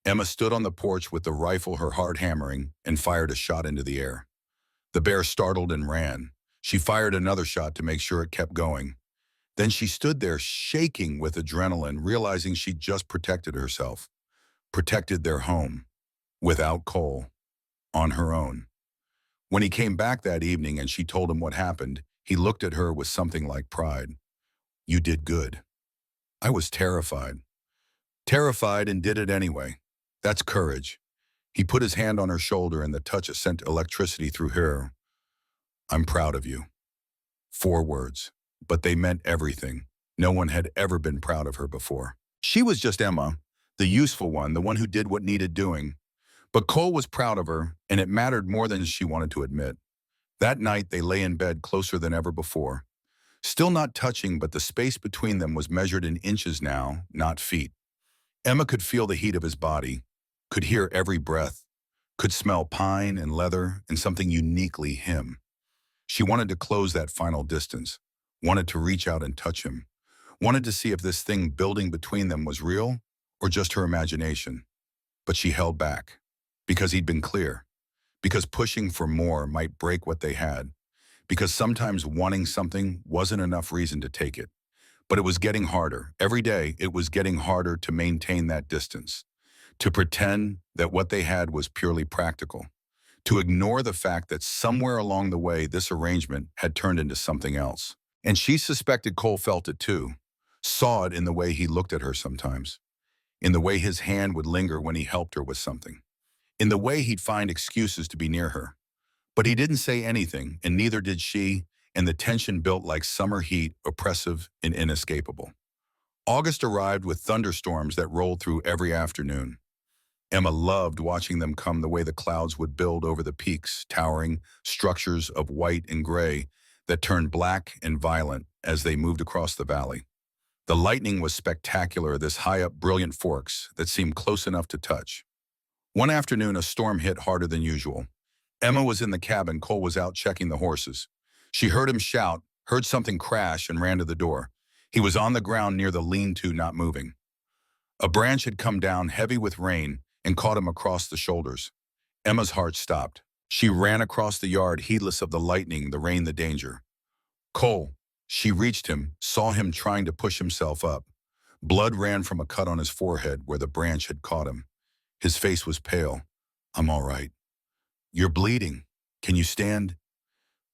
Emma stood on the porch with the rifle, her heart hammering, and fired a shot into the air. The bear startled and ran. She fired another shot to make sure it kept going. Then she stood there shaking with adrenaline, realizing she'd just protected herself, protected their home, without Cole, on her own. When he came back that evening and she told him what happened, he looked at her with something like pride. "You did good." "I was terrified." "Terrified and did it anyway. That's courage." He put his hand on her shoulder and the touch sent electricity through her. "I'm proud of you." 4 words, but they meant everything. No one had ever been proud of her before. She was just Emma, the useful one, the one who did what needed doing. But Cole was proud of her, and it mattered more than she wanted to admit. That night, they lay in bed closer than ever before. Still not touching, but the space between them was measured in inches now, not feet. Emma could feel the heat of his body, could hear every breath, could smell pine and leather and something uniquely him. She wanted to close that final distance, wanted to reach out and touch him, wanted to see if this thing building between them was real or just her imagination. But she held back, because he'd been clear, because pushing for more might break what they had, because sometimes wanting something wasn't enough reason to take it. But it was getting harder. Every day, it was getting harder to maintain that distance, to pretend that what they had was purely practical, to ignore the fact that somewhere along the way, this arrangement had turned into something else. And she suspected Cole felt it too, saw it in the way he looked at her sometimes, in the way his hand would linger when he helped her with something, in the way he'd find excuses to be near her. But he didn't say anything, and neither did she, and the tension built like summer heat, oppressive and inescapable. August arrived with thunderstorms that rolled through every afternoon. Emma loved watching them come, the way the clouds would build over the peaks, towering structures of white and gray that turned black and violent as they moved across the valley. The lightning was spectacular, this high-up brilliant forks that seemed close enough to touch. One afternoon, a storm hit harder than usual. Emma was in the cabin, Cole was out checking the horses. She heard him shout, heard something crash, and ran to the door. He was on the ground near the lean-to, not moving. A branch had come down heavy with rain and caught him across the shoulders. Emma's heart stopped. She ran across the yard, heedless of the lightning, the rain, the danger. Cole. She reached him, saw him trying to push himself up. Blood ran from a cut on his forehead where the branch had caught him. His face was pale. I'm all right. You're bleeding. Can you stand?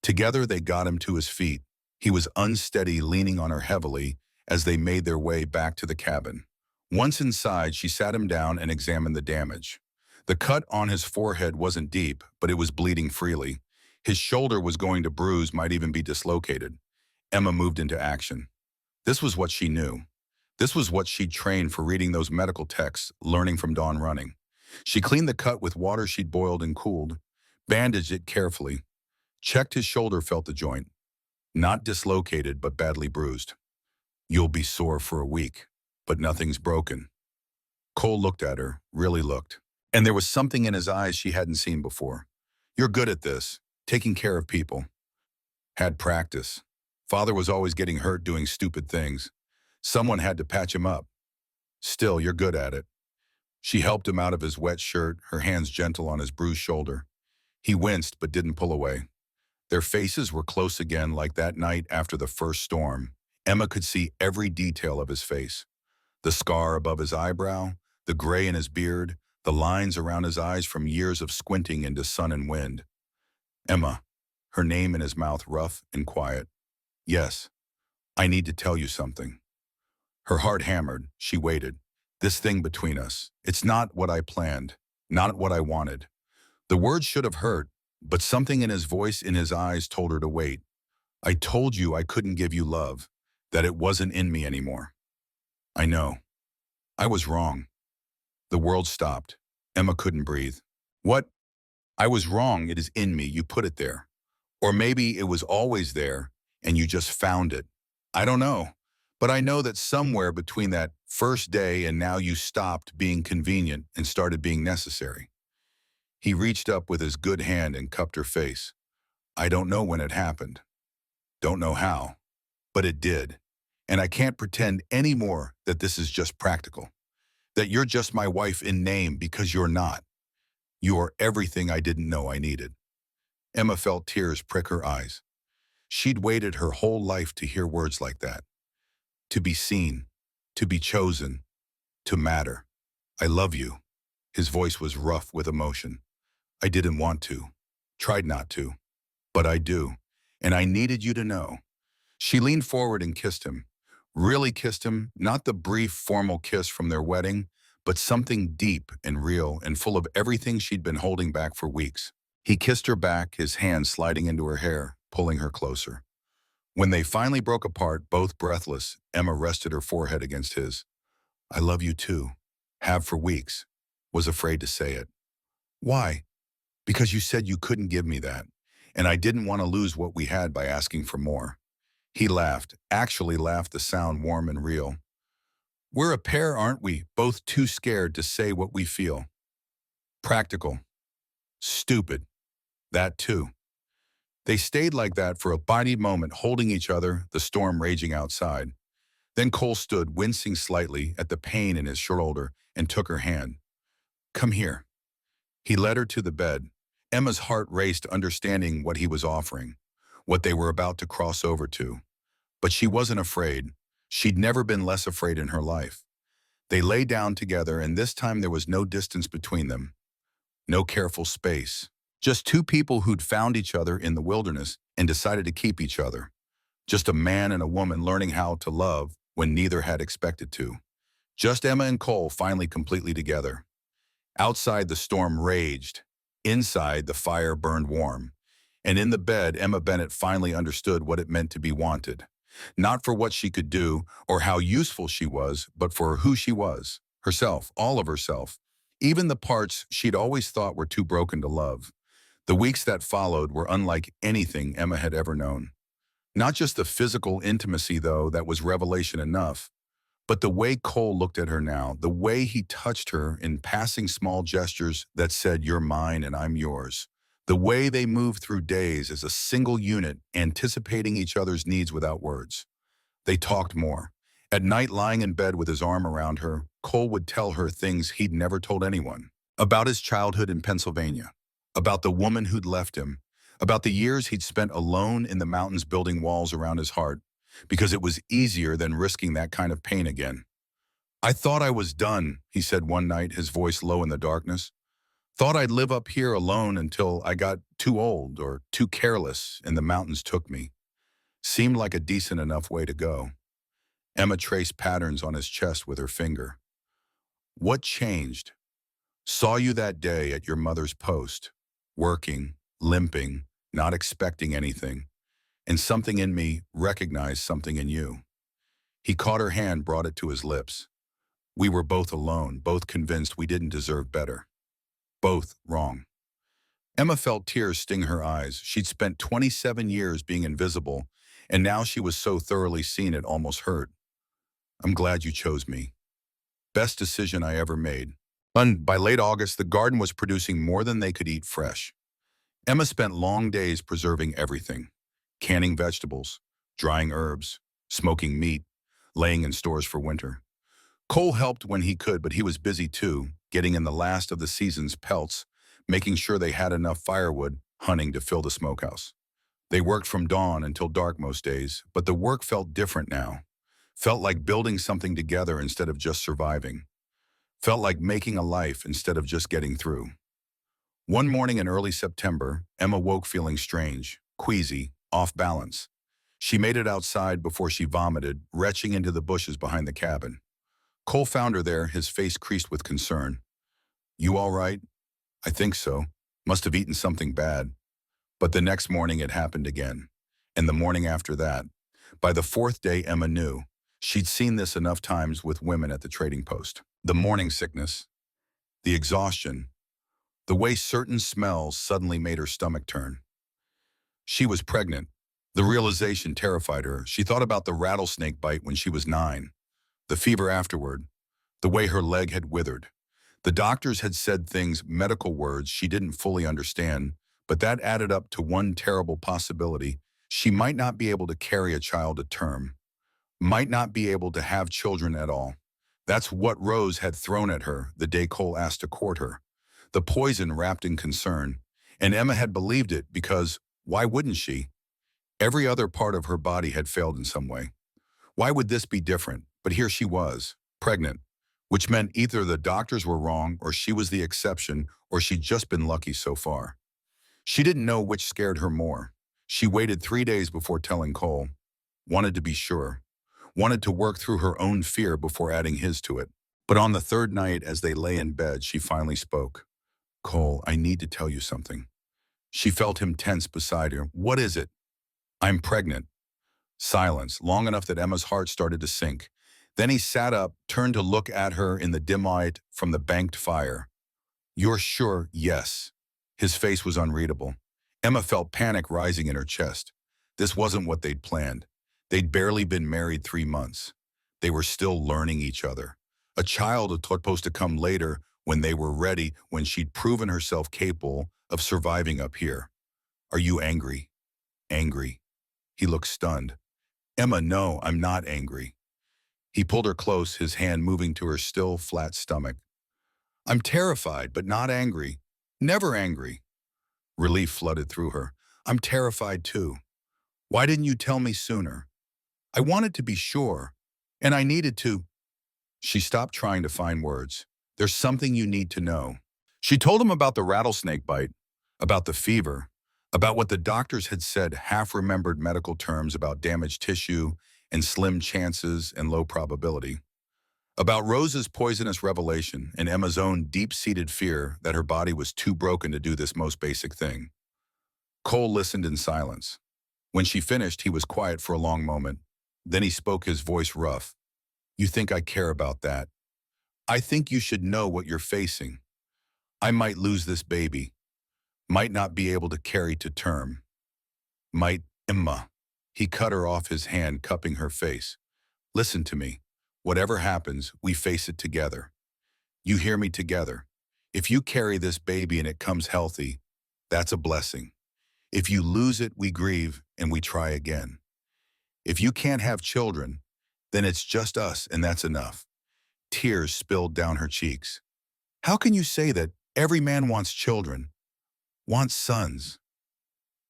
Together they got him to his feet. He was unsteady, leaning on her heavily as they made their way back to the cabin. Once inside, she sat him down and examined the damage. The cut on his forehead wasn't deep, but it was bleeding freely. His shoulder was going to bruise, might even be dislocated. Emma moved into action. This was what she knew. This was what she'd trained for, reading those medical texts, learning from Dawn running. She cleaned the cut with water she'd boiled and cooled, bandaged it carefully, checked his shoulder, felt the joint. Not dislocated, but badly bruised. You'll be sore for a week, but nothing's broken. Cole looked at her, really looked. And there was something in his eyes she hadn't seen before. You're good at this, taking care of people. Had practice. Father was always getting hurt doing stupid things. Someone had to patch him up. Still, you're good at it. She helped him out of his wet shirt, her hands gentle on his bruised shoulder. He winced but didn't pull away. Their faces were close again, like that night after the first storm. Emma could see every detail of his face. The scar above his eyebrow, the gray in his beard, the lines around his eyes from years of squinting into sun and wind. Emma, her name in his mouth rough and quiet. Yes, I need to tell you something. Her heart hammered. She waited. This thing between us, it's not what I planned, not what I wanted. The words should have hurt, but something in his voice, in his eyes, told her to wait. I told you I couldn't give you love, that it wasn't in me anymore. I know. I was wrong. The world stopped. Emma couldn't breathe. What? I was wrong. It is in me. You put it there. Or maybe it was always there, and you just found it. I don't know. But I know that somewhere between that first day and now you stopped being convenient and started being necessary. He reached up with his good hand and cupped her face. I don't know when it happened. Don't know how. But it did. And I can't pretend anymore that this is just practical. That you're just my wife in name, because you're not. You're everything I didn't know I needed. Emma felt tears prick her eyes. She'd waited her whole life to hear words like that. To be seen, to be chosen, to matter. I love you. His voice was rough with emotion. I didn't want to, tried not to, but I do, and I needed you to know. She leaned forward and kissed him. Really kissed him, not the brief, formal kiss from their wedding, but something deep and real and full of everything she'd been holding back for weeks. He kissed her back, his hand sliding into her hair, pulling her closer. When they finally broke apart, both breathless, Emma rested her forehead against his. I love you too. Have for weeks. Was afraid to say it. Why? Because you said you couldn't give me that, and I didn't want to lose what we had by asking for more. He laughed, actually laughed, the sound warm and real. We're a pair, aren't we? Both too scared to say what we feel. Practical. Stupid. That too. They stayed like that for a mighty moment, holding each other, the storm raging outside. Then Cole stood, wincing slightly at the pain in his shoulder, and took her hand. Come here. He led her to the bed. Emma's heart raced, understanding what he was offering, what they were about to cross over to. But she wasn't afraid. She'd never been less afraid in her life. They lay down together, and this time there was no distance between them. No careful space. Just two people who'd found each other in the wilderness and decided to keep each other. Just a man and a woman learning how to love when neither had expected to. Just Emma and Cole finally completely together. Outside, the storm raged. Inside, the fire burned warm. And in the bed, Emma Bennett finally understood what it meant to be wanted. Not for what she could do or how useful she was, but for who she was. Herself, all of herself. Even the parts she'd always thought were too broken to love. The weeks that followed were unlike anything Emma had ever known. Not just the physical intimacy, though, that was revelation enough, but the way Cole looked at her now, the way he touched her in passing small gestures that said, "You're mine and I'm yours." The way they moved through days as a single unit, anticipating each other's needs without words. They talked more. At night, lying in bed with his arm around her, Cole would tell her things he'd never told anyone. About his childhood in Pennsylvania. About the woman who'd left him. About the years he'd spent alone in the mountains building walls around his heart. Because it was easier than risking that kind of pain again. "I thought I was done," he said one night, his voice low in the darkness. "Thought I'd live up here alone until I got too old or too careless and the mountains took me. Seemed like a decent enough way to go." Emma traced patterns on his chest with her finger. "What changed? Saw you that day at your mother's post, working, limping, not expecting anything, and something in me recognized something in you." He caught her hand, brought it to his lips. "We were both alone, both convinced we didn't deserve better. Both wrong." Emma felt tears sting her eyes. She'd spent 27 years being invisible, and now she was so thoroughly seen it almost hurt. "I'm glad you chose me. Best decision I ever made." And by late August, the garden was producing more than they could eat fresh. Emma spent long days preserving everything. Canning vegetables, drying herbs, smoking meat, laying in stores for winter. Cole helped when he could, but he was busy too, getting in the last of the season's pelts, making sure they had enough firewood, hunting to fill the smokehouse. They worked from dawn until dark most days, but the work felt different now. Felt like building something together instead of just surviving. Felt like making a life instead of just getting through. One morning in early September, Emma woke feeling strange, queasy, off balance. She made it outside before she vomited, retching into the bushes behind the cabin. Cole found her there, his face creased with concern. "You all right?" "I think so. Must have eaten something bad." But the next morning it happened again. And the morning after that. By the fourth day, Emma knew. She'd seen this enough times with women at the trading post. The morning sickness, the exhaustion, the way certain smells suddenly made her stomach turn. She was pregnant. The realization terrified her. She thought about the rattlesnake bite when she was 9, the fever afterward, the way her leg had withered. The doctors had said things, medical words she didn't fully understand, but that added up to one terrible possibility. She might not be able to carry a child to term, might not be able to have children at all. That's what Rose had thrown at her the day Cole asked to court her. The poison wrapped in concern. And Emma had believed it because, why wouldn't she? Every other part of her body had failed in some way. Why would this be different? But here she was, pregnant, which meant either the doctors were wrong or she was the exception or she'd just been lucky so far. She didn't know which scared her more. She waited 3 days before telling Cole. Wanted to be sure. Wanted to work through her own fear before adding his to it. But on the third night, as they lay in bed, she finally spoke. "Cole, I need to tell you something." She felt him tense beside her. "What is it?" "I'm pregnant." Silence, long enough that Emma's heart started to sink. Then he sat up, turned to look at her in the dim light from the banked fire. "You're sure?" "Yes." His face was unreadable. Emma felt panic rising in her chest. This wasn't what they'd planned. They'd barely been married 3 months. They were still learning each other. A child was supposed to come later when they were ready, when she'd proven herself capable of surviving up here. "Are you angry?" "Angry." He looked stunned. "Emma, no, I'm not angry." He pulled her close, his hand moving to her still, flat stomach. "I'm terrified, but not angry. Never angry." Relief flooded through her. "I'm terrified too. Why didn't you tell me sooner?" "I wanted to be sure, and I needed to." She stopped trying to find words. "There's something you need to know." She told him about the rattlesnake bite, about the fever, about what the doctors had said, half-remembered medical terms about damaged tissue and slim chances and low probability, about Rose's poisonous revelation and Emma's own deep-seated fear that her body was too broken to do this most basic thing. Cole listened in silence. When she finished, he was quiet for a long moment. Then he spoke, his voice rough. "You think I care about that? I think you should know what you're facing. I might lose this baby. Might not be able to carry to term. Might, Emma." He cut her off, his hand cupping her face. Listen to me. Whatever happens, we face it together. You hear me? Together. If you carry this baby and it comes healthy, that's a blessing. If you lose it, we grieve and we try again. If you can't have children, then it's just us and that's enough. Tears spilled down her cheeks. How can you say that? Every man wants children, wants sons.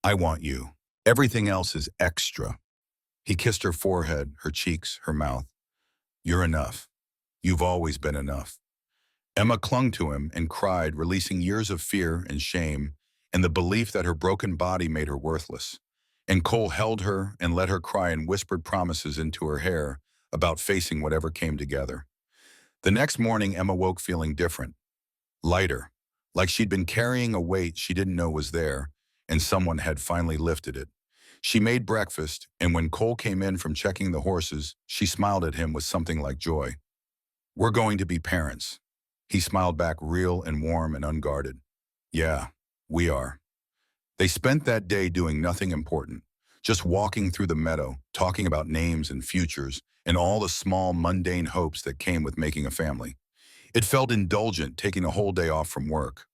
I want you. Everything else is extra. He kissed her forehead, her cheeks, her mouth. You're enough. You've always been enough. Emma clung to him and cried, releasing years of fear and shame and the belief that her broken body made her worthless. And Cole held her and let her cry and whispered promises into her hair about facing whatever came together. The next morning, Emma woke feeling different, lighter, like she'd been carrying a weight she didn't know was there, and someone had finally lifted it. She made breakfast, and when Cole came in from checking the horses, she smiled at him with something like joy. We're going to be parents. He smiled back, real and warm and unguarded. Yeah, we are. They spent that day doing nothing important, just walking through the meadow, talking about names and futures, and all the small, mundane hopes that came with making a family. It felt indulgent taking a whole day off from work,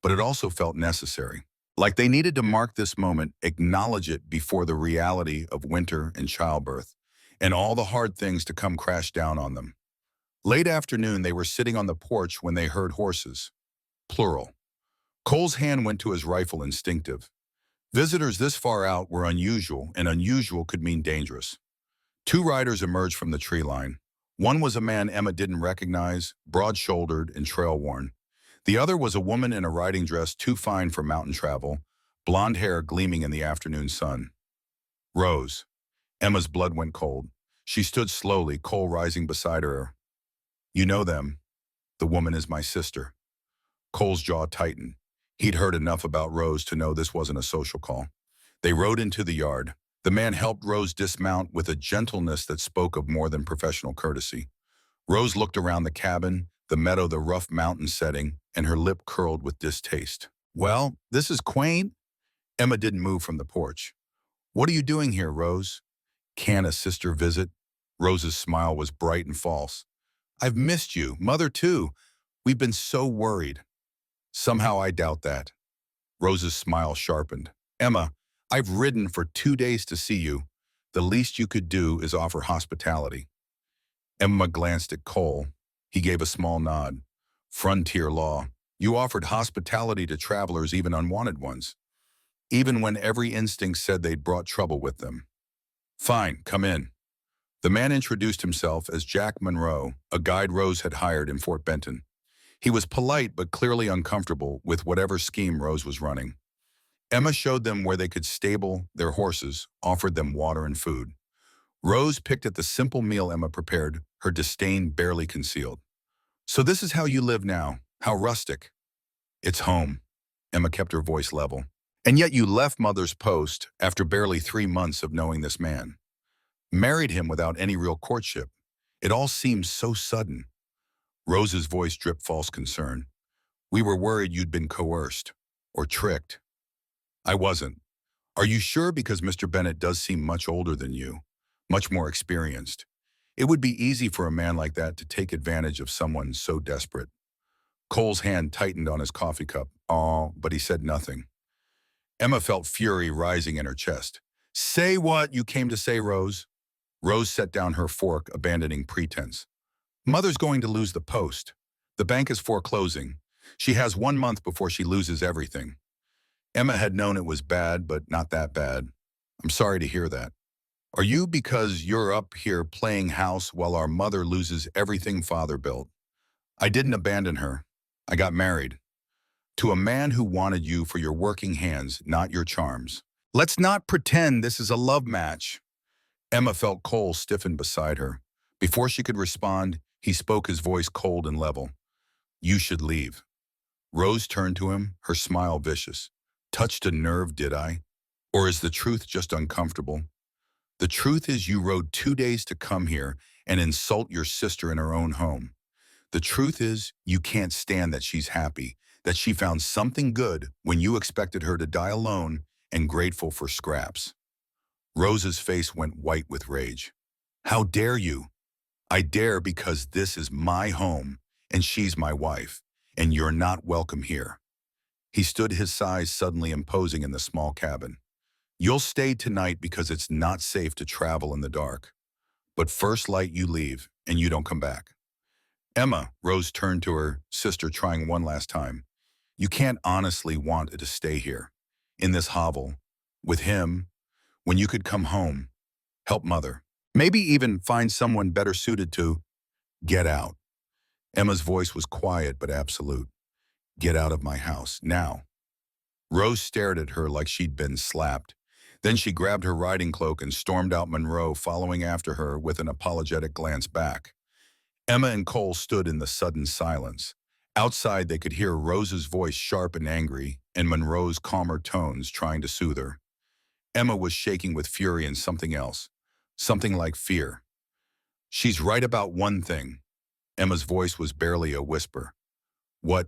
but it also felt necessary. Like they needed to mark this moment, acknowledge it before the reality of winter and childbirth, and all the hard things to come crash down on them. Late afternoon, they were sitting on the porch when they heard horses. Plural. Cole's hand went to his rifle, instinctive. Visitors this far out were unusual, and unusual could mean dangerous. Two riders emerged from the tree line. One was a man Emma didn't recognize, broad-shouldered and trail-worn. The other was a woman in a riding dress too fine for mountain travel, blonde hair gleaming in the afternoon sun. Rose. Emma's blood went cold. She stood slowly, Cole rising beside her. You know them. The woman is my sister. Cole's jaw tightened. He'd heard enough about Rose to know this wasn't a social call. They rode into the yard. The man helped Rose dismount with a gentleness that spoke of more than professional courtesy. Rose looked around the cabin, the meadow, the rough mountain setting, and her lip curled with distaste. Well, this is quaint. Emma didn't move from the porch. What are you doing here, Rose? Can a sister visit? Rose's smile was bright and false. I've missed you, Mother too. We've been so worried. Somehow I doubt that. Rose's smile sharpened. Emma, I've ridden for 2 days to see you. The least you could do is offer hospitality. Emma glanced at Cole. He gave a small nod. Frontier law. You offered hospitality to travelers, even unwanted ones. Even when every instinct said they'd brought trouble with them. Fine, come in. The man introduced himself as Jack Monroe, a guide Rose had hired in Fort Benton. He was polite but clearly uncomfortable with whatever scheme Rose was running. Emma showed them where they could stable their horses, offered them water and food. Rose picked at the simple meal Emma prepared, her disdain barely concealed. So this is how you live now, how rustic. It's home. Emma kept her voice level. And yet you left Mother's post after barely 3 months of knowing this man. Married him without any real courtship. It all seems so sudden. Rose's voice dripped false concern. We were worried you'd been coerced or tricked. I wasn't. Are you sure? Because Mr. Bennett does seem much older than you, much more experienced. It would be easy for a man like that to take advantage of someone so desperate. Cole's hand tightened on his coffee cup. Oh, but he said nothing. Emma felt fury rising in her chest. Say what you came to say, Rose. Rose set down her fork, abandoning pretense. Mother's going to lose the post. The bank is foreclosing. She has 1 month before she loses everything. Emma had known it was bad, but not that bad. I'm sorry to hear that. Are you because you're up here playing house while our mother loses everything Father built? I didn't abandon her. I got married. To a man who wanted you for your working hands, not your charms. Let's not pretend this is a love match. Emma felt Cole stiffen beside her. Before she could respond, he spoke, his voice cold and level. You should leave. Rose turned to him, her smile vicious. Touched a nerve, did I? Or is the truth just uncomfortable? The truth is you rode 2 days to come here and insult your sister in her own home. The truth is you can't stand that she's happy, that she found something good when you expected her to die alone and grateful for scraps. Rose's face went white with rage. How dare you? I dare because this is my home, and she's my wife, and you're not welcome here. He stood, his size suddenly imposing in the small cabin. You'll stay tonight because it's not safe to travel in the dark. But first light you leave, and you don't come back. Emma, Rose turned to her sister, trying one last time. You can't honestly want to stay here, in this hovel, with him, when you could come home, help mother. Maybe even find someone better suited to get out. Emma's voice was quiet but absolute. Get out of my house, now. Rose stared at her like she'd been slapped. Then she grabbed her riding cloak and stormed out, Monroe following after her with an apologetic glance back. Emma and Cole stood in the sudden silence. Outside, they could hear Rose's voice sharp and angry, and Monroe's calmer tones trying to soothe her. Emma was shaking with fury and something else, something like fear. She's right about one thing. Emma's voice was barely a whisper. What?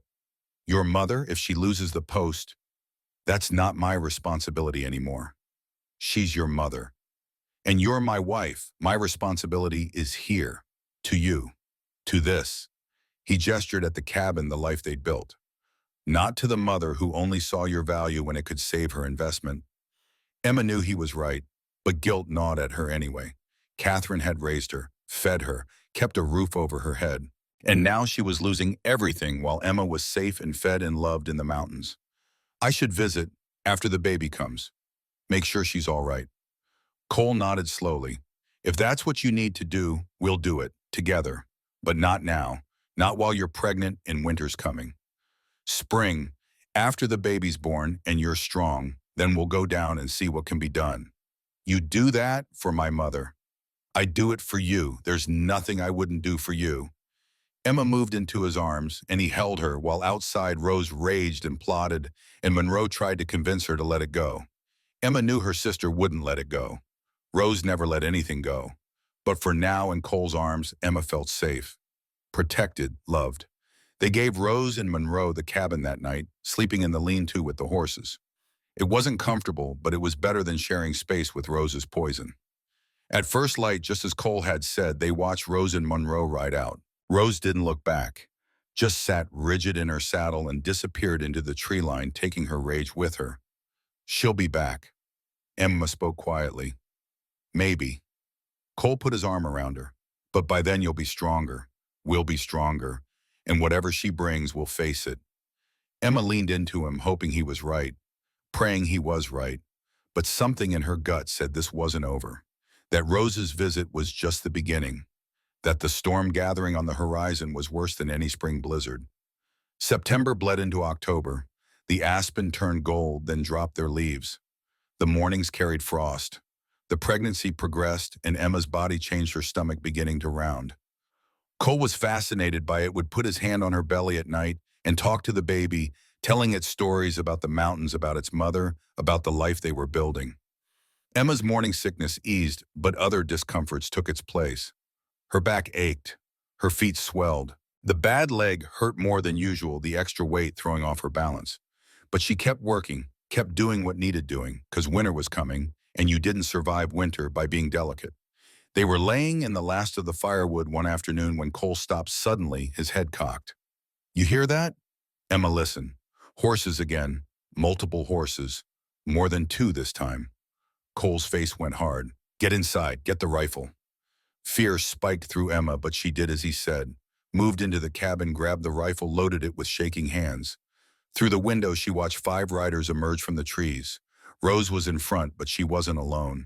Your mother, if she loses the post? That's not my responsibility anymore. She's your mother. And you're my wife. My responsibility is here. To you. To this. He gestured at the cabin, the life they'd built. Not to the mother who only saw your value when it could save her investment. Emma knew he was right, but guilt gnawed at her anyway. Catherine had raised her, fed her, kept a roof over her head. And now she was losing everything while Emma was safe and fed and loved in the mountains. I should visit after the baby comes. Make sure she's all right. Cole nodded slowly. If that's what you need to do, we'll do it, together. But not now. Not while you're pregnant and winter's coming. Spring, after the baby's born and you're strong, then we'll go down and see what can be done. You do that for my mother. I do it for you. There's nothing I wouldn't do for you. Emma moved into his arms, and he held her while outside Rose raged and plotted, and Monroe tried to convince her to let it go. Emma knew her sister wouldn't let it go. Rose never let anything go. But for now, in Cole's arms, Emma felt safe, protected, loved. They gave Rose and Monroe the cabin that night, sleeping in the lean-to with the horses. It wasn't comfortable, but it was better than sharing space with Rose's poison. At first light, just as Cole had said, they watched Rose and Monroe ride out. Rose didn't look back, just sat rigid in her saddle and disappeared into the tree line, taking her rage with her. She'll be back. Emma spoke quietly. Maybe. Cole put his arm around her. But by then you'll be stronger. We'll be stronger. And whatever she brings, we'll face it. Emma leaned into him, hoping he was right, praying he was right. But something in her gut said this wasn't over, that Rose's visit was just the beginning, that the storm gathering on the horizon was worse than any spring blizzard. September bled into October. The aspen turned gold, then dropped their leaves. The mornings carried frost. The pregnancy progressed, and Emma's body changed, her stomach beginning to round. Cole was fascinated by it, would put his hand on her belly at night and talk to the baby, telling it stories about the mountains, about its mother, about the life they were building. Emma's morning sickness eased, but other discomforts took its place. Her back ached. Her feet swelled. The bad leg hurt more than usual, the extra weight throwing off her balance. But she kept working, kept doing what needed doing, because winter was coming, and you didn't survive winter by being delicate. They were laying in the last of the firewood one afternoon when Cole stopped suddenly, his head cocked. You hear that? Emma listened. Horses again, multiple horses, more than two this time. Cole's face went hard. Get inside, get the rifle. Fear spiked through Emma, but she did as he said, moved into the cabin, grabbed the rifle, loaded it with shaking hands. Through the window, she watched 5 riders emerge from the trees. Rose was in front, but she wasn't alone.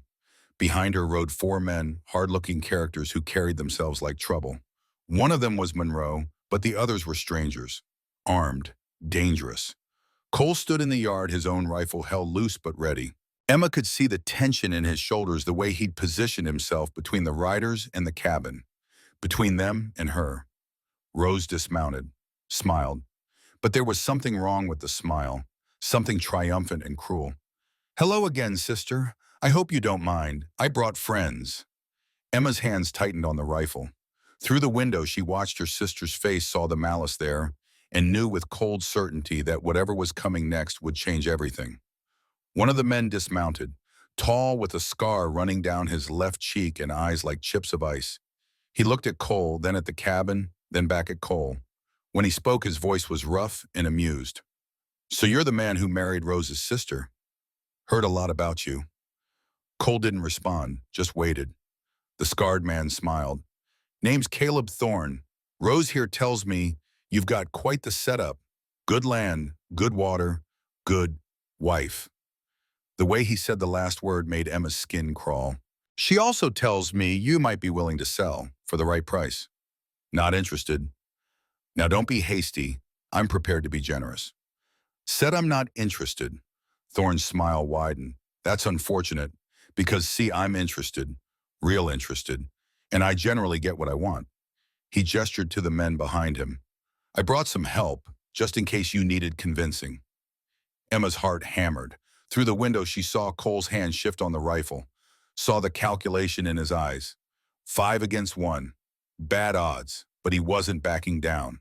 Behind her rode 4 men, hard-looking characters who carried themselves like trouble. One of them was Monroe, but the others were strangers. Armed, dangerous. Cole stood in the yard, his own rifle held loose but ready. Emma could see the tension in his shoulders, the way he'd positioned himself between the riders and the cabin, between them and her. Rose dismounted, smiled. But there was something wrong with the smile, something triumphant and cruel. Hello again, sister. I hope you don't mind. I brought friends. Emma's hands tightened on the rifle. Through the window, she watched her sister's face, saw the malice there, and knew with cold certainty that whatever was coming next would change everything. One of the men dismounted, tall with a scar running down his left cheek and eyes like chips of ice. He looked at Cole, then at the cabin, then back at Cole. When he spoke, his voice was rough and amused. "So you're the man who married Rose's sister. Heard a lot about you." Cole didn't respond, just waited. The scarred man smiled. "Name's Caleb Thorne. Rose here tells me you've got quite the setup. Good land, good water, good wife." The way he said the last word made Emma's skin crawl. "She also tells me you might be willing to sell for the right price." "Not interested." "Now don't be hasty. I'm prepared to be generous." "Said I'm not interested." Thorne's smile widened. "That's unfortunate, because see, I'm interested, real interested, and I generally get what I want." He gestured to the men behind him. "I brought some help, just in case you needed convincing." Emma's heart hammered. Through the window, she saw Cole's hand shift on the rifle, saw the calculation in his eyes. 5 against 1. Bad odds, but he wasn't backing down.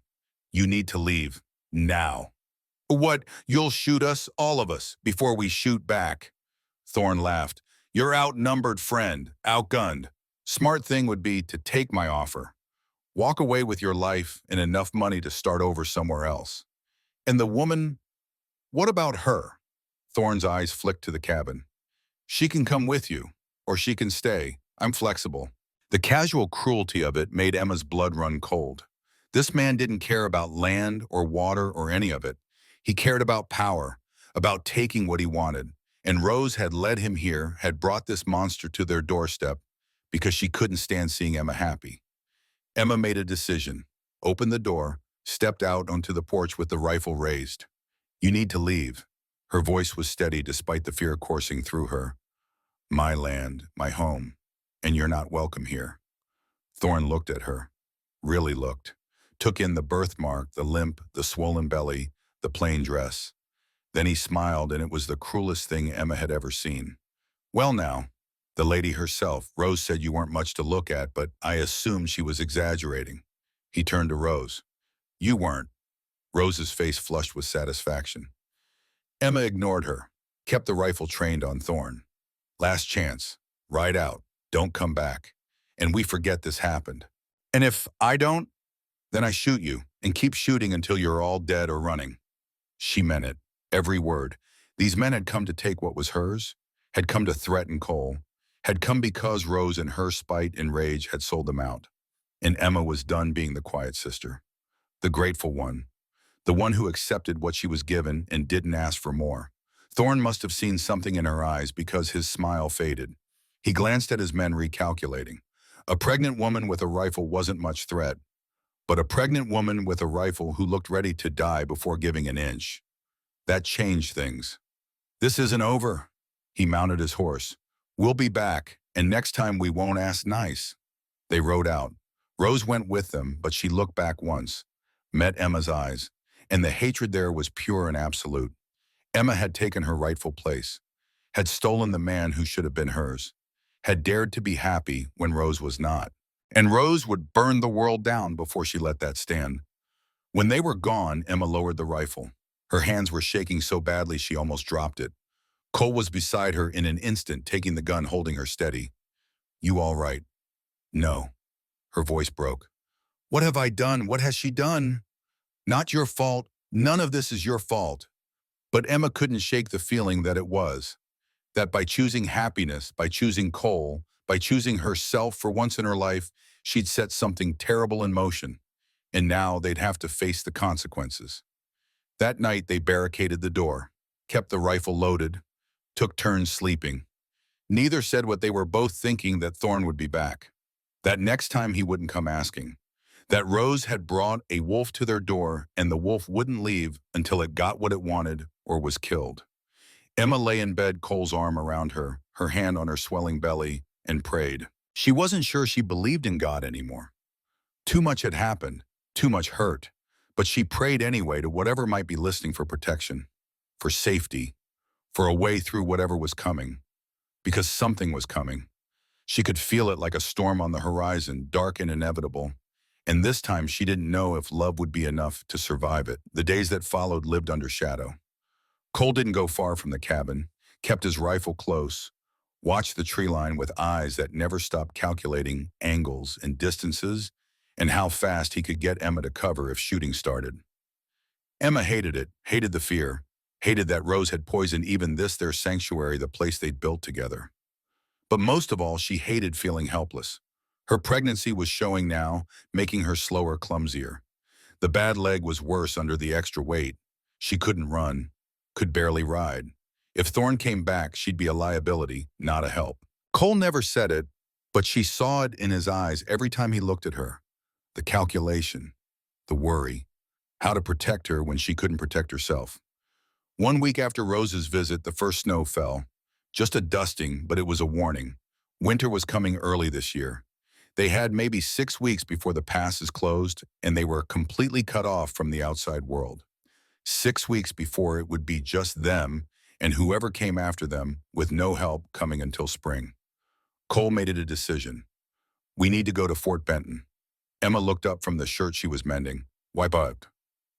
"You need to leave. Now." "What, you'll shoot us, all of us, before we shoot back?" Thorne laughed. "You're outnumbered, friend, outgunned. Smart thing would be to take my offer. Walk away with your life and enough money to start over somewhere else. And the woman, what about her?" Thorne's eyes flicked to the cabin. "She can come with you, or she can stay. I'm flexible." The casual cruelty of it made Emma's blood run cold. This man didn't care about land or water or any of it. He cared about power, about taking what he wanted. And Rose had led him here, had brought this monster to their doorstep because she couldn't stand seeing Emma happy. Emma made a decision, opened the door, stepped out onto the porch with the rifle raised. "You need to leave." Her voice was steady despite the fear coursing through her. "My land, my home, and you're not welcome here." Thorne looked at her, really looked, took in the birthmark, the limp, the swollen belly, the plain dress. Then he smiled, and it was the cruelest thing Emma had ever seen. "Well now, the lady herself, Rose said you weren't much to look at, but I assumed she was exaggerating." He turned to Rose. "You weren't." Rose's face flushed with satisfaction. Emma ignored her, kept the rifle trained on Thorne. "Last chance. Ride out. Don't come back. And we forget this happened. And if I don't, then I shoot you, and keep shooting until you're all dead or running." She meant it, every word. These men had come to take what was hers, had come to threaten Cole, had come because Rose in her spite and rage had sold them out. And Emma was done being the quiet sister, the grateful one, the one who accepted what she was given and didn't ask for more. Thorne must have seen something in her eyes because his smile faded. He glanced at his men, recalculating. A pregnant woman with a rifle wasn't much threat, but a pregnant woman with a rifle who looked ready to die before giving an inch. That changed things. "This isn't over." He mounted his horse. "We'll be back, and next time we won't ask nice." They rode out. Rose went with them, but she looked back once, met Emma's eyes, and the hatred there was pure and absolute. Emma had taken her rightful place, had stolen the man who should have been hers, had dared to be happy when Rose was not. And Rose would burn the world down before she let that stand. When they were gone, Emma lowered the rifle. Her hands were shaking so badly she almost dropped it. Cole was beside her in an instant, taking the gun, holding her steady. "You all right?" "No." Her voice broke. "What have I done? What has she done?" "Not your fault. None of this is your fault." But Emma couldn't shake the feeling that it was. That by choosing happiness, by choosing Cole, by choosing herself for once in her life, she'd set something terrible in motion. And now they'd have to face the consequences. That night they barricaded the door, kept the rifle loaded, took turns sleeping. Neither said what they were both thinking, that Thorne would be back. That next time he wouldn't come asking. That Rose had brought a wolf to their door and the wolf wouldn't leave until it got what it wanted or was killed. Emma lay in bed, Cole's arm around her, her hand on her swelling belly, and prayed. She wasn't sure she believed in God anymore. Too much had happened, too much hurt, but she prayed anyway to whatever might be listening for protection, for safety, for a way through whatever was coming, because something was coming. She could feel it like a storm on the horizon, dark and inevitable. And this time she didn't know if love would be enough to survive it. The days that followed lived under shadow. Cole didn't go far from the cabin, kept his rifle close, watched the tree line with eyes that never stopped calculating angles and distances and how fast he could get Emma to cover if shooting started. Emma hated it, hated the fear, hated that Rose had poisoned even this their sanctuary, the place they'd built together. But most of all, she hated feeling helpless. Her pregnancy was showing now, making her slower, clumsier. The bad leg was worse under the extra weight. She couldn't run, could barely ride. If Thorne came back, she'd be a liability, not a help. Cole never said it, but she saw it in his eyes every time he looked at her. The calculation, the worry, how to protect her when she couldn't protect herself. 1 week after Rose's visit, the first snow fell. Just a dusting, but it was a warning. Winter was coming early this year. They had maybe 6 weeks before the passes closed, and they were completely cut off from the outside world. 6 weeks before it would be just them and whoever came after them, with no help coming until spring. Cole made it a decision. We need to go to Fort Benton. Emma looked up from the shirt she was mending. Why bug?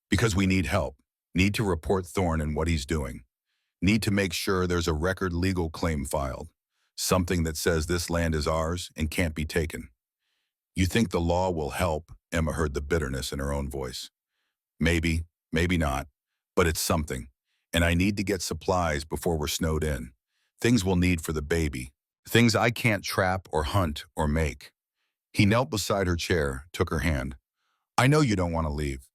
Because we need help. Need to report Thorne and what he's doing. Need to make sure there's a record legal claim filed. Something that says this land is ours and can't be taken. You think the law will help? Emma heard the bitterness in her own voice. Maybe, maybe not, but it's something. And I need to get supplies before we're snowed in. Things we'll need for the baby. Things I can't trap or hunt or make. He knelt beside her chair, took her hand. I know you don't want to leave.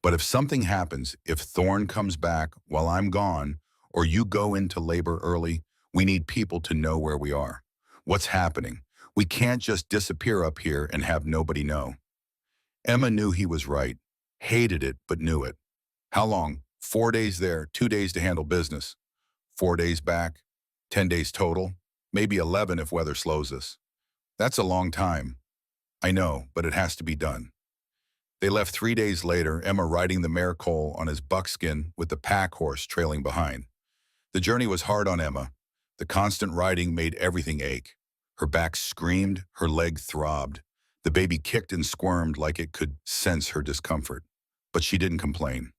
But if something happens, if Thorne comes back while I'm gone, or you go into labor early, we need people to know where we are. What's happening? We can't just disappear up here and have nobody know. Emma knew he was right, hated it, but knew it. How long? 4 days there, 2 days to handle business. 4 days back, 10 days total, maybe 11 if weather slows us. That's a long time. I know, but it has to be done. They left 3 days later, Emma riding the mare Cole on his buckskin with the pack horse trailing behind. The journey was hard on Emma. The constant riding made everything ache. Her back screamed, her leg throbbed. The baby kicked and squirmed like it could sense her discomfort. But she didn't complain.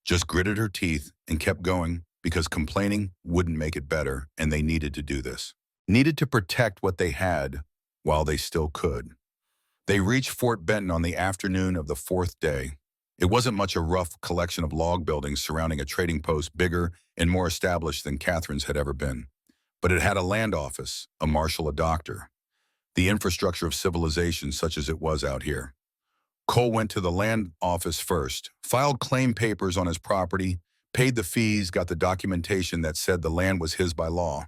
Just gritted her teeth and kept going because complaining wouldn't make it better, and they needed to do this. Needed to protect what they had while they still could. They reached Fort Benton on the afternoon of the 4th day. It wasn't much a rough collection of log buildings surrounding a trading post bigger and more established than Catherine's had ever been. But it had a land office, a marshal, a doctor. The infrastructure of civilization such as it was out here. Cole went to the land office first, filed claim papers on his property, paid the fees, got the documentation that said the land was his by law.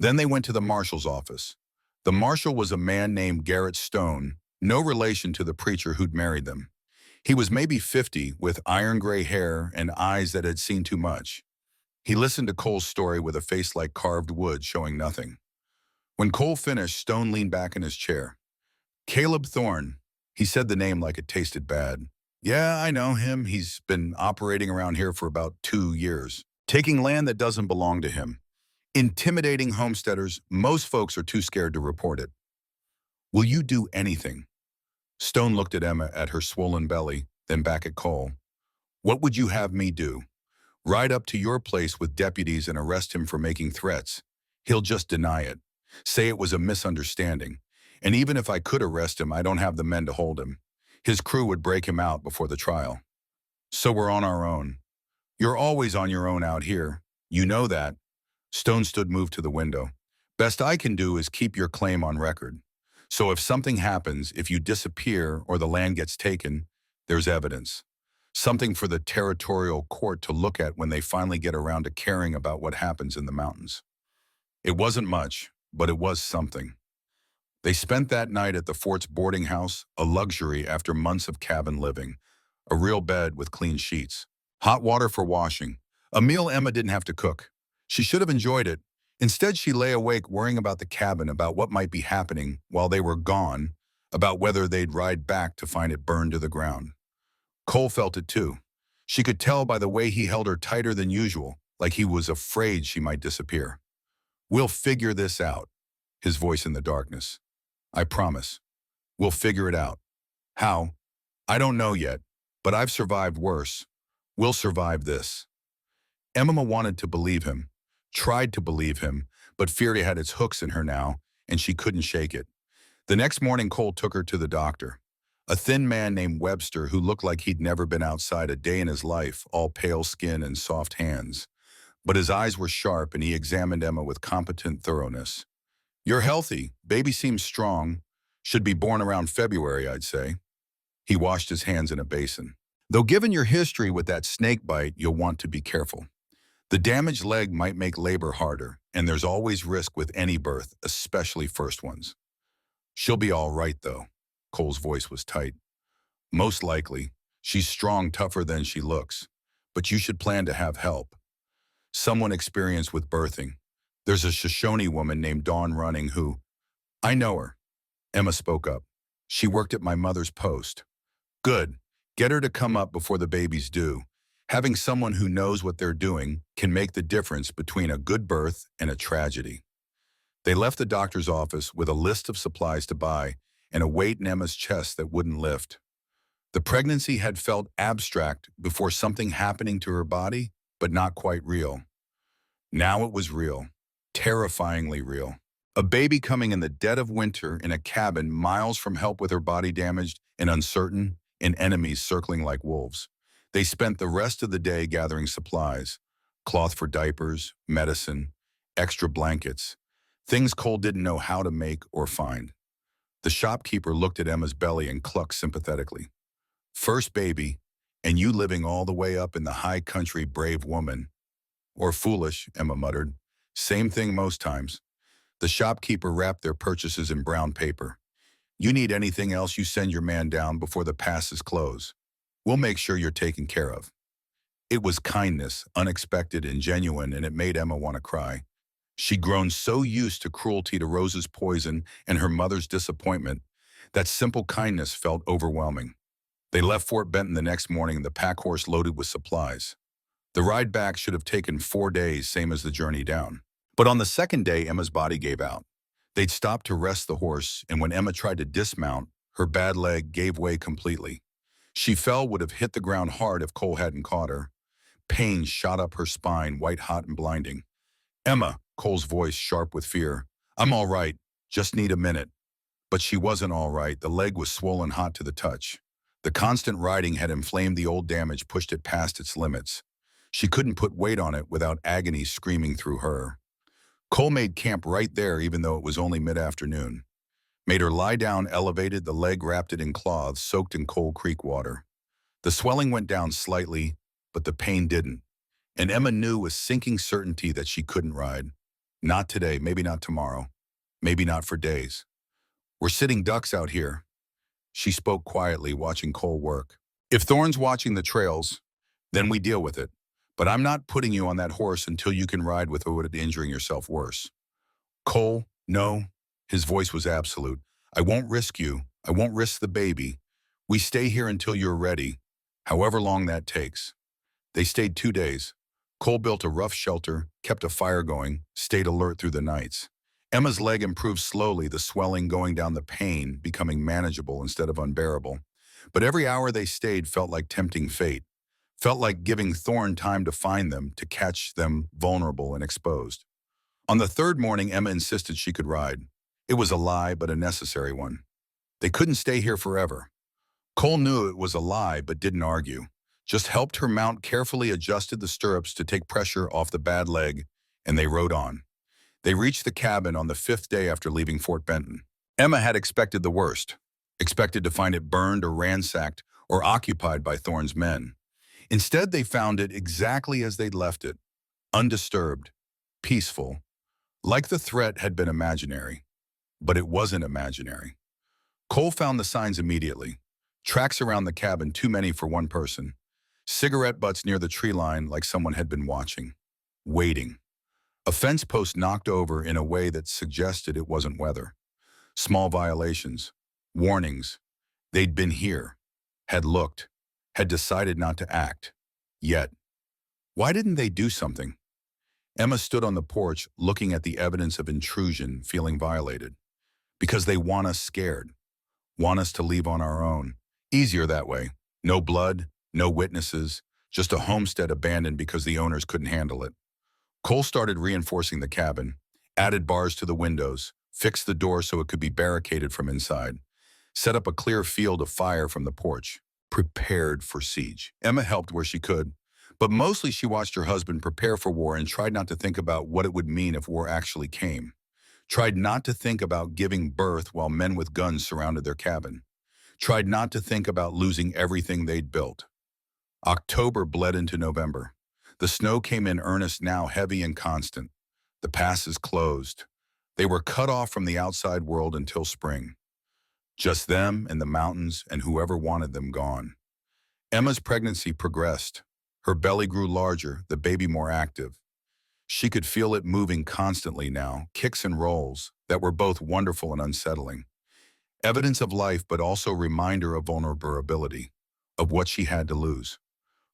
Then they went to the marshal's office. The marshal was a man named Garrett Stone, no relation to the preacher who'd married them. He was maybe 50, with iron gray hair and eyes that had seen too much. He listened to Cole's story with a face like carved wood, showing nothing. When Cole finished, Stone leaned back in his chair. Caleb Thorne. He said the name like it tasted bad. Yeah, I know him. He's been operating around here for about 2 years, taking land that doesn't belong to him. Intimidating homesteaders. Most folks are too scared to report it. Will you do anything? Stone looked at Emma, at her swollen belly, then back at Cole. What would you have me do? Ride up to your place with deputies and arrest him for making threats? He'll just deny it. Say it was a misunderstanding. And even if I could arrest him, I don't have the men to hold him. His crew would break him out before the trial. So we're on our own. You're always on your own out here. You know that. Stone stood moved to the window. Best I can do is keep your claim on record. So if something happens, if you disappear or the land gets taken, there's evidence. Something for the territorial court to look at when they finally get around to caring about what happens in the mountains. It wasn't much, but it was something. They spent that night at the fort's boarding house, a luxury after months of cabin living. A real bed with clean sheets. Hot water for washing. A meal Emma didn't have to cook. She should have enjoyed it. Instead, she lay awake worrying about the cabin, about what might be happening while they were gone, about whether they'd ride back to find it burned to the ground. Cole felt it too. She could tell by the way he held her tighter than usual, like he was afraid she might disappear. We'll figure this out, his voice in the darkness. I promise. We'll figure it out. How? I don't know yet, but I've survived worse. We'll survive this. Emma wanted to believe him. tried to believe him, but fear had its hooks in her now, and she couldn't shake it. The next morning, Cole took her to the doctor. A thin man named Webster who looked like he'd never been outside a day in his life, all pale skin and soft hands. But his eyes were sharp and he examined Emma with competent thoroughness. "You're healthy. Baby seems strong. Should be born around February, I'd say." He washed his hands in a basin. "Though given your history with that snake bite, you'll want to be careful. The damaged leg might make labor harder, and there's always risk with any birth, especially first ones." "She'll be all right, though." Cole's voice was tight. "Most likely. She's strong, tougher than she looks. But you should plan to have help. Someone experienced with birthing. There's a Shoshone woman named Dawn Running who—" "I know her." Emma spoke up. "She worked at my mother's post." "Good. Get her to come up before the baby's due. Having someone who knows what they're doing can make the difference between a good birth and a tragedy." They left the doctor's office with a list of supplies to buy and a weight in Emma's chest that wouldn't lift. The pregnancy had felt abstract before something happening to her body, but not quite real. Now it was real, terrifyingly real. A baby coming in the dead of winter in a cabin miles from help with her body damaged and uncertain, and enemies circling like wolves. They spent the rest of the day gathering supplies, cloth for diapers, medicine, extra blankets, things Cole didn't know how to make or find. The shopkeeper looked at Emma's belly and clucked sympathetically. "First baby, and you living all the way up in the high country, brave woman." "Or foolish," Emma muttered. "Same thing most times." The shopkeeper wrapped their purchases in brown paper. "You need anything else, you send your man down before the passes close. We'll make sure you're taken care of." It was kindness, unexpected and genuine, and it made Emma want to cry. She'd grown so used to cruelty to Rose's poison and her mother's disappointment that simple kindness felt overwhelming. They left Fort Benton the next morning, the pack horse loaded with supplies. The ride back should have taken 4 days, same as the journey down. But on the second day, Emma's body gave out. They'd stopped to rest the horse, and when Emma tried to dismount, her bad leg gave way completely. She would have hit the ground hard if Cole hadn't caught her. Pain shot up her spine, white hot and blinding. "Emma," Cole's voice sharp with fear. "I'm all right. Just need a minute." But she wasn't all right. The leg was swollen hot to the touch. The constant riding had inflamed the old damage, pushed it past its limits. She couldn't put weight on it without agony screaming through her. Cole made camp right there, even though it was only mid-afternoon. Made her lie down elevated, the leg wrapped it in cloths soaked in cold creek water. The swelling went down slightly, but the pain didn't. And Emma knew with sinking certainty that she couldn't ride. Not today, maybe not tomorrow, maybe not for days. "We're sitting ducks out here." She spoke quietly, watching Cole work. "If Thorne's watching the trails, then we deal with it. But I'm not putting you on that horse until you can ride without injuring yourself worse." "Cole, no." His voice was absolute. "I won't risk you. I won't risk the baby. We stay here until you're ready, however long that takes." They stayed 2 days. Cole built a rough shelter, kept a fire going, stayed alert through the nights. Emma's leg improved slowly, the swelling going down, the pain becoming manageable instead of unbearable. But every hour they stayed felt like tempting fate. Felt like giving Thorne time to find them, to catch them vulnerable and exposed. On the third morning, Emma insisted she could ride. It was a lie, but a necessary one. They couldn't stay here forever. Cole knew it was a lie, but didn't argue. Just helped her mount, carefully adjusted the stirrups to take pressure off the bad leg, and they rode on. They reached the cabin on the 5th day after leaving Fort Benton. Emma had expected the worst, expected to find it burned or ransacked or occupied by Thorne's men. Instead, they found it exactly as they'd left it, undisturbed, peaceful, like the threat had been imaginary. But it wasn't imaginary. Cole found the signs immediately. Tracks around the cabin, too many for one person. Cigarette butts near the tree line, like someone had been watching, waiting. A fence post knocked over in a way that suggested it wasn't weather. Small violations, warnings. They'd been here, had looked, had decided not to act. Yet, why didn't they do something? Emma stood on the porch, looking at the evidence of intrusion, feeling violated. Because they want us scared, want us to leave on our own. Easier that way. No blood, no witnesses, just a homestead abandoned because the owners couldn't handle it. Cole started reinforcing the cabin, added bars to the windows, fixed the door so it could be barricaded from inside, set up a clear field of fire from the porch, prepared for siege. Emma helped where she could, but mostly she watched her husband prepare for war and tried not to think about what it would mean if war actually came. Tried not to think about giving birth while men with guns surrounded their cabin. Tried not to think about losing everything they'd built. October bled into November. The snow came in earnest now, heavy and constant. The passes closed. They were cut off from the outside world until spring. Just them and the mountains and whoever wanted them gone. Emma's pregnancy progressed. Her belly grew larger, the baby more active. She could feel it moving constantly now, kicks and rolls that were both wonderful and unsettling. Evidence of life, but also reminder of vulnerability, of what she had to lose.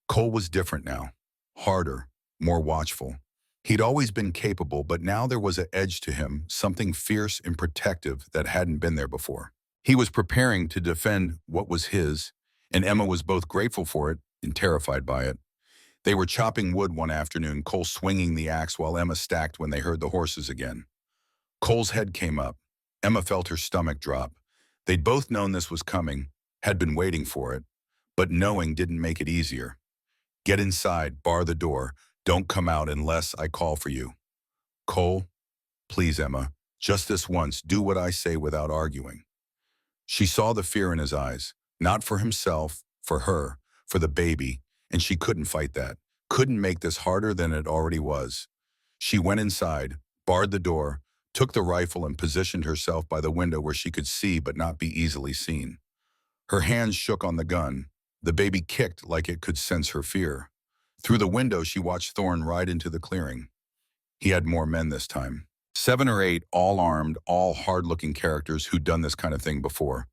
Cole was different now, harder, more watchful. He'd always been capable, but now there was an edge to him, something fierce and protective that hadn't been there before. He was preparing to defend what was his, and Emma was both grateful for it and terrified by it. They were chopping wood one afternoon, Cole swinging the axe while Emma stacked when they heard the horses again. Cole's head came up. Emma felt her stomach drop. They'd both known this was coming, had been waiting for it, but knowing didn't make it easier. Get inside, bar the door. Don't come out unless I call for you. Cole, please, Emma, just this once, do what I say without arguing. She saw the fear in his eyes, not for himself, for her, for the baby, and she couldn't fight that, couldn't make this harder than it already was. She went inside, barred the door, took the rifle and positioned herself by the window where she could see but not be easily seen. Her hands shook on the gun. The baby kicked like it could sense her fear. Through the window, she watched Thorn ride into the clearing. He had more men this time. 7 or 8, all armed, all hard-looking characters who'd done this kind of thing before.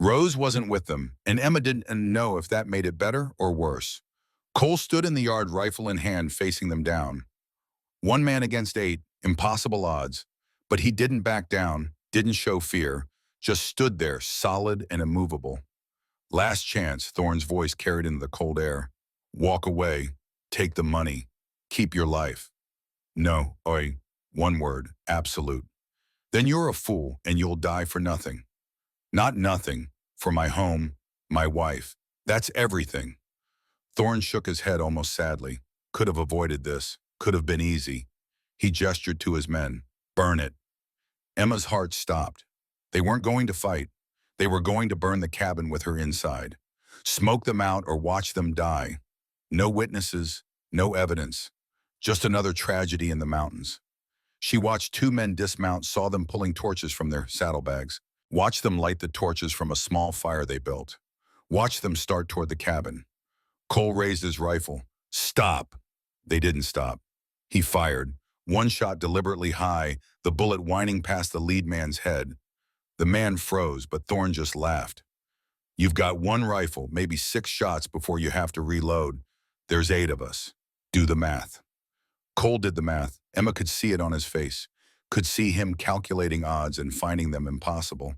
Rose wasn't with them, and Emma didn't know if that made it better or worse. Cole stood in the yard, rifle in hand, facing them down. 1 man against 8, impossible odds. But he didn't back down, didn't show fear, just stood there, solid and immovable. Last chance, Thorn's voice carried into the cold air. Walk away. Take the money. Keep your life. No, oi, 1 word, absolute. Then you're a fool and you'll die for nothing. Not nothing, for my home, my wife. That's everything. Thorn shook his head almost sadly. Could have avoided this. Could have been easy. He gestured to his men. Burn it. Emma's heart stopped. They weren't going to fight. They were going to burn the cabin with her inside. Smoke them out or watch them die. No witnesses, no evidence. Just another tragedy in the mountains. She watched 2 men dismount, saw them pulling torches from their saddlebags. Watched them light the torches from a small fire they built. Watched them start toward the cabin. Cole raised his rifle. Stop. They didn't stop. He fired. 1 shot deliberately high, the bullet whining past the lead man's head. The man froze, but Thorn just laughed. You've got 1 rifle, maybe 6 shots before you have to reload. There's 8 of us. Do the math. Cole did the math. Emma could see it on his face. Could see him calculating odds and finding them impossible.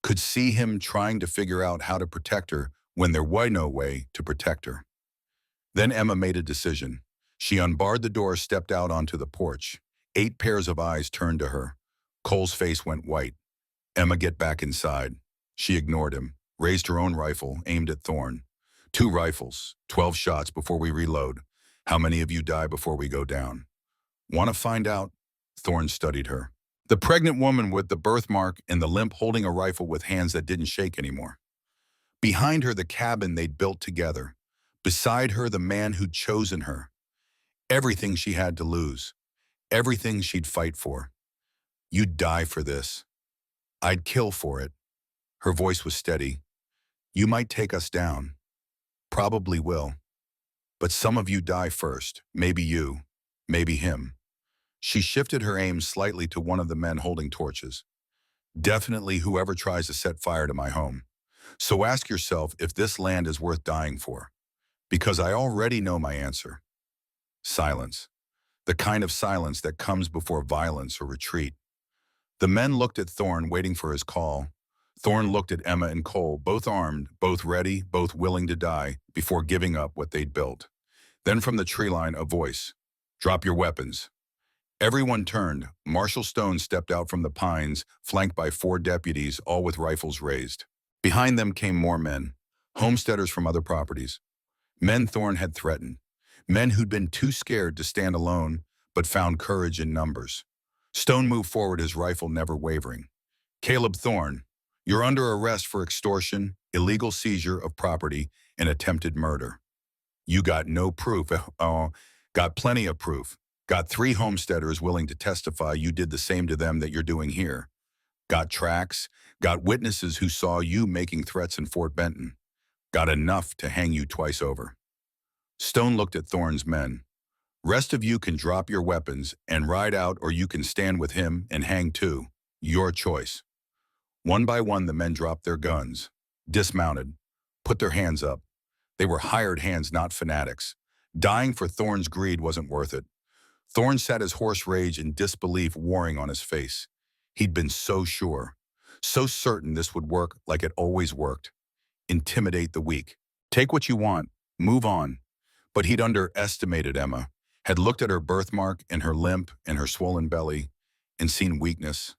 Could see him trying to figure out how to protect her when there was no way to protect her. Then Emma made a decision. She unbarred the door, stepped out onto the porch. 8 pairs of eyes turned to her. Cole's face went white. Emma, get back inside. She ignored him, raised her own rifle, aimed at Thorn. 2 rifles, 12 shots before we reload. How many of you die before we go down? Want to find out? Thorn studied her. The pregnant woman with the birthmark and the limp holding a rifle with hands that didn't shake anymore. Behind her, the cabin they'd built together. Beside her, the man who'd chosen her. Everything she had to lose. Everything she'd fight for. You'd die for this. I'd kill for it. Her voice was steady. You might take us down. Probably will. But some of you die first. Maybe you. Maybe him. She shifted her aim slightly to one of the men holding torches. Definitely whoever tries to set fire to my home. So ask yourself if this land is worth dying for. Because I already know my answer. Silence. The kind of silence that comes before violence or retreat. The men looked at Thorn, waiting for his call. Thorn looked at Emma and Cole, both armed, both ready, both willing to die before giving up what they'd built. Then from the tree line, a voice. Drop your weapons. Everyone turned. Marshal Stone stepped out from the pines, flanked by 4 deputies, all with rifles raised. Behind them came more men, homesteaders from other properties. Men Thorne had threatened. Men who'd been too scared to stand alone, but found courage in numbers. Stone moved forward, his rifle never wavering. Caleb Thorne, you're under arrest for extortion, illegal seizure of property, and attempted murder. You got no proof. Oh, got plenty of proof. Got 3 homesteaders willing to testify you did the same to them that you're doing here. Got tracks. Got witnesses who saw you making threats in Fort Benton. Got enough to hang you twice over. Stone looked at Thorne's men. Rest of you can drop your weapons and ride out, or you can stand with him and hang too. Your choice. One by one, the men dropped their guns, dismounted, put their hands up. They were hired hands, not fanatics. Dying for Thorne's greed wasn't worth it. Thorne sat, his horse rage and disbelief warring on his face. He'd been so sure, so certain this would work like it always worked. Intimidate the weak. Take what you want. Move on. But he'd underestimated Emma, had looked at her birthmark and her limp and her swollen belly and seen weakness,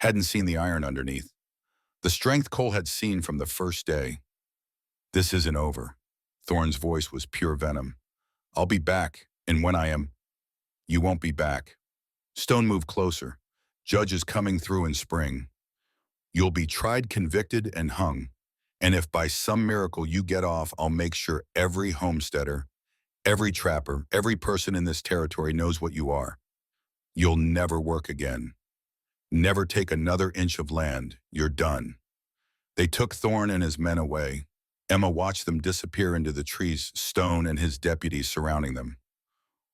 hadn't seen the iron underneath. The strength Cole had seen from the first day. This isn't over. Thorne's voice was pure venom. I'll be back, and when I am, you won't be back. Stone moved closer. Judge is coming through in spring. You'll be tried, convicted, and hung. And if by some miracle you get off, I'll make sure every homesteader, every trapper, every person in this territory knows what you are. You'll never work again. Never take another inch of land. You're done. They took Thorne and his men away. Emma watched them disappear into the trees, Stone and his deputies surrounding them.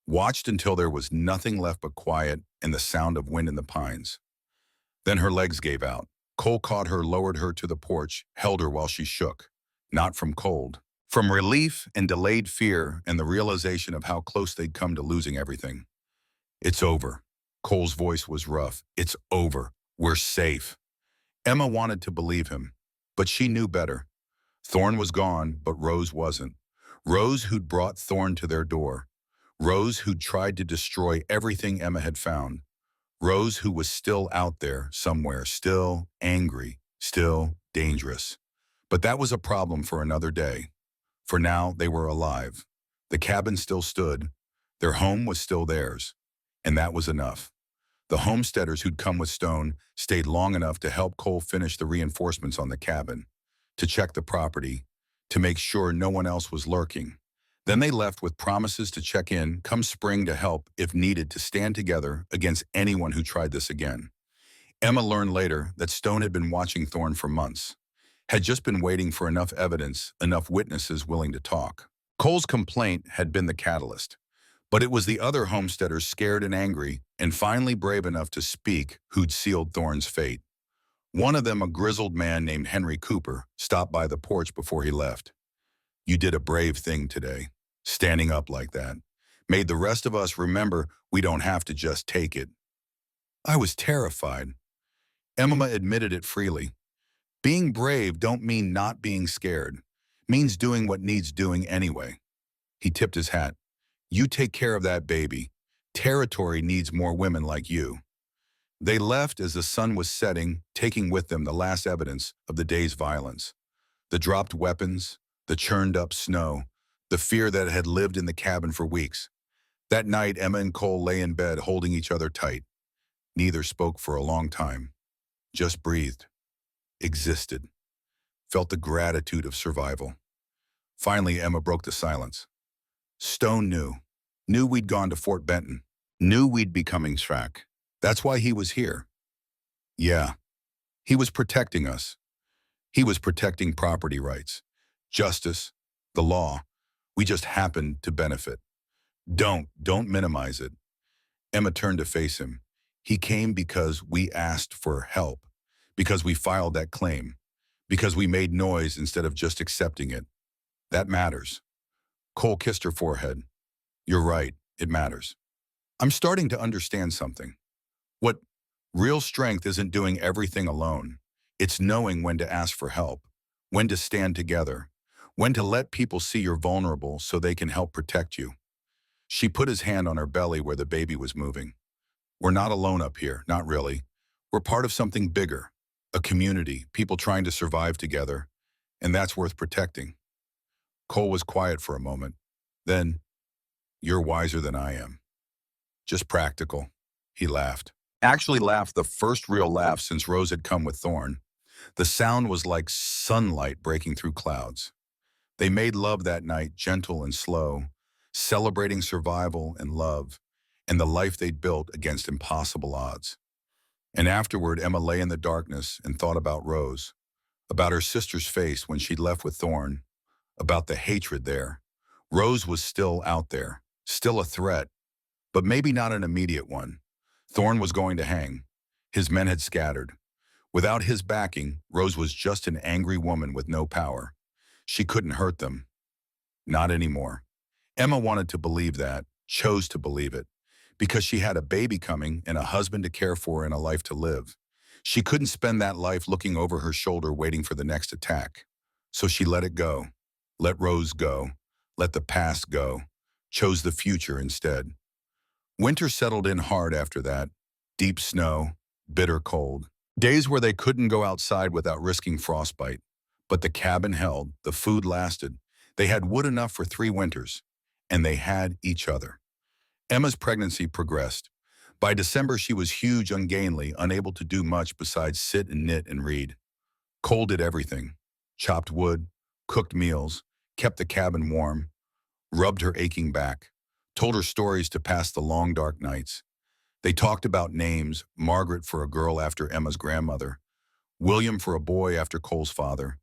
Watched until there was nothing left but quiet and the sound of wind in the pines. Then her legs gave out. Cole caught her, lowered her to the porch, held her while she shook. Not from cold. From relief and delayed fear and the realization of how close they'd come to losing everything. It's over. Cole's voice was rough. It's over. We're safe. Emma wanted to believe him, but she knew better. Thorne was gone, but Rose wasn't. Rose, who'd brought Thorne to their door. Rose, who'd tried to destroy everything Emma had found. Rose, who was still out there somewhere, still angry, still dangerous. But that was a problem for another day. For now, they were alive. The cabin still stood. Their home was still theirs. And that was enough. The homesteaders who'd come with Stone stayed long enough to help Cole finish the reinforcements on the cabin, to check the property, to make sure no one else was lurking. Then they left with promises to check in come spring to help if needed, to stand together against anyone who tried this again. Emma learned later that Stone had been watching Thorne for months, had just been waiting for enough evidence, enough witnesses willing to talk. Cole's complaint had been the catalyst, but it was the other homesteaders, scared and angry, and finally brave enough to speak, who'd sealed Thorne's fate. One of them, a grizzled man named Henry Cooper, stopped by the porch before he left. You did a brave thing today. Standing up like that made the rest of us remember we don't have to just take it. I was terrified. Emma admitted it freely. Being brave don't mean not being scared. Means doing what needs doing anyway. He tipped his hat. You take care of that baby. Territory needs more women like you. They left as the sun was setting, taking with them the last evidence of the day's violence. The dropped weapons, the churned up snow, the fear that had lived in the cabin for weeks. That night, Emma and Cole lay in bed holding each other tight. Neither spoke for a long time. Just breathed. Existed. Felt the gratitude of survival. Finally, Emma broke the silence. Stone knew. Knew we'd gone to Fort Benton. Knew we'd be coming back. That's why he was here. Yeah. He was protecting us. He was protecting property rights, justice, the law. We just happened to benefit. Don't minimize it. Emma turned to face him. He came because we asked for help, because we filed that claim, because we made noise instead of just accepting it. That matters. Cole kissed her forehead. You're right, it matters. I'm starting to understand something. What real strength isn't doing everything alone. It's knowing when to ask for help, when to stand together, when to let people see you're vulnerable so they can help protect you. She put his hand on her belly where the baby was moving. We're not alone up here, not really. We're part of something bigger, a community, people trying to survive together, and that's worth protecting. Cole was quiet for a moment. Then, you're wiser than I am. Just practical. He laughed. Actually laughed the first real laugh since Rose had come with Thorn. The sound was like sunlight breaking through clouds. They made love that night, gentle and slow, celebrating survival and love, and the life they'd built against impossible odds. And afterward, Emma lay in the darkness and thought about Rose, about her sister's face when she'd left with Thorn, about the hatred there. Rose was still out there, still a threat, but maybe not an immediate one. Thorn was going to hang. His men had scattered. Without his backing, Rose was just an angry woman with no power. She couldn't hurt them. Not anymore. Emma wanted to believe that, chose to believe it, because she had a baby coming and a husband to care for and a life to live. She couldn't spend that life looking over her shoulder waiting for the next attack. So she let it go. Let Rose go. Let the past go. Chose the future instead. Winter settled in hard after that. Deep snow, bitter cold. Days where they couldn't go outside without risking frostbite. But the cabin held, the food lasted. They had wood enough for 3 winters. And they had each other. Emma's pregnancy progressed. By December, she was huge, ungainly, unable to do much besides sit and knit and read. Cole did everything. Chopped wood, cooked meals, kept the cabin warm, rubbed her aching back, told her stories to pass the long dark nights. They talked about names, Margaret for a girl after Emma's grandmother, William for a boy after Cole's father.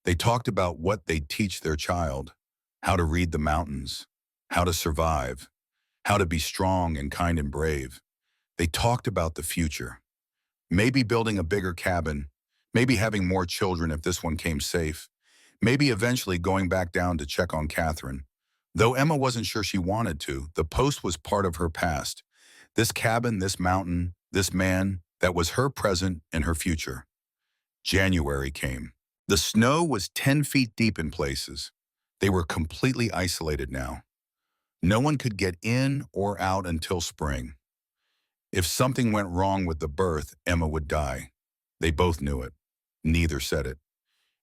They talked about what they'd teach their child, how to read the mountains, how to survive, how to be strong and kind and brave. They talked about the future, maybe building a bigger cabin, maybe having more children if this one came safe, maybe eventually going back down to check on Catherine. Though Emma wasn't sure she wanted to, the post was part of her past. This cabin, this mountain, this man, that was her present and her future. January came. The snow was 10 feet deep in places. They were completely isolated now. No one could get in or out until spring. If something went wrong with the birth, Emma would die. They both knew it. Neither said it.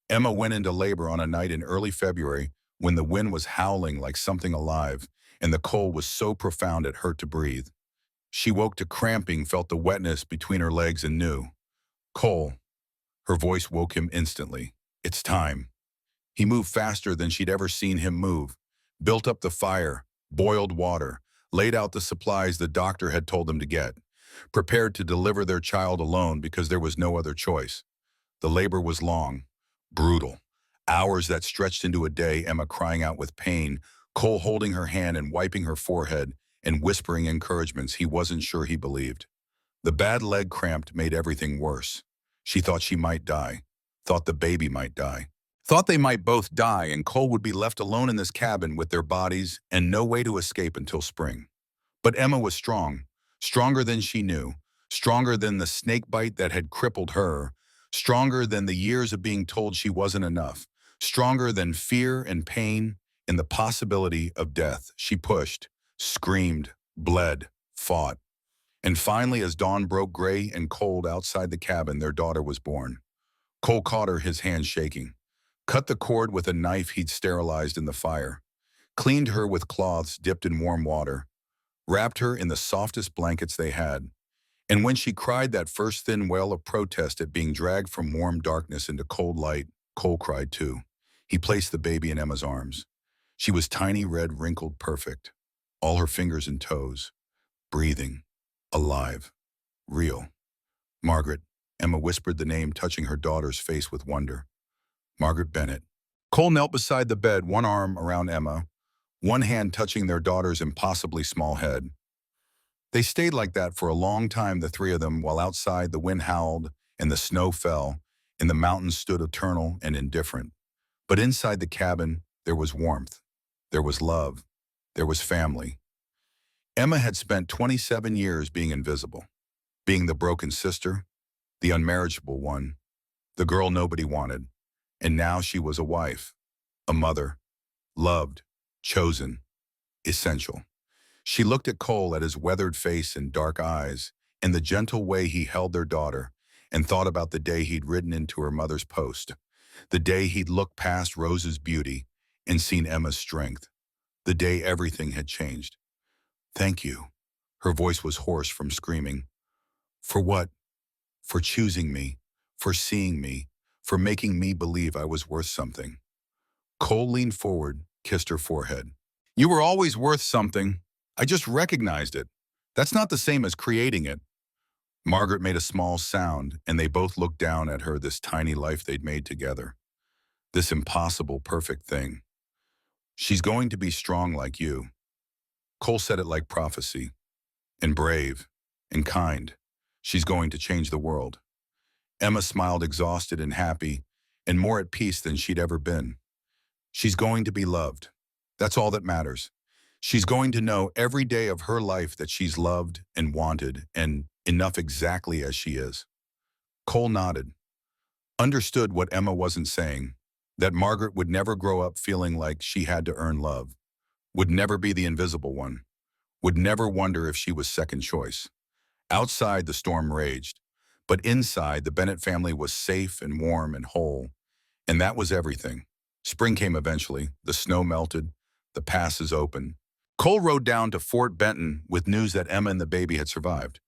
Emma went into labor on a night in early February when the wind was howling like something alive, and the cold was so profound it hurt to breathe. She woke to cramping, felt the wetness between her legs and knew. Cole. Her voice woke him instantly. It's time. He moved faster than she'd ever seen him move, built up the fire, boiled water, laid out the supplies the doctor had told them to get, prepared to deliver their child alone because there was no other choice. The labor was long, brutal. Hours that stretched into a day, Emma crying out with pain, Cole holding her hand and wiping her forehead and whispering encouragements he wasn't sure he believed. The bad leg cramped made everything worse. She thought she might die, thought the baby might die, thought they might both die and Cole would be left alone in this cabin with their bodies and no way to escape until spring. But Emma was strong, stronger than she knew, stronger than the snake bite that had crippled her, stronger than the years of being told she wasn't enough, stronger than fear and pain and the possibility of death. She pushed, screamed, bled, fought. And finally, as dawn broke gray and cold outside the cabin, their daughter was born. Cole caught her, his hand shaking, cut the cord with a knife he'd sterilized in the fire, cleaned her with cloths dipped in warm water, wrapped her in the softest blankets they had. And when she cried that first thin wail of protest at being dragged from warm darkness into cold light, Cole cried too. He placed the baby in Emma's arms. She was tiny, red, wrinkled, perfect. All her fingers and toes. Breathing. Alive. Real. Margaret. Emma whispered the name, touching her daughter's face with wonder. Margaret Bennett. Cole knelt beside the bed, one arm around Emma, one hand touching their daughter's impossibly small head. They stayed like that for a long time, the three of them, while outside the wind howled and the snow fell and the mountains stood eternal and indifferent. But inside the cabin, there was warmth. There was love. There was family. Emma had spent 27 years being invisible, being the broken sister, the unmarriageable one, the girl nobody wanted. And now she was a wife, a mother, loved, chosen, essential. She looked at Cole, at his weathered face and dark eyes, and the gentle way he held their daughter, and thought about the day he'd ridden into her mother's post, the day he'd looked past Rose's beauty and seen Emma's strength, the day everything had changed. Thank you. Her voice was hoarse from screaming. For what? For choosing me, for seeing me, for making me believe I was worth something. Cole leaned forward, kissed her forehead. You were always worth something. I just recognized it. That's not the same as creating it. Margaret made a small sound, and they both looked down at her, this tiny life they'd made together. This impossible, perfect thing. She's going to be strong like you. Cole said it like prophecy. And brave. And kind. She's going to change the world. Emma smiled, exhausted and happy, and more at peace than she'd ever been. She's going to be loved. That's all that matters. She's going to know every day of her life that she's loved and wanted and enough exactly as she is. Cole nodded, understood what Emma wasn't saying, that Margaret would never grow up feeling like she had to earn love, would never be the invisible one, would never wonder if she was second choice. Outside, the storm raged, but inside, the Bennett family was safe and warm and whole, and that was everything. Spring came eventually, the snow melted, the passes opened. Cole rode down to Fort Benton with news that Emma and the baby had survived.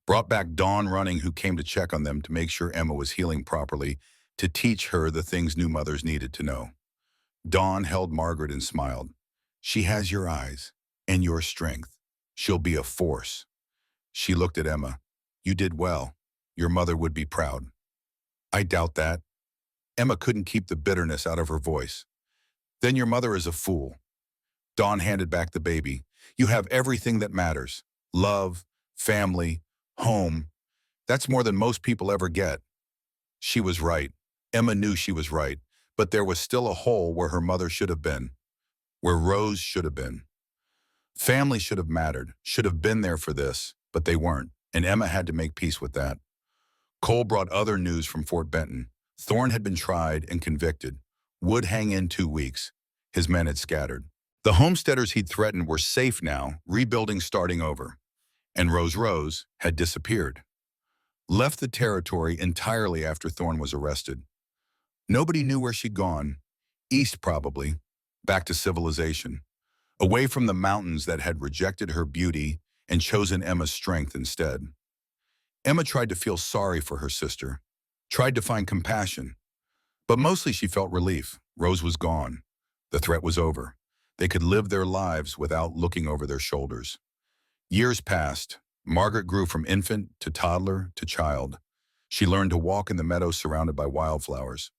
Brought back Dawn running, who came to check on them to make sure Emma was healing properly, to teach her the things new mothers needed to know. Dawn held Margaret and smiled. She has your eyes and your strength. She'll be a force. She looked at Emma. You did well. Your mother would be proud. I doubt that. Emma couldn't keep the bitterness out of her voice. Then your mother is a fool. Dawn handed back the baby. You have everything that matters. Love, family, home. That's more than most people ever get. She was right. Emma knew she was right, but there was still a hole where her mother should have been, where Rose should have been. Family should have mattered, should have been there for this, but they weren't, and Emma had to make peace with that. Cole brought other news from Fort Benton. Thorne had been tried and convicted, would hang in 2 weeks. His men had scattered. The homesteaders he'd threatened were safe now, rebuilding, starting over. And Rose had disappeared. Left the territory entirely after Thorne was arrested. Nobody knew where she'd gone. East, probably. Back to civilization. Away from the mountains that had rejected her beauty and chosen Emma's strength instead. Emma tried to feel sorry for her sister, tried to find compassion. But mostly she felt relief. Rose was gone. The threat was over. They could live their lives without looking over their shoulders. Years passed. Margaret grew from infant to toddler to child. She learned to walk in the meadows surrounded by wildflowers,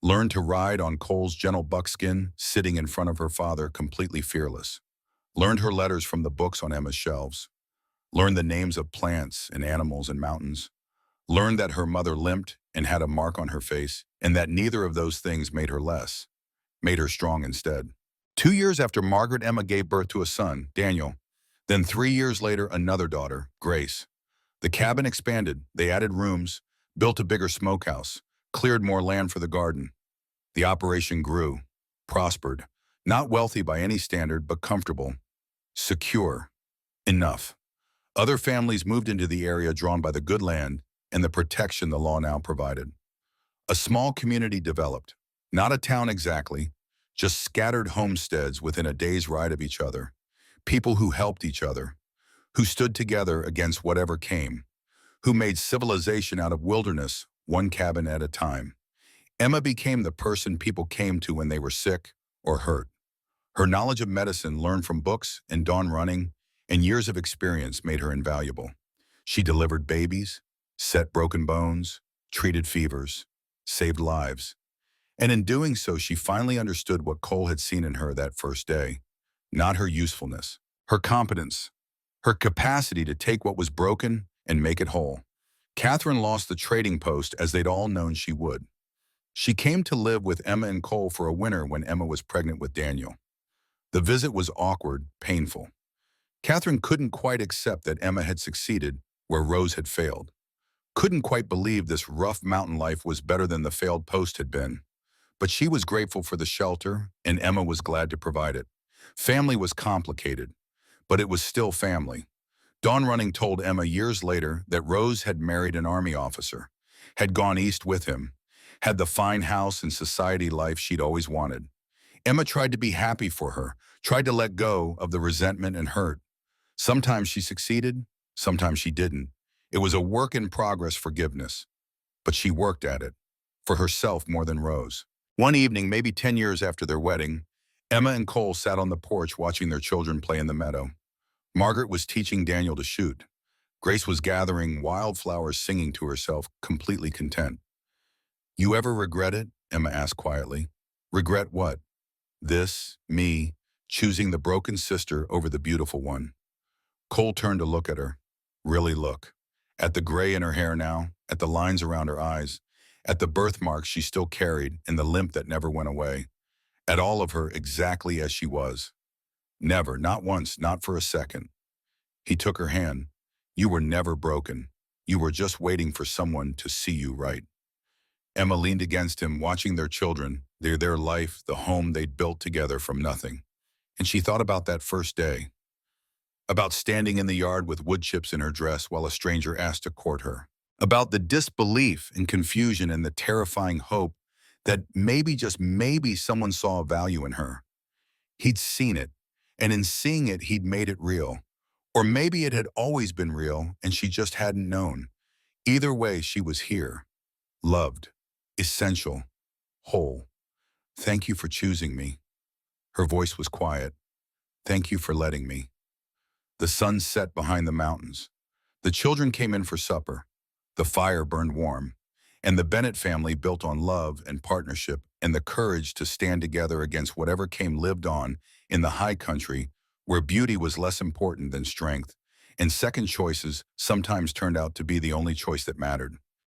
learned to ride on Cole's gentle buckskin, sitting in front of her father completely fearless, learned her letters from the books on Emma's shelves, learned the names of plants and animals and mountains, learned that her mother limped and had a mark on her face, and that neither of those things made her less, made her strong instead. 2 years after Margaret, Emma gave birth to a son, Daniel. Then 3 years later, another daughter, Grace. The cabin expanded. They added rooms, built a bigger smokehouse, cleared more land for the garden. The operation grew, prospered, not wealthy by any standard, but comfortable, secure, enough. Other families moved into the area, drawn by the good land and the protection the law now provided. A small community developed, not a town exactly, just scattered homesteads within a day's ride of each other. People who helped each other, who stood together against whatever came, who made civilization out of wilderness, one cabin at a time. Emma became the person people came to when they were sick or hurt. Her knowledge of medicine, learned from books and Dawn running, and years of experience made her invaluable. She delivered babies, set broken bones, treated fevers, saved lives. And in doing so, she finally understood what Cole had seen in her that first day. Not her usefulness, her competence, her capacity to take what was broken and make it whole. Catherine lost the trading post as they'd all known she would. She came to live with Emma and Cole for a winter when Emma was pregnant with Daniel. The visit was awkward, painful. Catherine couldn't quite accept that Emma had succeeded where Rose had failed. Couldn't quite believe this rough mountain life was better than the failed post had been. But she was grateful for the shelter, and Emma was glad to provide it. Family was complicated, but it was still family. Dawn Running told Emma years later that Rose had married an army officer, had gone east with him, had the fine house and society life she'd always wanted. Emma tried to be happy for her, tried to let go of the resentment and hurt. Sometimes she succeeded, sometimes she didn't. It was a work in progress forgiveness, but she worked at it, for herself more than Rose. One evening, maybe 10 years after their wedding, Emma and Cole sat on the porch watching their children play in the meadow. Margaret was teaching Daniel to shoot. Grace was gathering wildflowers, singing to herself, completely content. "You ever regret it?" Emma asked quietly. "Regret what?" "This, me, choosing the broken sister over the beautiful one." Cole turned to look at her. Really look. At the gray in her hair now, at the lines around her eyes, at the birthmarks she still carried and the limp that never went away. At all of her exactly as she was. Never, not once, not for a second. He took her hand. "You were never broken. You were just waiting for someone to see you right." Emma leaned against him, watching their children, their life, the home they'd built together from nothing. And she thought about that first day, about standing in the yard with wood chips in her dress while a stranger asked to court her, about the disbelief and confusion and the terrifying hope that maybe, just maybe, someone saw a value in her. He'd seen it, and in seeing it, he'd made it real. Or maybe it had always been real, and she just hadn't known. Either way, she was here, loved, essential, whole. "Thank you for choosing me." Her voice was quiet. "Thank you for letting me." The sun set behind the mountains. The children came in for supper. The fire burned warm. And the Bennett family, built on love and partnership and the courage to stand together against whatever came, lived on in the high country where beauty was less important than strength, and second choices sometimes turned out to be the only choice that mattered.